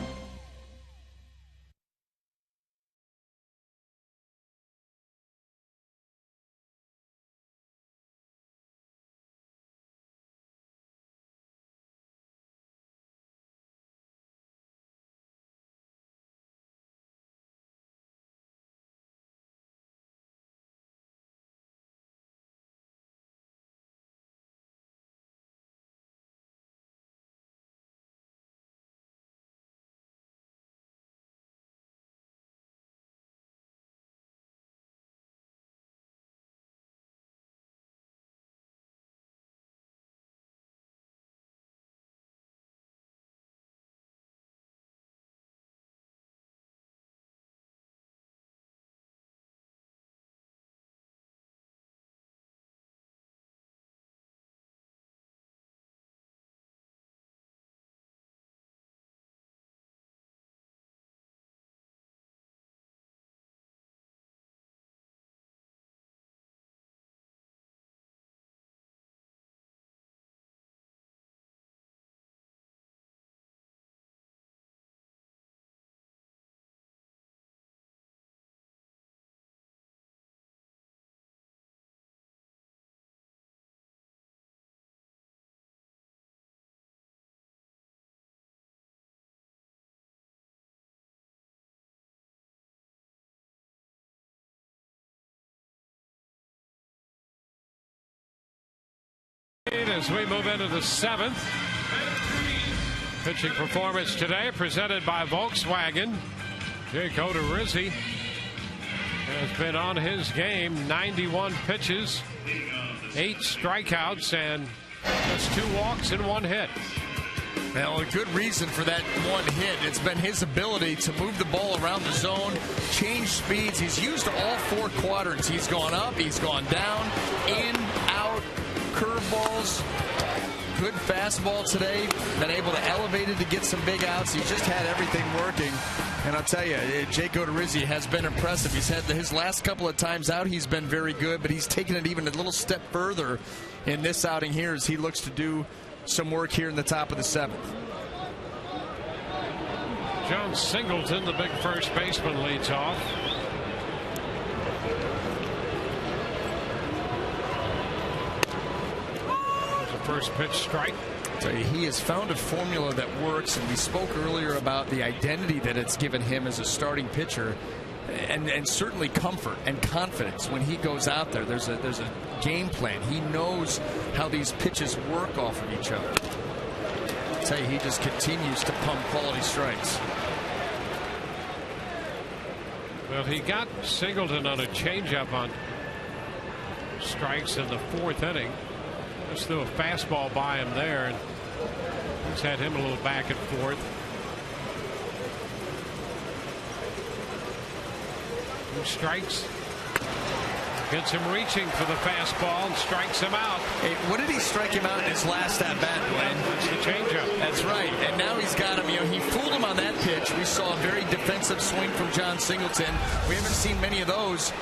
As we move into the 7th, pitching performance today presented by Volkswagen. Jake Odorizzi has been on his game. 91 pitches, 8 strikeouts, and just 2 walks and 1 hit. Well, a good reason for that 1 hit. It's been his ability to move the ball around the zone, change speeds. He's used all 4 quadrants. He's gone up, he's gone down, in, out, curveballs, good fastball today, been able to elevate it to get some big outs. He's just had everything working. And I'll tell you, Jake Odorizzi has been impressive. He's had his last couple of times out, he's been very good, but he's taken it even a little step further in this outing here as he looks to do some work here in the top of the 7th. John Singleton, the big first baseman, leads off. First pitch strike. He has found a formula that works, and we spoke earlier about the identity that it's given him as a starting pitcher, and certainly comfort and confidence when he goes out there. There's a game plan. He knows how these pitches work off of each other. I'll tell you, he just continues to pump quality strikes. Well, he got Singleton on a changeup on strikes in the 4th inning. Just threw a fastball by him there, and he's had him a little back and forth. 2 strikes. Gets him reaching for the fastball and strikes him out. Hey, what did he strike him out in his last at bat, Glenn? That's the changeup. That's right. And now he's got him. You know, he fooled him on that pitch. We saw a very defensive swing from John Singleton. We haven't seen many of those.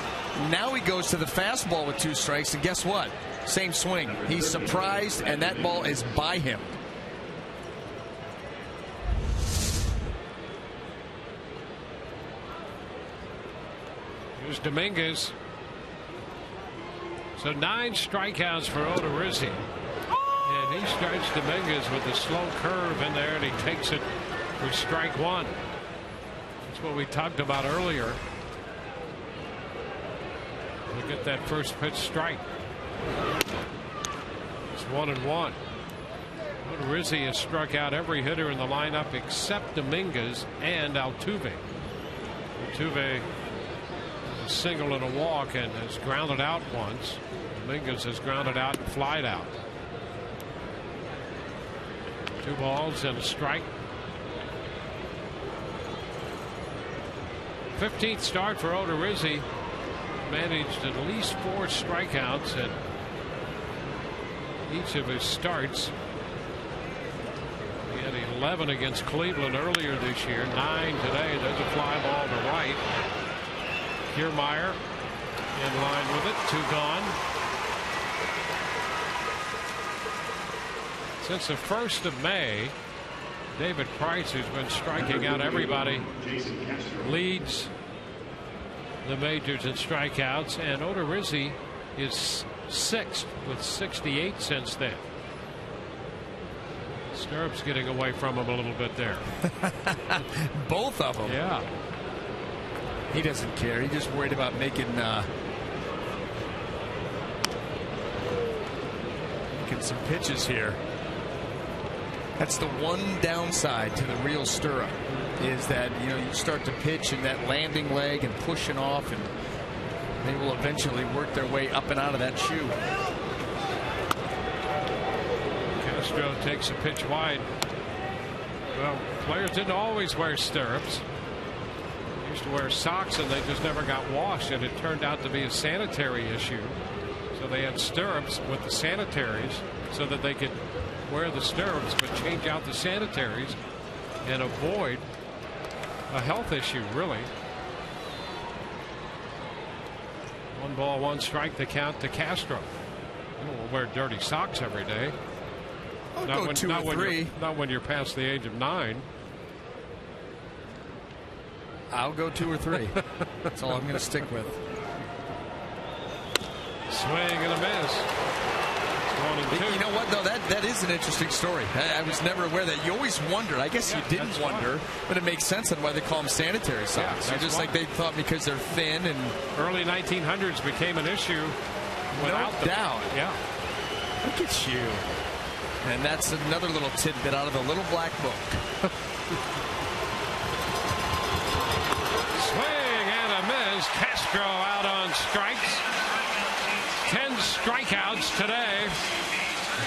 Now he goes to the fastball with 2 strikes, and guess what? Same swing. He's surprised, and that ball is by him. Here's Dominguez. So 9 strikeouts for Odorizzi. And he starts Dominguez with a slow curve in there, and he takes it for strike 1. That's what we talked about earlier. Look at that first pitch strike. It's 1-1. Rizzi has struck out every hitter in the lineup except Dominguez and Altuve. Altuve a single and a walk and has grounded out once. Dominguez has grounded out and flied out. 2 balls and a strike. 15th start for Odorizzi. Managed at least 4 strikeouts in each of his starts. He had 11 against Cleveland earlier this year, 9 today. There's a fly ball to right. Kiermaier in line with it, 2 gone. Since the 1st of May, David Price, who's been striking out everybody, leads the majors in strikeouts, and Odorizzi is 6th with 68 since then. Stirrups getting away from him a little bit there. Both of them. Yeah. He doesn't care. He's just worried about making some pitches here. That's the one downside to the real stirrup, is that you start to pitch in that landing leg and pushing off, and they will eventually work their way up and out of that shoe. Castro takes a pitch wide. Well, players didn't always wear stirrups. They used to wear socks and they just never got washed, and it turned out to be a sanitary issue. So they had stirrups with the sanitaries so that they could wear the stirrups but change out the sanitaries and avoid a health issue, really. 1 ball, 1 strike to count to Castro. You don't wear dirty socks every day. I'll go 2 or 3. Not when you're past the age of 9. I'll go 2 or 3. That's all I'm going to stick with. Swing and a miss. 1 and 2. You know what, though? That is an interesting story. I was never aware that. You always wondered. I guess you didn't wonder, but it makes sense on why they call them sanitary socks. Yeah, just like they thought because they're thin and early 1900s became an issue without no doubt. Yeah. Look at you. And that's another little tidbit out of the little black book. Swing and a miss. Castro out on strikes. 10 strikeouts today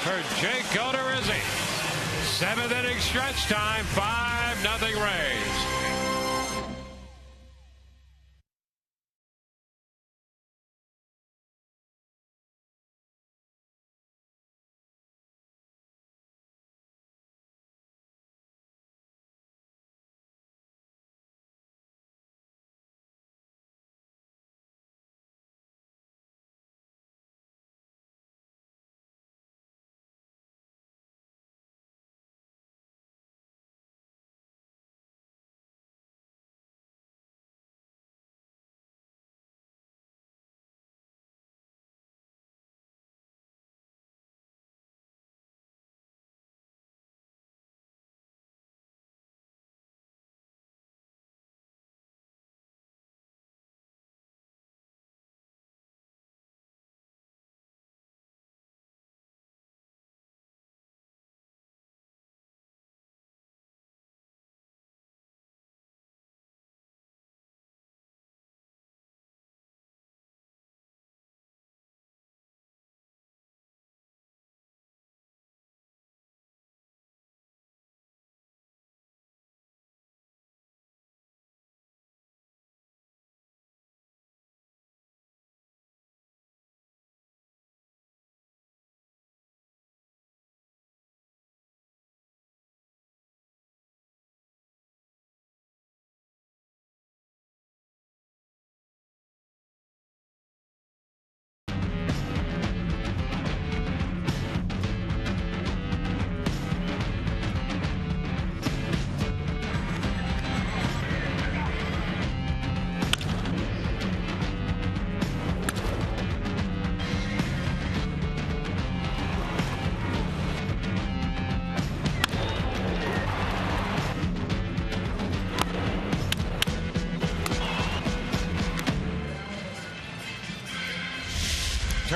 for Jake Odorizzi. 7th inning stretch time. 5-0 Rays.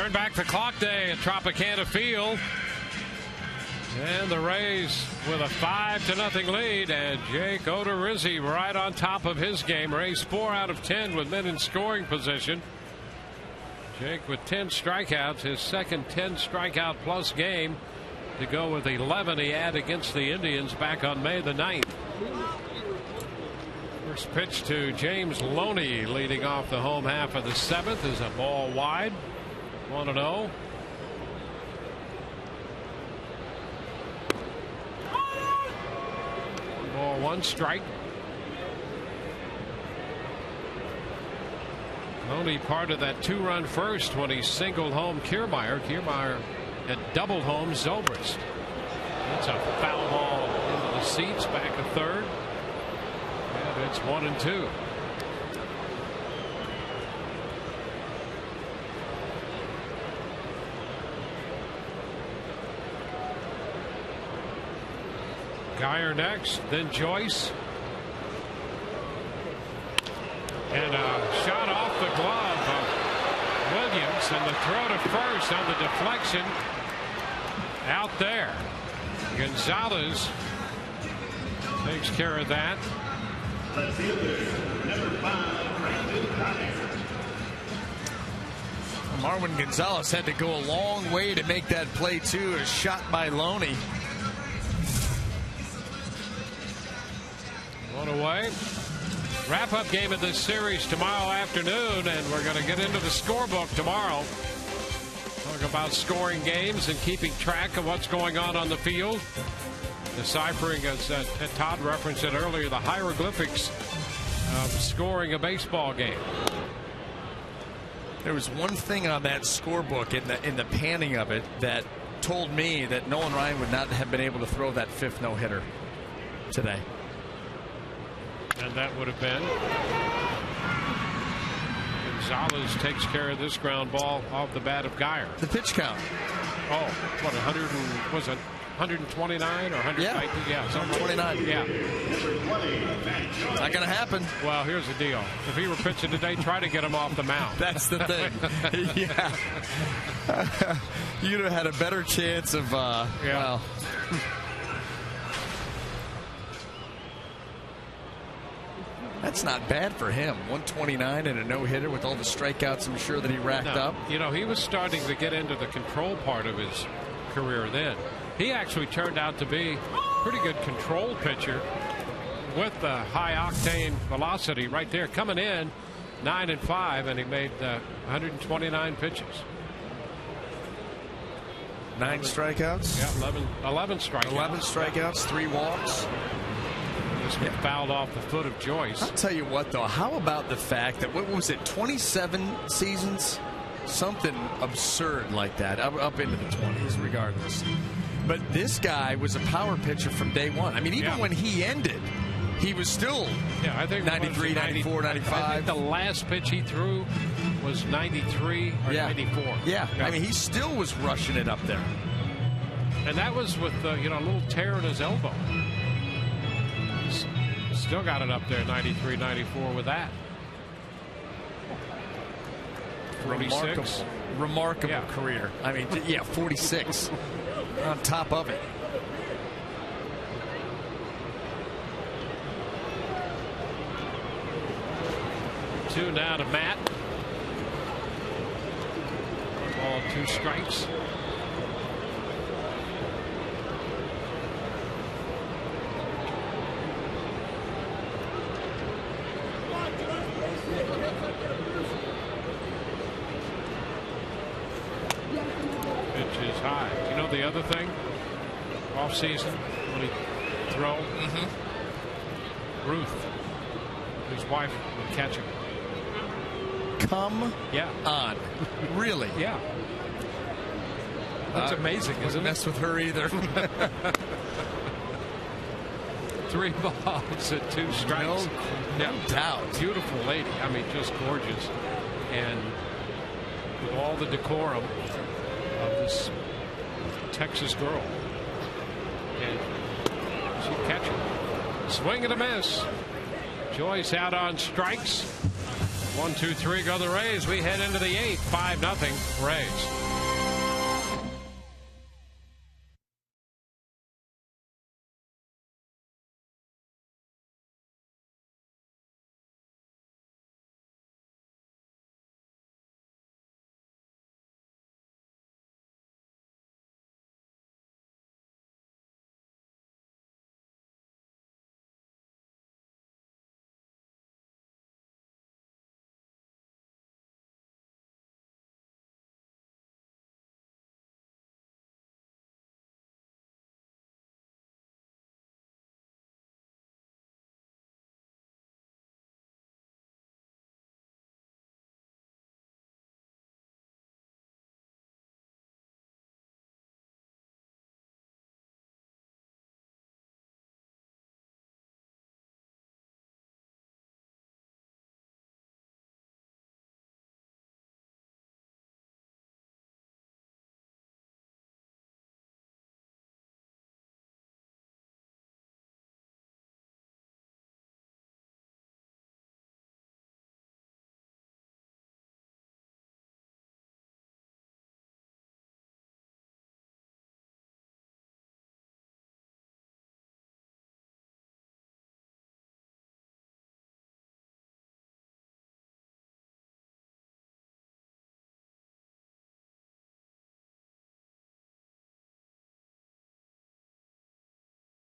Turn back the clock day at Tropicana Field. And the Rays with a 5-0 lead, and Jake Odorizzi right on top of his game. Rays 4 out of 10 with men in scoring position. Jake with 10 strikeouts, his second 10 strikeout plus game to go with 11 he had against the Indians back on May the 9th. First pitch to James Loney leading off the home half of the 7th is a ball wide. 1-0. Ball 1 strike. Only part of that 2-run first when he singled home Kiermaier. Kiermaier had doubled home Zobrist. That's a foul ball into the seats back to third. And it's 1-2. Geyer next, then Joyce. And a shot off the glove of Williams, and the throw to first on the deflection out there. Gonzalez takes care of that. Marwin Gonzalez had to go a long way to make that play too. A shot by Loney. One away. Wrap-up game of this series tomorrow afternoon, and we're going to get into the scorebook tomorrow. Talk about scoring games and keeping track of what's going on the field. Deciphering, as Todd referenced it earlier, the hieroglyphics of scoring a baseball game. There was one thing on that scorebook in the panning of it that told me that Nolan Ryan would not have been able to throw that 5th no-hitter today. And that would have been Gonzalez takes care of this ground ball off the bat of Geyer. The pitch count. Oh, what, 129 or 119? Yeah, something 129. Yeah. Not going to happen. Well, here's the deal. If he were pitching today, try to get him off the mound. That's the thing. Yeah. You'd have had a better chance of, well. That's not bad for him. 129 and a no-hitter with all the strikeouts I'm sure that he racked up. You know, he was starting to get into the control part of his career then. He actually turned out to be a pretty good control pitcher with the high-octane velocity right there. Coming in 9-5, and he made 129 pitches. 9 strikeouts? Yeah, 11 strikeouts. 11 strikeouts, 3 walks. Just fouled off the foot of Joyce. I'll tell you what, though. How about the fact that, what was it, 27 seasons? Something absurd like that, up into the 20s, regardless. But this guy was a power pitcher from day one. I mean, even when he ended, he was still I think 93, 94, 95. I think the last pitch he threw was 93 or 94. Yeah, I mean, he still was rushing it up there. And that was with a little tear in his elbow. Still got it up there, 93, 94 with that. 46. Remarkable career. I mean, 46 on top of it. Two now to Matt. Ball, 2 strikes. The other thing, off season, when he throw, Ruth, his wife, would catch him. Come on. Really? Yeah. That's amazing, isn't it? Mess with her either. 3 balls and 2 strikes. No doubt. Beautiful lady. I mean, just gorgeous. And with all the decorum of this Texas girl, and she catch it. Swing and a miss. Joyce out on strikes. 1, 2, 3 go the Rays. We head into the 8th. 5-0 Rays.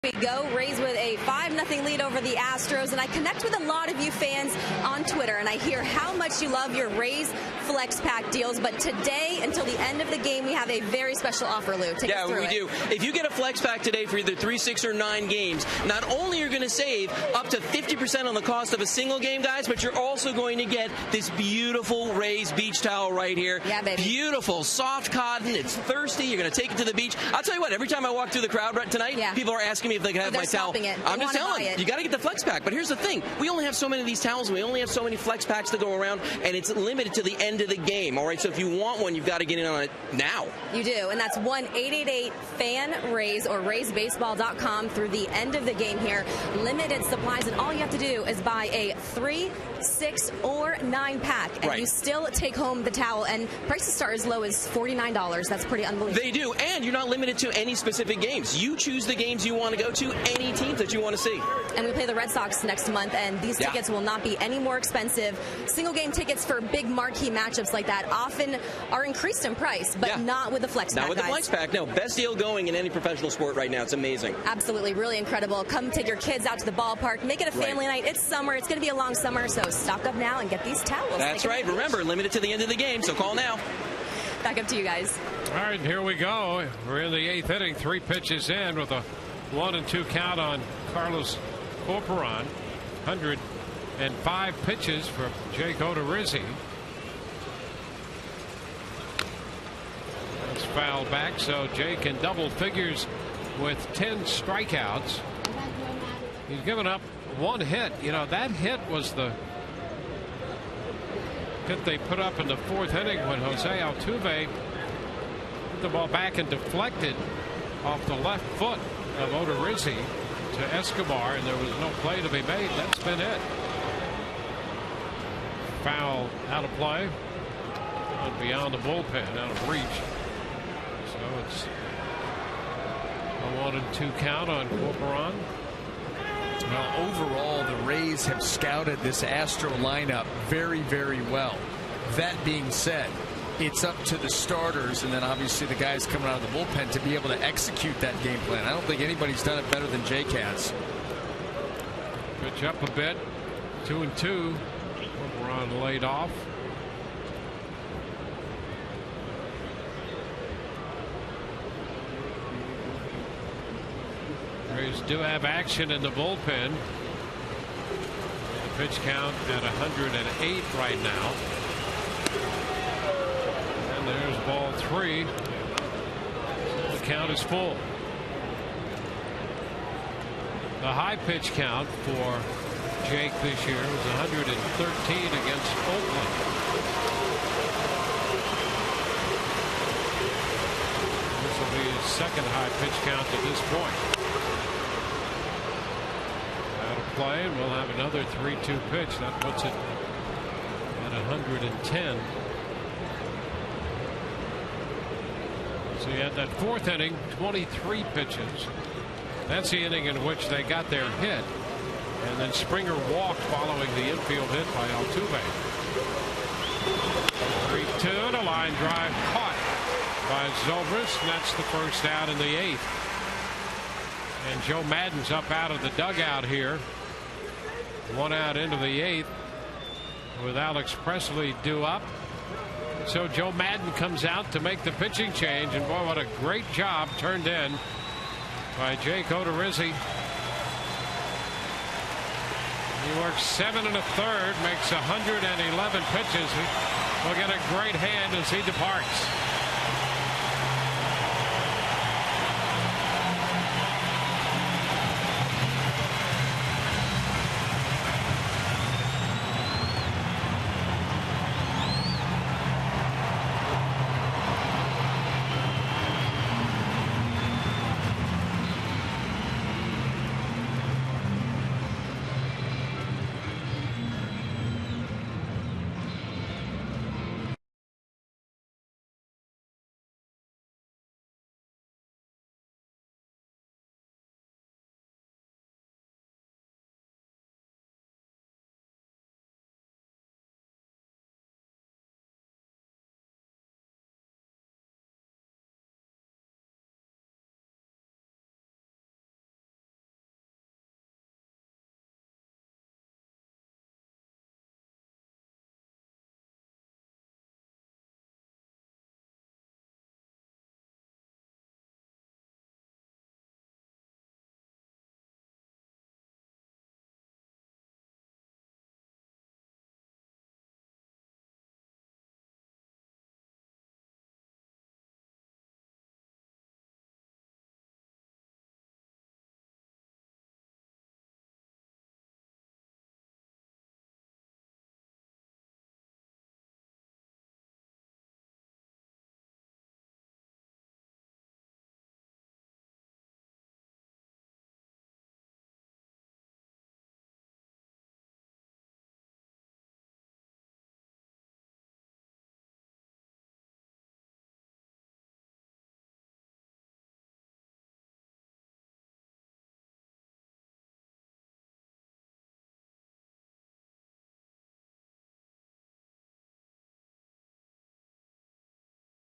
we go. Rays with a 5-0 lead over the Astros, and I connect with a lot of you fans on Twitter, and I hear how much you love your Rays Flex Pack deals. But today, until the end of the game, we have a very special offer, Lou. Take us through we do. If you get a Flex Pack today for either 3, 6, or 9 games, not only are you going to save up to 50% on the cost of a single game, guys, but you're also going to get this beautiful Rays beach towel right here. Yeah, baby. Beautiful, soft cotton. It's thirsty. You're going to take it to the beach. I'll tell you what, every time I walk through the crowd tonight, people are asking me if they can have my towel. I'm just telling you, you got to get the Flex Pack. But here's the thing. We only have so many of these towels. We only have so many Flex Packs to go around, and it's limited to the end of the game. All right, so if you want one, you've got to get in on it now. You do, and that's 1-888-FAN-RAYS or RaysBaseball.com through the end of the game here. Limited supplies, and all you have to do is buy a 3, 6, or 9 pack, and you still take home the towel. And prices start as low as $49. That's pretty unbelievable. They do, and you're not limited to any specific games. You choose the games you want to go to, any teams that you want to see. And we play the Red Sox next month, and these tickets will not be any more expensive. Single game tickets for big marquee matchups like that often are increased in price, but not with the Flex Pack. Not with the Flex Pack, no. Best deal going in any professional sport right now. It's amazing. Absolutely, really incredible. Come take your kids out to the ballpark. Make it a family night. It's summer. It's going to be a long summer, so stock up now and get these towels. That's right. Remember, limited to the end of the game, so call now. Back up to you guys. All right, here we go. We're in the 8th inning, 3 pitches in with a 1-2 count on Carlos Corporon. 105 pitches for Jake Odorizzi. That's fouled back, so Jake in double figures with 10 strikeouts. He's given up 1 hit. You know, that hit was the hit they put up in the 4th inning when Jose Altuve put the ball back and deflected off the left foot of Odorizzi to Escobar, and there was no play to be made. That's been it. Foul out of play. Beyond the bullpen, out of reach. So it's a 1-2 count on Corporon. Well, overall, the Rays have scouted this Astro lineup very, very well. That being said, it's up to the starters and then obviously the guys coming out of the bullpen to be able to execute that game plan. I don't think anybody's done it better than Jake has. Pitch up a bit. 2-2. Corporon laid off. Rays do have action in the bullpen. The pitch count at 108 right now. And there's ball 3. The count is full. The high pitch count for Jake this year was 113 against Oakland. This will be his second high pitch count to this point. Play, and we'll have another 3-2 pitch. That puts it at 110. So you had that 4th inning, 23 pitches. That's the inning in which they got their hit, and then Springer walked following the infield hit by Altuve. 3-2, and a line drive caught by Zobrist, and that's the first out in the 8th. And Joe Maddon's up out of the dugout here. 1 out into the 8th with Alex Presley due up. So Joe Maddon comes out to make the pitching change, and boy, what a great job turned in by Jake Odorizzi. He works 7 1/3, makes 111 pitches. He'll get a great hand as he departs.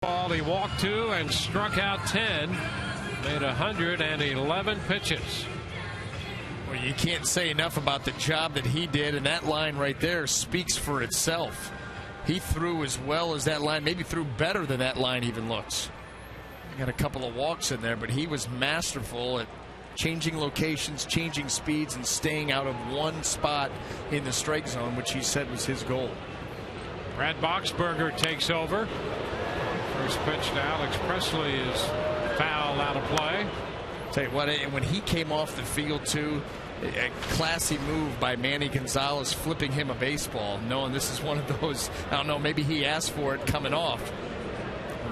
Ball he walked 2 and struck out 10. Made 111 pitches. Well, you can't say enough about the job that he did, and that line right there speaks for itself. He threw as well as that line, maybe threw better than that line even looks. He got a couple of walks in there, but he was masterful at changing locations, changing speeds, and staying out of one spot in the strike zone, which he said was his goal. Brad Boxberger takes over. First pitch to Alex Presley is foul, out of play. Tell you what, when he came off the field too, a classy move by Manny Gonzalez, flipping him a baseball, knowing this is one of those, I don't know, maybe he asked for it coming off.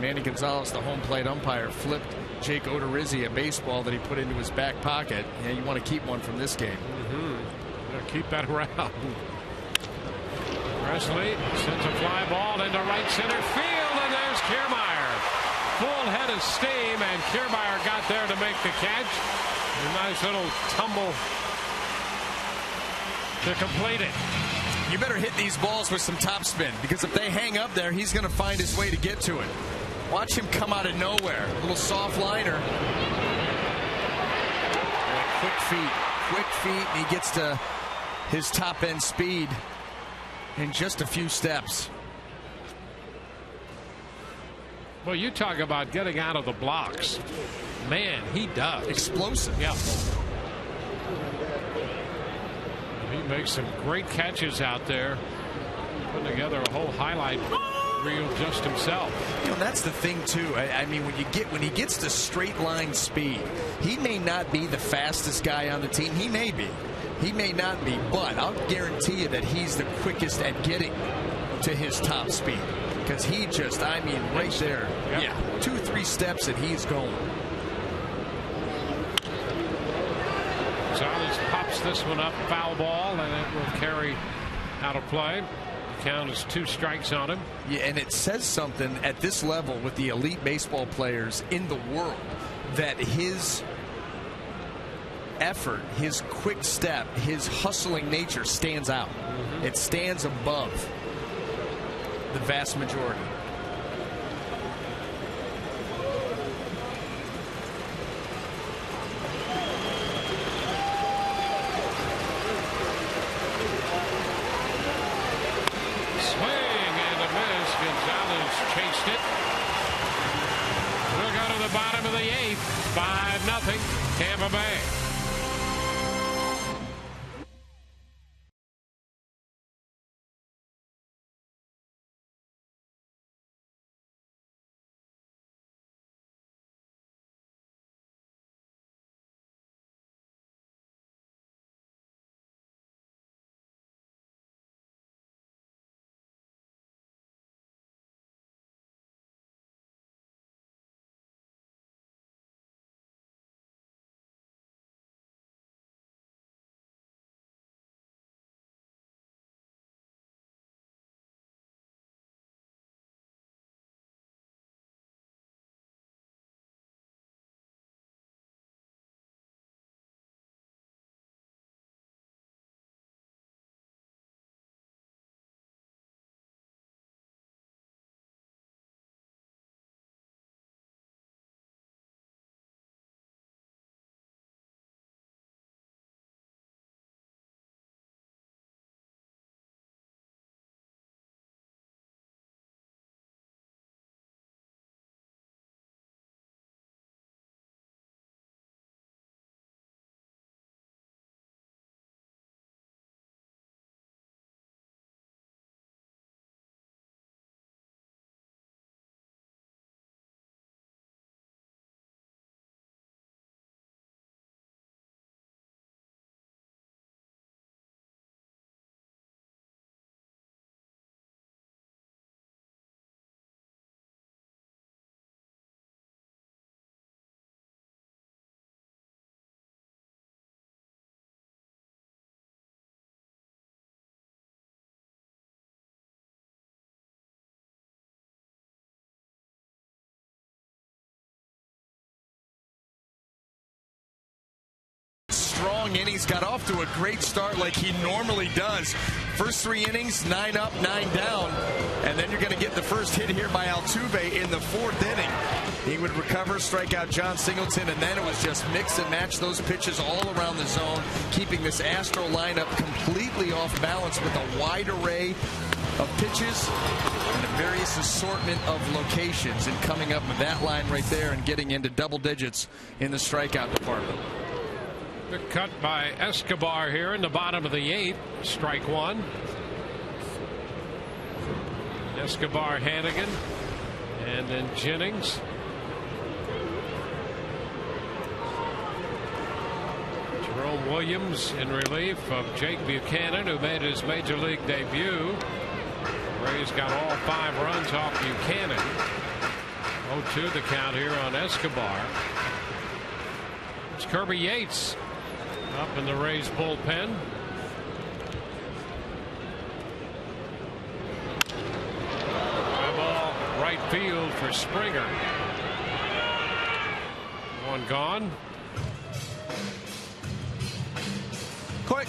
Manny Gonzalez, the home plate umpire, flipped Jake Odorizzi a baseball that he put into his back pocket. Yeah, you want to keep one from this game. Keep that around. Presley sends a fly ball into right center field, and there's Kiermaier. Full head of steam, and Kiermaier got there to make the catch. A nice little tumble to complete it. You better hit these balls with some topspin, because if they hang up there, he's going to find his way to get to it. Watch him come out of nowhere. A little soft liner. Quick feet, and he gets to his top end speed in just a few steps. Well, you talk about getting out of the blocks. Man, he does. Explosive. Yeah. He makes some great catches out there. Putting together a whole highlight reel just himself. You know, that's the thing too. I mean, when he gets to straight line speed, he may not be the fastest guy on the team. He may be. He may not be, but I'll guarantee you that he's the quickest at getting to his top speed. Because he just, I mean, right there. Yep. Yeah, 2-3 steps and he's going. Gonzalez pops this one up, foul ball, and it will carry out of play. The count is 2 strikes on him. Yeah, and it says something at this level with the elite baseball players in the world that his effort, his quick step, his hustling nature stands out. It stands above the vast majority. Swing and a miss. Gonzalez chased it. We'll go to the bottom of the 8th. 5-0 Tampa Bay. Strong innings, got off to a great start like he normally does. First 3 innings, 9 up, 9 down. And then you're going to get the first hit here by Altuve in the 4th inning. He would recover, strike out John Singleton, and then it was just mix and match those pitches all around the zone, keeping this Astro lineup completely off balance with a wide array of pitches and a various assortment of locations, and coming up with that line right there and getting into double digits in the strikeout department. Good cut by Escobar here in the bottom of the 8th. Strike 1. Escobar, Hannigan, and then Jennings. Jerome Williams in relief of Jake Buchanan, who made his major league debut. Rays got all 5 runs off Buchanan. 0-2 the count here on Escobar. It's Kirby Yates up in the Rays bullpen. Fly ball right field for Springer. 1 gone.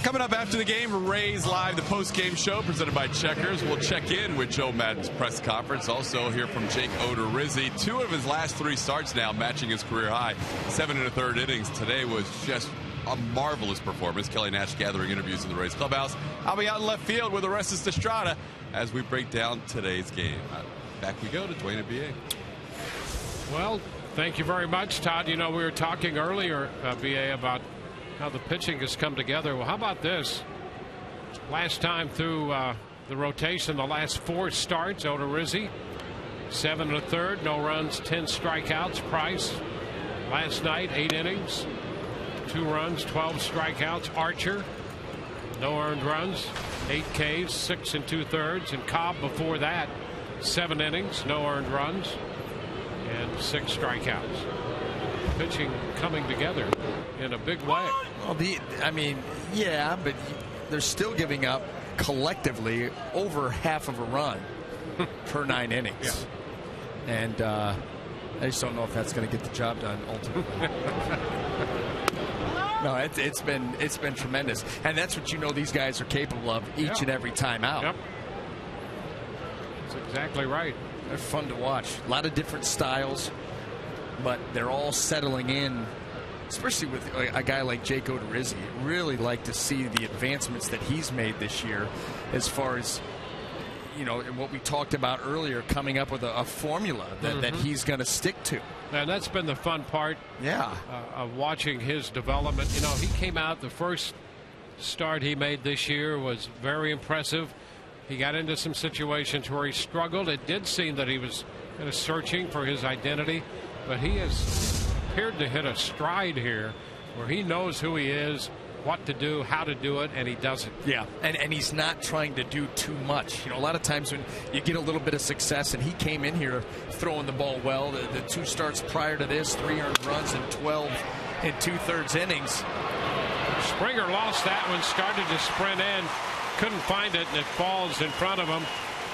Coming up after the game, Rays Live, the post-game show presented by Checkers. We'll check in with Joe Maddon's press conference. Also hear from Jake Odorizzi. 2 of his last 3 starts now, matching his career high. 7 1/3 innings. Today was just a marvelous performance. Kelly Nash gathering interviews in the Rays clubhouse. I'll be out in left field with Orestes Estrada as we break down today's game. Back we go to Dwayne and BA. Well, thank you very much, Todd. You know, we were talking earlier, BA, about how the pitching has come together. Well, how about this? Last time through the rotation, the last 4 starts, Odorizzi, 7 1/3, no runs, 10 strikeouts. Price, last night, 8 innings, 2 runs, 12 strikeouts. Archer, no earned runs, 8 Ks, 6 2/3. And Cobb before that, 7 innings, no earned runs, and 6 strikeouts. Pitching coming together in a big way. Well, I mean, yeah, but they're still giving up collectively over half of a run per 9 innings. Yeah. And I just don't know if that's going to get the job done ultimately. No, it's been tremendous, and that's what you know these guys are capable of each and every time out. Yep. That's exactly right. They're fun to watch. A lot of different styles, but they're all settling in, especially with a guy like Jake Odorizzi. Really like to see the advancements that he's made this year as far as, you know, what we talked about earlier, coming up with a formula that he's going to stick to. And that's been the fun part of watching his development. You know, he came out, the first start he made this year was very impressive. He got into some situations where he struggled. It did seem that he was kind of searching for his identity. But he has appeared to hit a stride here where he knows who he is, what to do, how to do it, and he does it. Yeah, and he's not trying to do too much. You know, a lot of times when you get a little bit of success, and he came in here throwing the ball well. The 2 starts prior to this, 3 earned runs and 12 2/3 innings. Springer lost that one, started to sprint in, couldn't find it, and it falls in front of him.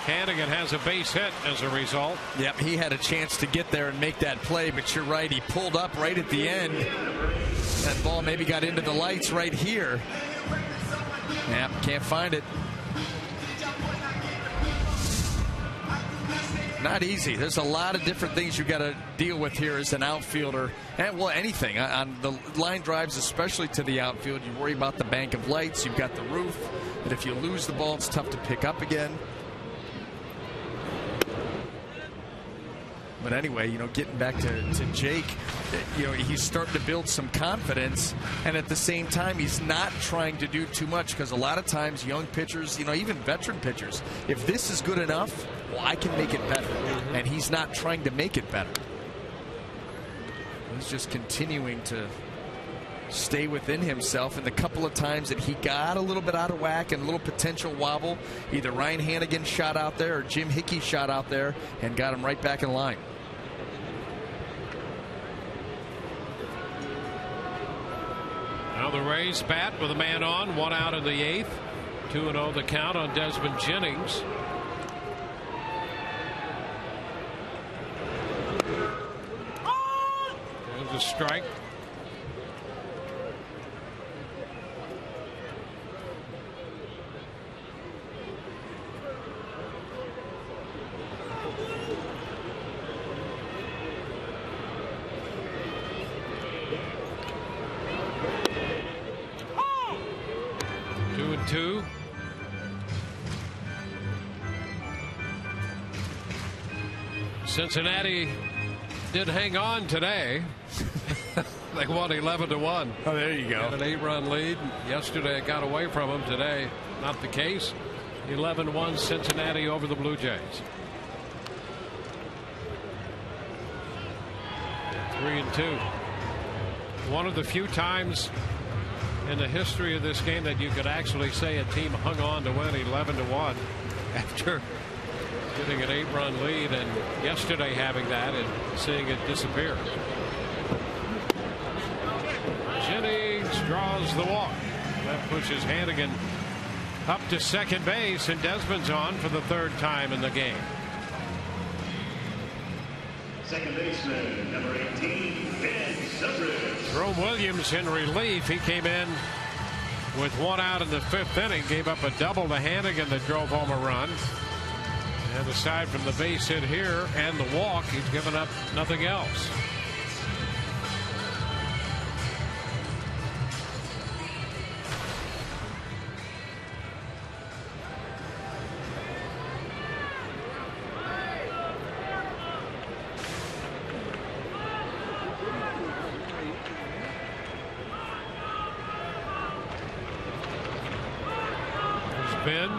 Hannigan has a base hit as a result. Yep, he had a chance to get there and make that play, but you're right, he pulled up right at the end. That ball maybe got into the lights right here. Yep, can't find it. Not easy. There's a lot of different things you've got to deal with here as an outfielder. And, well, anything. On the line drives, especially to the outfield, you worry about the bank of lights. You've got the roof. But if you lose the ball, it's tough to pick up again. But anyway, you know, getting back to Jake, you know, he's starting to build some confidence, and at the same time, he's not trying to do too much, because a lot of times young pitchers, you know, even veteran pitchers, if this is good enough, well, I can make it better. And he's not trying to make it better. He's just continuing to stay within himself. And the couple of times that he got a little bit out of whack and a little potential wobble, either Ryan Hannigan shot out there or Jim Hickey shot out there and got him right back in line. Now the Rays bat with a man on, 1 out in the 8th. 2-0 the count on Desmond Jennings. There's a strike. 1-2. Cincinnati did hang on today. They won 11-1. Oh, there you go. Had an 8-run lead. Yesterday it got away from them. Today, not the case. 11-1 Cincinnati over the Blue Jays. 3-2. One of the few times in the history of this game that you could actually say a team hung on to win 11-1 after getting an 8-run lead, and yesterday having that and seeing it disappear. Jennings draws the walk. That pushes Hannigan up to second base, and Desmond's on for the third time in the game. Second baseman, number 18, Ben Zobrist. Jerome Williams in relief. He came in with one out in the fifth inning, gave up a double to Hannigan that drove home a run. And aside from the base hit here and the walk, he's given up nothing else. Ben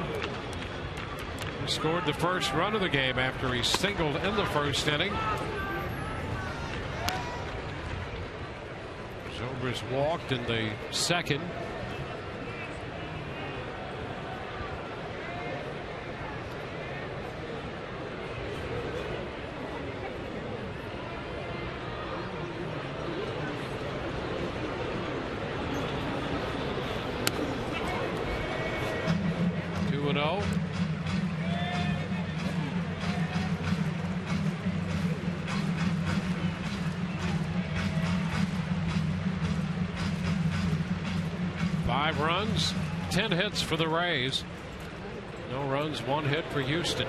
scored the first run of the game after he singled in the first inning. Zobrist walked in the second. Runs, 10 hits for the Rays. No runs, 1 hit for Houston.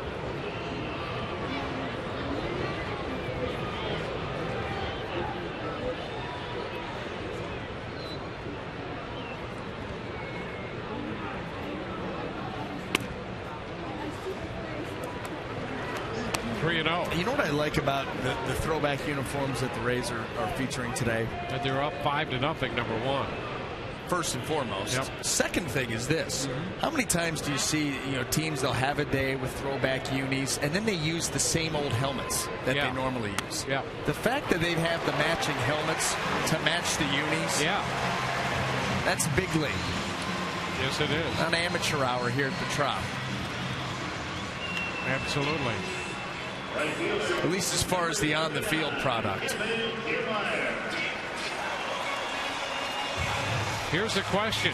You know what I like about the throwback uniforms that the Rays are featuring today? And they're up 5-0, number one. First and foremost. Yep. Second thing is this. How many times do you see teams, they'll have a day with throwback unis and then they use the same old helmets that they normally use? Yeah. The fact that they'd have the matching helmets to match the unis, that's big league. Yes, it is. An amateur hour here at the Trop. Absolutely. At least as far as the on-the-field product. Here's the question.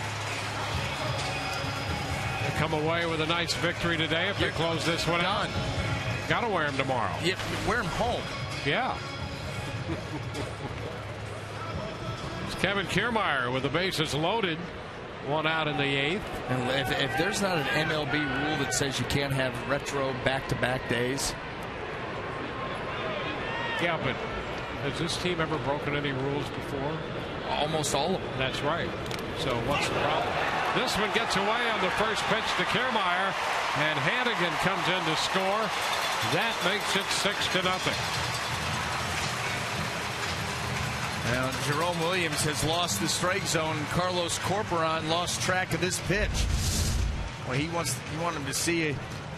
They come away with a nice victory today if they close this one out. Got to wear them tomorrow. Yeah, wear them home. Yeah. It's Kevin Kiermaier with the bases loaded. 1 out in the 8th. And if there's not an MLB rule that says you can't have retro back-to-back days. Yeah, but has this team ever broken any rules before? Almost all of them. That's right. So what's the problem? This one gets away on the first pitch to Kiermaier, and Hannigan comes in to score. That makes it 6-0. Now, Jerome Williams has lost the strike zone. Carlos Corporon lost track of this pitch. Well, you want him to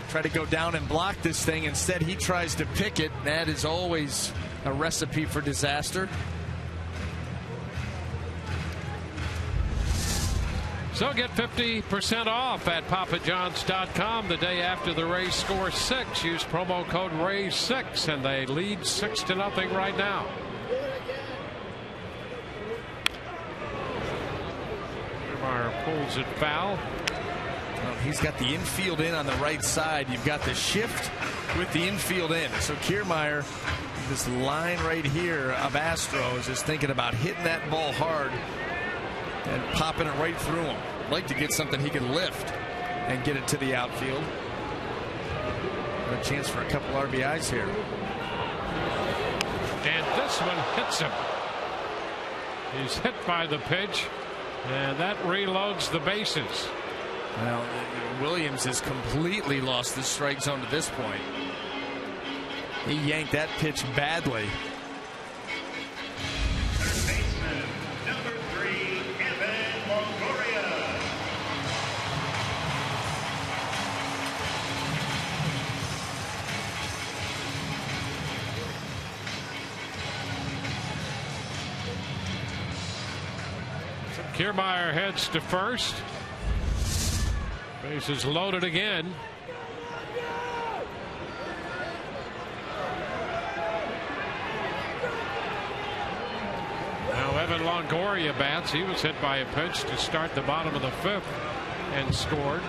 try to go down and block this thing. Instead, he tries to pick it. That is always a recipe for disaster. So get 50% off at papajohns.com the day after the Rays score 6. Use promo code RAYS6, and they lead 6-0 right now. Kiermaier pulls it foul. Well, he's got the infield in on the right side. You've got the shift with the infield in. So Kiermaier, this line right here of Astros, is thinking about hitting that ball hard and popping it right through him. Like to get something he can lift and get it to the outfield. A chance for a couple RBIs here. And this one hits him. He's hit by the pitch, and that reloads the bases. Well, Williams has completely lost the strike zone to this point. He yanked that pitch badly. Third baseman, number 3, Evan Longoria. Kiermaier heads to first. Bases loaded again. Now Evan Longoria bats. He was hit by a pitch to start the bottom of the 5th and scored.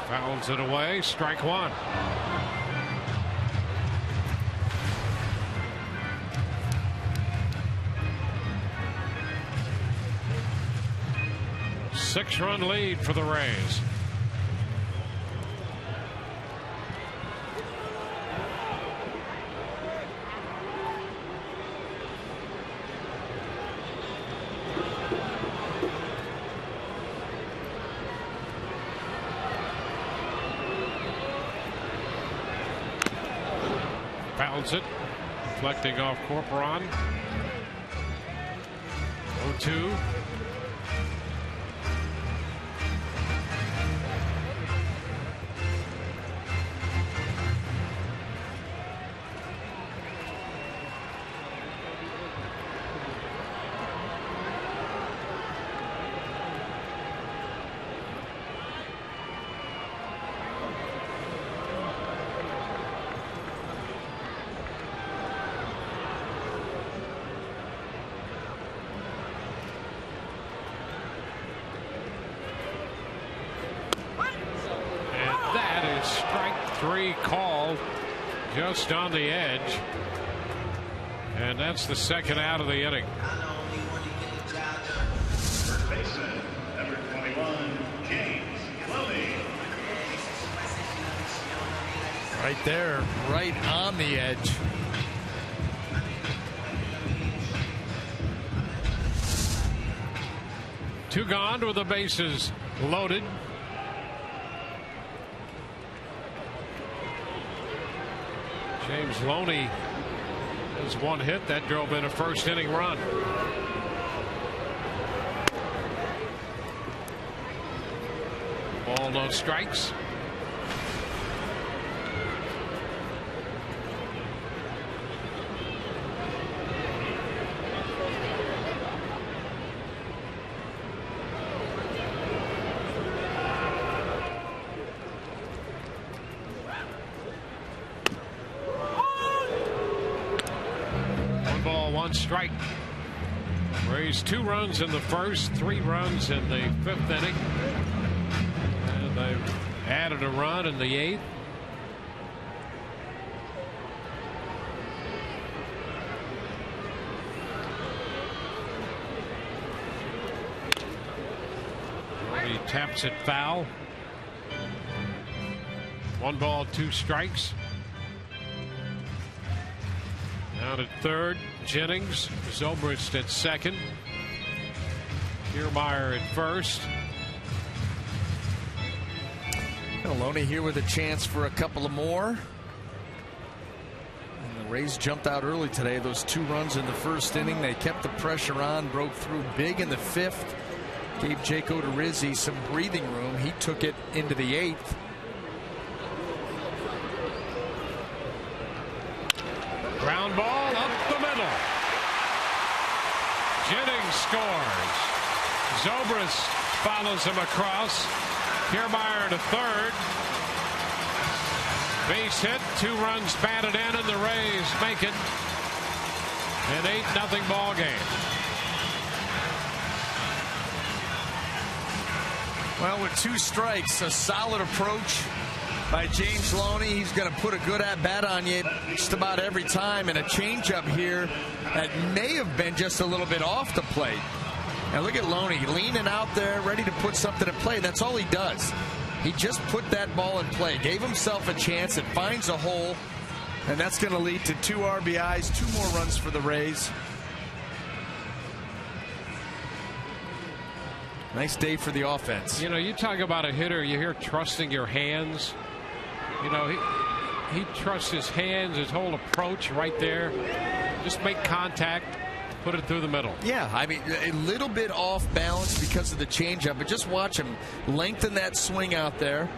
Fouls it away. Strike 1. Six-run lead for the Rays. Fouls it, deflecting off Corporon. 0-2. Called just on the edge, and that's the second out of the inning. First baseman, number 21, James Lovey. Right there, right on the edge. Two gone with the bases loaded. James Loney has one hit that drove in a first inning run. Ball, no strikes. Strike. Rays 2 runs in the first, 3 runs in the 5th inning, and they've added a run in the 8th. He taps it foul. 1 ball, 2 strikes. Down at third, Jennings, Zobrist at second, Kiermaier at first. Loney here with a chance for a couple of more. And the Rays jumped out early today. Those 2 runs in the first inning. They kept the pressure on, broke through big in the 5th. Gave Jake Odorizzi some breathing room. He took it into the 8th. Ground ball up the middle. Jennings scores. Zobrist follows him across. Kiermaier to third. Base hit, 2 runs batted in, and the Rays make it an 8-0 ball game. Well, with 2 strikes, a solid approach by James Loney. He's going to put a good at-bat on you just about every time, and a changeup here that may have been just a little bit off the plate. Now look at Loney leaning out there, ready to put something in play. That's all he does. He just put that ball in play, gave himself a chance. It finds a hole, and that's going to lead to 2 RBIs, 2 more runs for the Rays. Nice day for the offense. You know, you talk about a hitter, you hear trusting your hands. You know, he trusts his hands, his whole approach right there. Just make contact, put it through the middle. Yeah, I mean, a little bit off balance because of the changeup, but just watch him lengthen that swing out there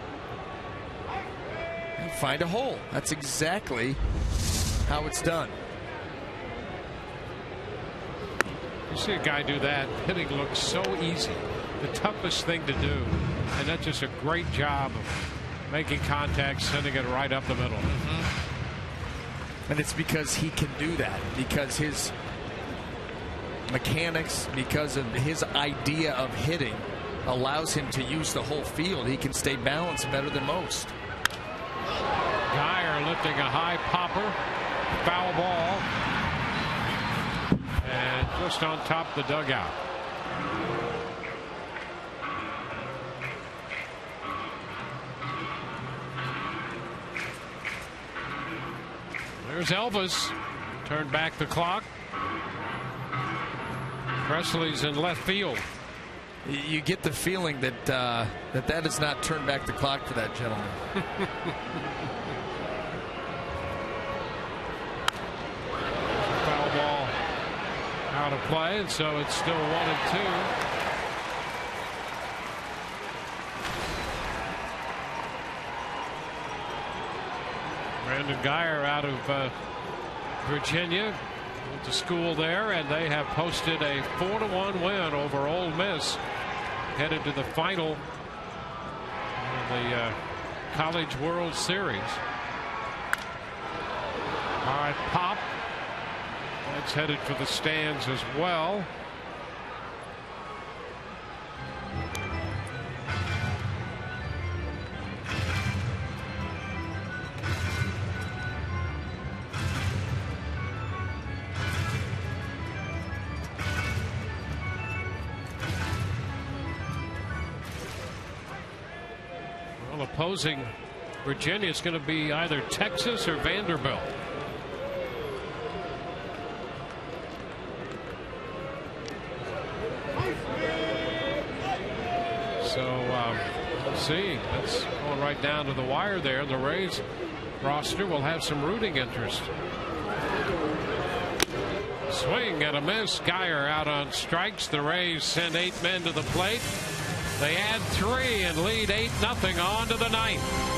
and find a hole. That's exactly how it's done. You see a guy do that, hitting looks so easy. The toughest thing to do, and that's just a great job of making contact, sending it right up the middle. And it's because he can do that, because his mechanics, because of his idea of hitting, allows him to use the whole field. He can stay balanced better than most. Geyer lifting a high popper, foul ball, and just on top of the dugout. There's Elvis. Turn back the clock. Presley's in left field. You get the feeling that that is not turn back the clock for that gentleman. Foul ball out of play, and so it's still 1-2. Brandon Geyer out of Virginia, went to school there, and they have posted a 4-1 win over Ole Miss, headed to the final in the College World Series. All right, pop. That's headed for the stands as well. Opposing Virginia, it's going to be either Texas or Vanderbilt. So we'll see. That's going right down to the wire there. The Rays roster will have some rooting interest. Swing and a miss. Geyer out on strikes. The Rays send 8 men to the plate. They add 3 and lead 8-0 on to the 9th.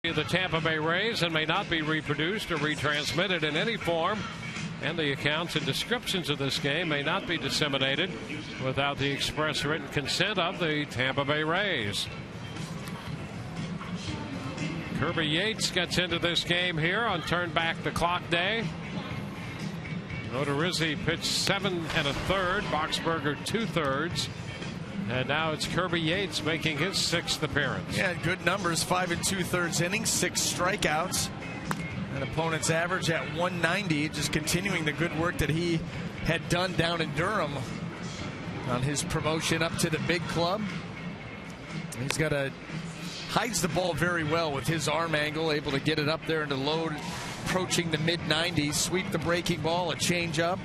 The Tampa Bay Rays and may not be reproduced or retransmitted in any form, and the accounts and descriptions of this game may not be disseminated without the express written consent of the Tampa Bay Rays. Kirby Yates gets into this game here on turn back the clock day. Odorizzi pitched 7 1/3, Boxberger 2/3. And now it's Kirby Yates making his 6th appearance. Yeah, good numbers. 5 2/3 innings, 6 strikeouts. An opponent's average at 190, just continuing the good work that he had done down in Durham on his promotion up to the big club. He's got hides the ball very well with his arm angle, able to get it up there into low, approaching the mid-90s, sweep the breaking ball, a changeup,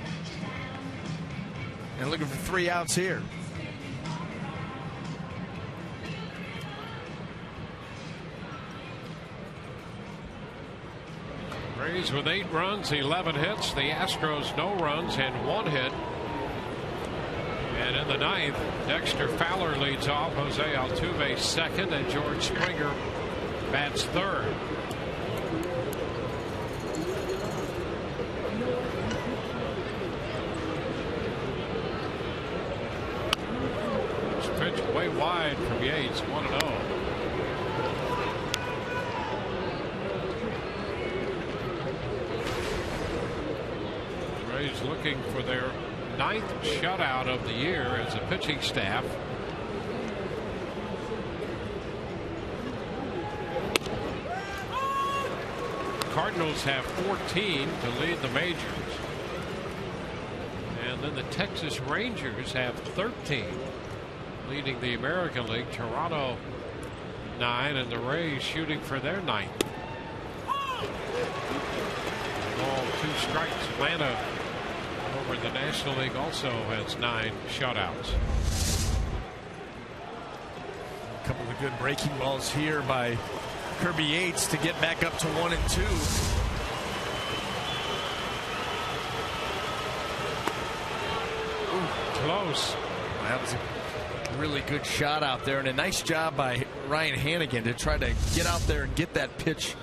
and looking for 3 outs here. Rays with 8 runs, 11 hits. The Astros no runs and 1 hit. And in the 9th, Dexter Fowler leads off. Jose Altuve second, and George Springer bats third. This pitch way wide from Yates, 1-0. Rays looking for their 9th shutout of the year as a pitching staff. Cardinals have 14 to lead the majors. And then the Texas Rangers have 13 leading the American League. Toronto 9, and the Rays shooting for their 9th. Ball 2 strikes. Atlanta over in the National League also has 9 shutouts. A couple of good breaking balls here by Kirby Yates to get back up to 1-2. Ooh, close. That was a really good shot out there, and a nice job by Ryan Hannigan to try to get out there and get that pitch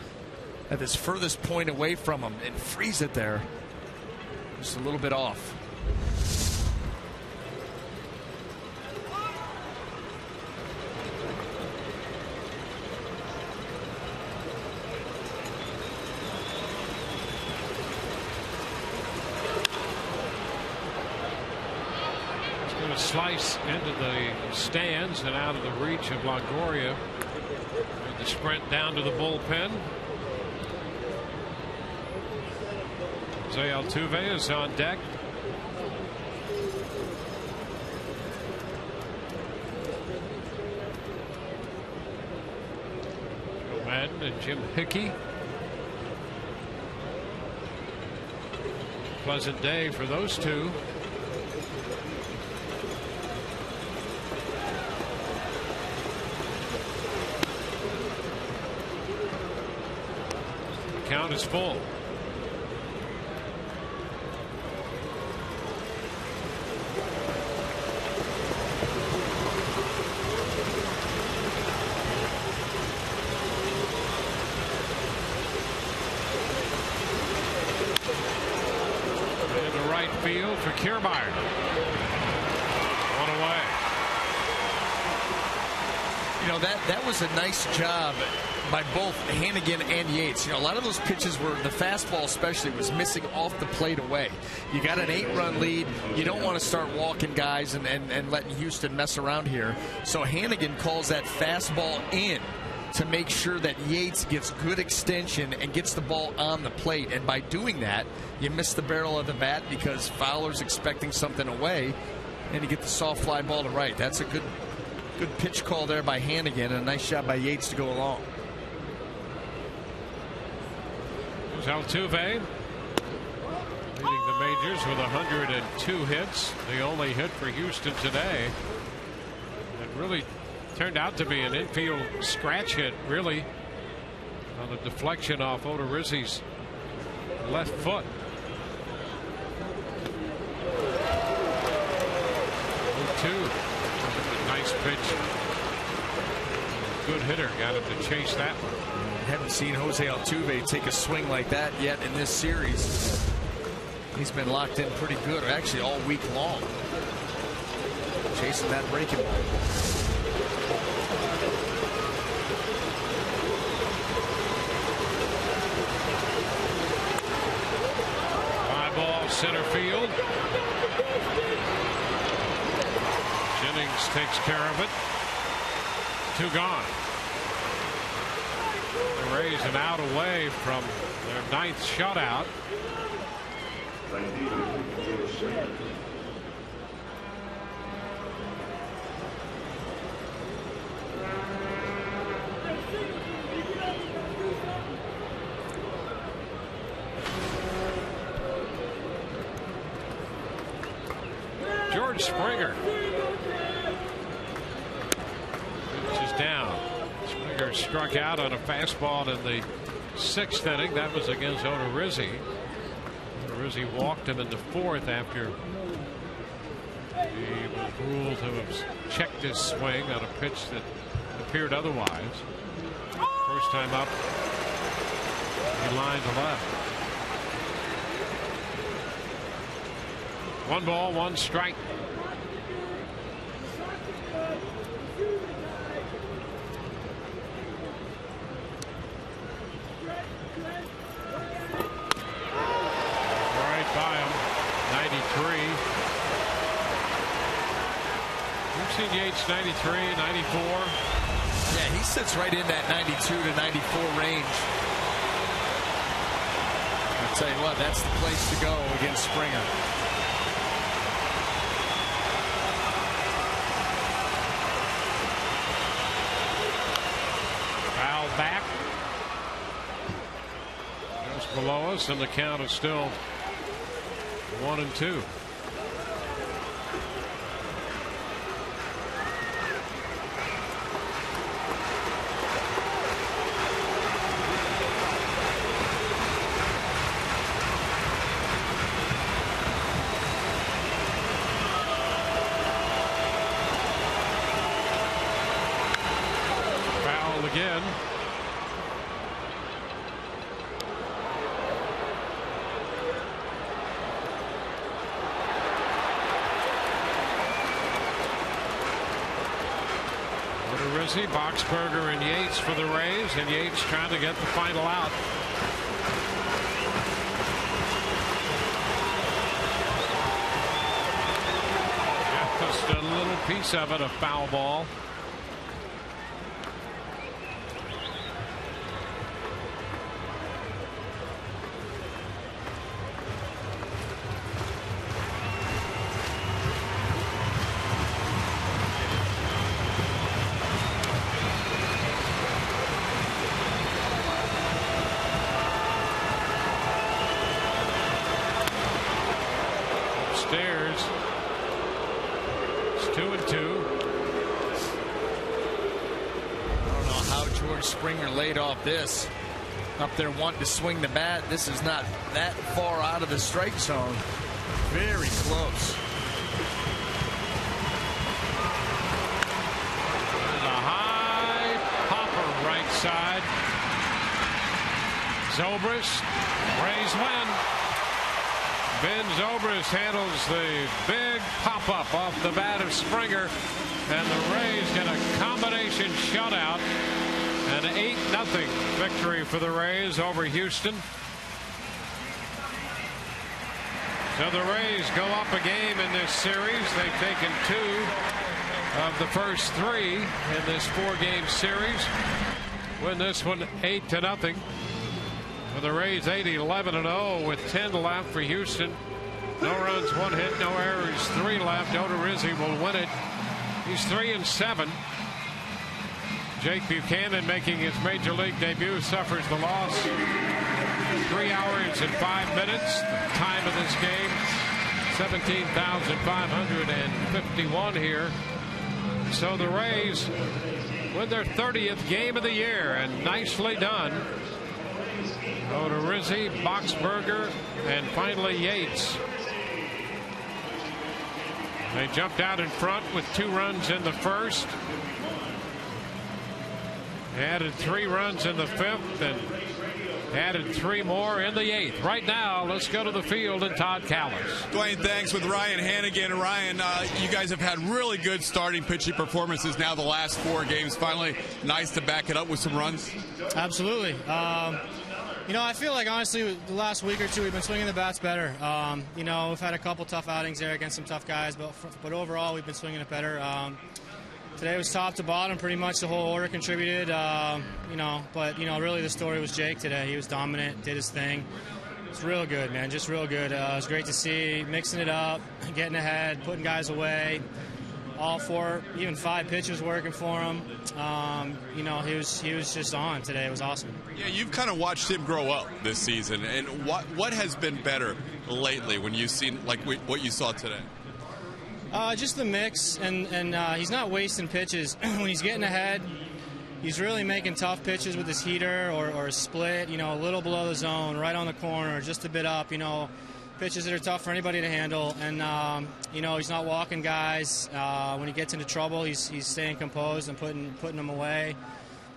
at this furthest point away from him and freeze it there. Just a little bit off. It's going to slice into the stands and out of the reach of Longoria. With the sprint down to the bullpen. Jose Altuve is on deck. Joe Madden and Jim Hickey. Pleasant day for those two. The count is full. Field for Kiermaier. 1 away. You know, that was a nice job by both Hannigan and Yates. You know, a lot of those pitches were, the fastball especially, was missing off the plate away. You got an 8-run lead. You don't want to start walking guys and letting Houston mess around here. So Hannigan calls that fastball in to make sure that Yates gets good extension and gets the ball on the plate. And by doing that, you miss the barrel of the bat because Fowler's expecting something away, and you get the soft fly ball to right. That's a good pitch call there by Hannigan, and a nice shot by Yates to go along. There's Altuve leading the majors with 102 hits. The only hit for Houston today. It really turned out to be an infield scratch hit, really, on a deflection off Odorizzi's left foot. 0-2. Nice pitch. Good hitter got him to chase that one. Haven't seen Jose Altuve take a swing like that yet in this series. He's been locked in pretty good, actually all week long, chasing that breaking ball. Center field. Jennings takes care of it. 2 gone. The Rays an out away from their 9th shutout. George Springer is down. Springer struck out on a fastball in the 6th inning. That was against Odorizzi. Odorizzi walked him in the 4th after he was ruled to have checked his swing on a pitch that appeared otherwise. First time up, he lined to left. 1 ball, 1 strike. Right by him. 93. We've seen Yates 93, 94. Yeah, he sits right in that 92 to 94 range. I'll tell you what, that's the place to go against Springer. Back just below us, and the count is still 1-2. Foul again. Odorizzi, Boxberger, and Yates for the Rays, and Yates trying to get the final out. Just a little piece of it, a foul ball. Upstairs, it's 2-2. I don't know how George Springer laid off this. Up there wanting to swing the bat. This is not that far out of the strike zone. Very close. There's a high popper right side. Zobrist, Rays win. Ben Zobrist handles the big pop-up off the bat of Springer, and the Rays get a combination shutout. An 8-0 victory for the Rays over Houston. So the Rays go up a game in this series. They've taken 2 of the first 3 in this 4-game series. Win this one 8-0. For the Rays, 8-11-0 with 10 left for Houston. No runs, 1 hit, no errors, 3 left. Odorizzi will win it. He's 3-7. Jake Buchanan, making his major league debut, suffers the loss. 3 hours and 5 minutes. The time of this game, 17,551 here. So the Rays win their 30th game of the year, and nicely done. Odorizzi, Boxberger, and finally Yates. They jumped out in front with 2 runs in the first. Added 3 runs in the 5th and added 3 more in the 8th. Right now, let's go to the field and Todd Callis. Dwayne, thanks, with Ryan Hannigan. Ryan, you guys have had really good starting pitching performances now the last 4 games. Finally, nice to back it up with some runs. Absolutely. You know, I feel like, honestly, the last week or 2, we've been swinging the bats better. You know, we've had a couple tough outings there against some tough guys, but overall, we've been swinging it better. Today was top to bottom. Pretty much the whole order contributed. But really the story was Jake today. He was dominant, did his thing. It's real good, man. Just real good. It was great to see, mixing it up, getting ahead, putting guys away. All 4, even 5 pitches working for him. He was just on today. It was awesome. Yeah, you've kind of watched him grow up this season. And what has been better lately when you've seen like what you saw today? Just the mix, and he's not wasting pitches. When he's getting ahead, he's really making tough pitches with his heater or a split, a little below the zone, right on the corner, just a bit up, pitches that are tough for anybody to handle. And, he's not walking guys. When he gets into trouble, he's staying composed and putting them away.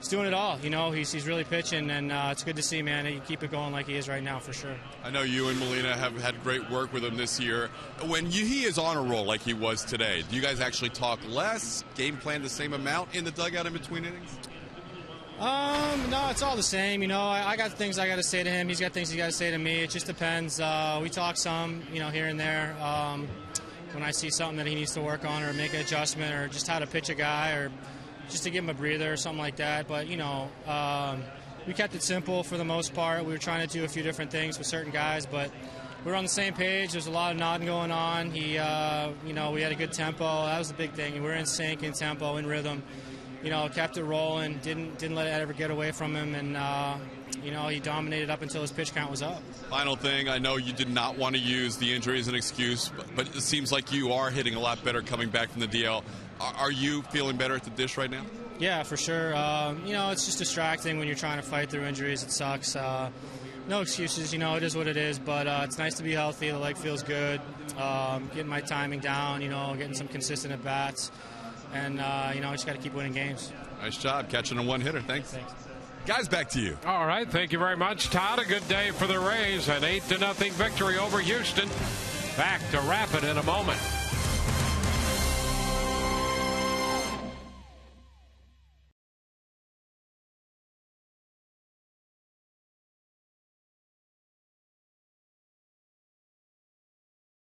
He's doing it all. He's really pitching, and it's good to see, man. You keep it going like he is right now, for sure. I know you and Molina have had great work with him this year. When he is on a roll like he was today, do you guys actually talk less, game plan the same amount in the dugout in between innings? No, it's all the same. I got things I got to say to him. He's got things he got to say to me. It just depends. We talk some, here and there. When I see something that he needs to work on or make an adjustment or just how to pitch a guy or just to give him a breather or something like that. But, we kept it simple for the most part. We were trying to do a few different things with certain guys, but we were on the same page. There's a lot of nodding going on. We had a good tempo. That was the big thing. We were in sync, in tempo, in rhythm. Kept it rolling, didn't let it ever get away from him, and, he dominated up until his pitch count was up. Final thing, I know you did not want to use the injury as an excuse, but it seems like you are hitting a lot better coming back from the DL. Are you feeling better at the dish right now? Yeah, for sure. It's just distracting when you're trying to fight through injuries. It sucks. No excuses, it is what it is, but it's nice to be healthy. The leg feels good. Getting my timing down, getting some consistent at-bats. And, just got to keep winning games. Nice job catching a one-hitter. Thanks. Guys, back to you. All right. Thank you very much, Todd. A good day for the Rays. An 8-0 victory over Houston. Back to wrap it in a moment.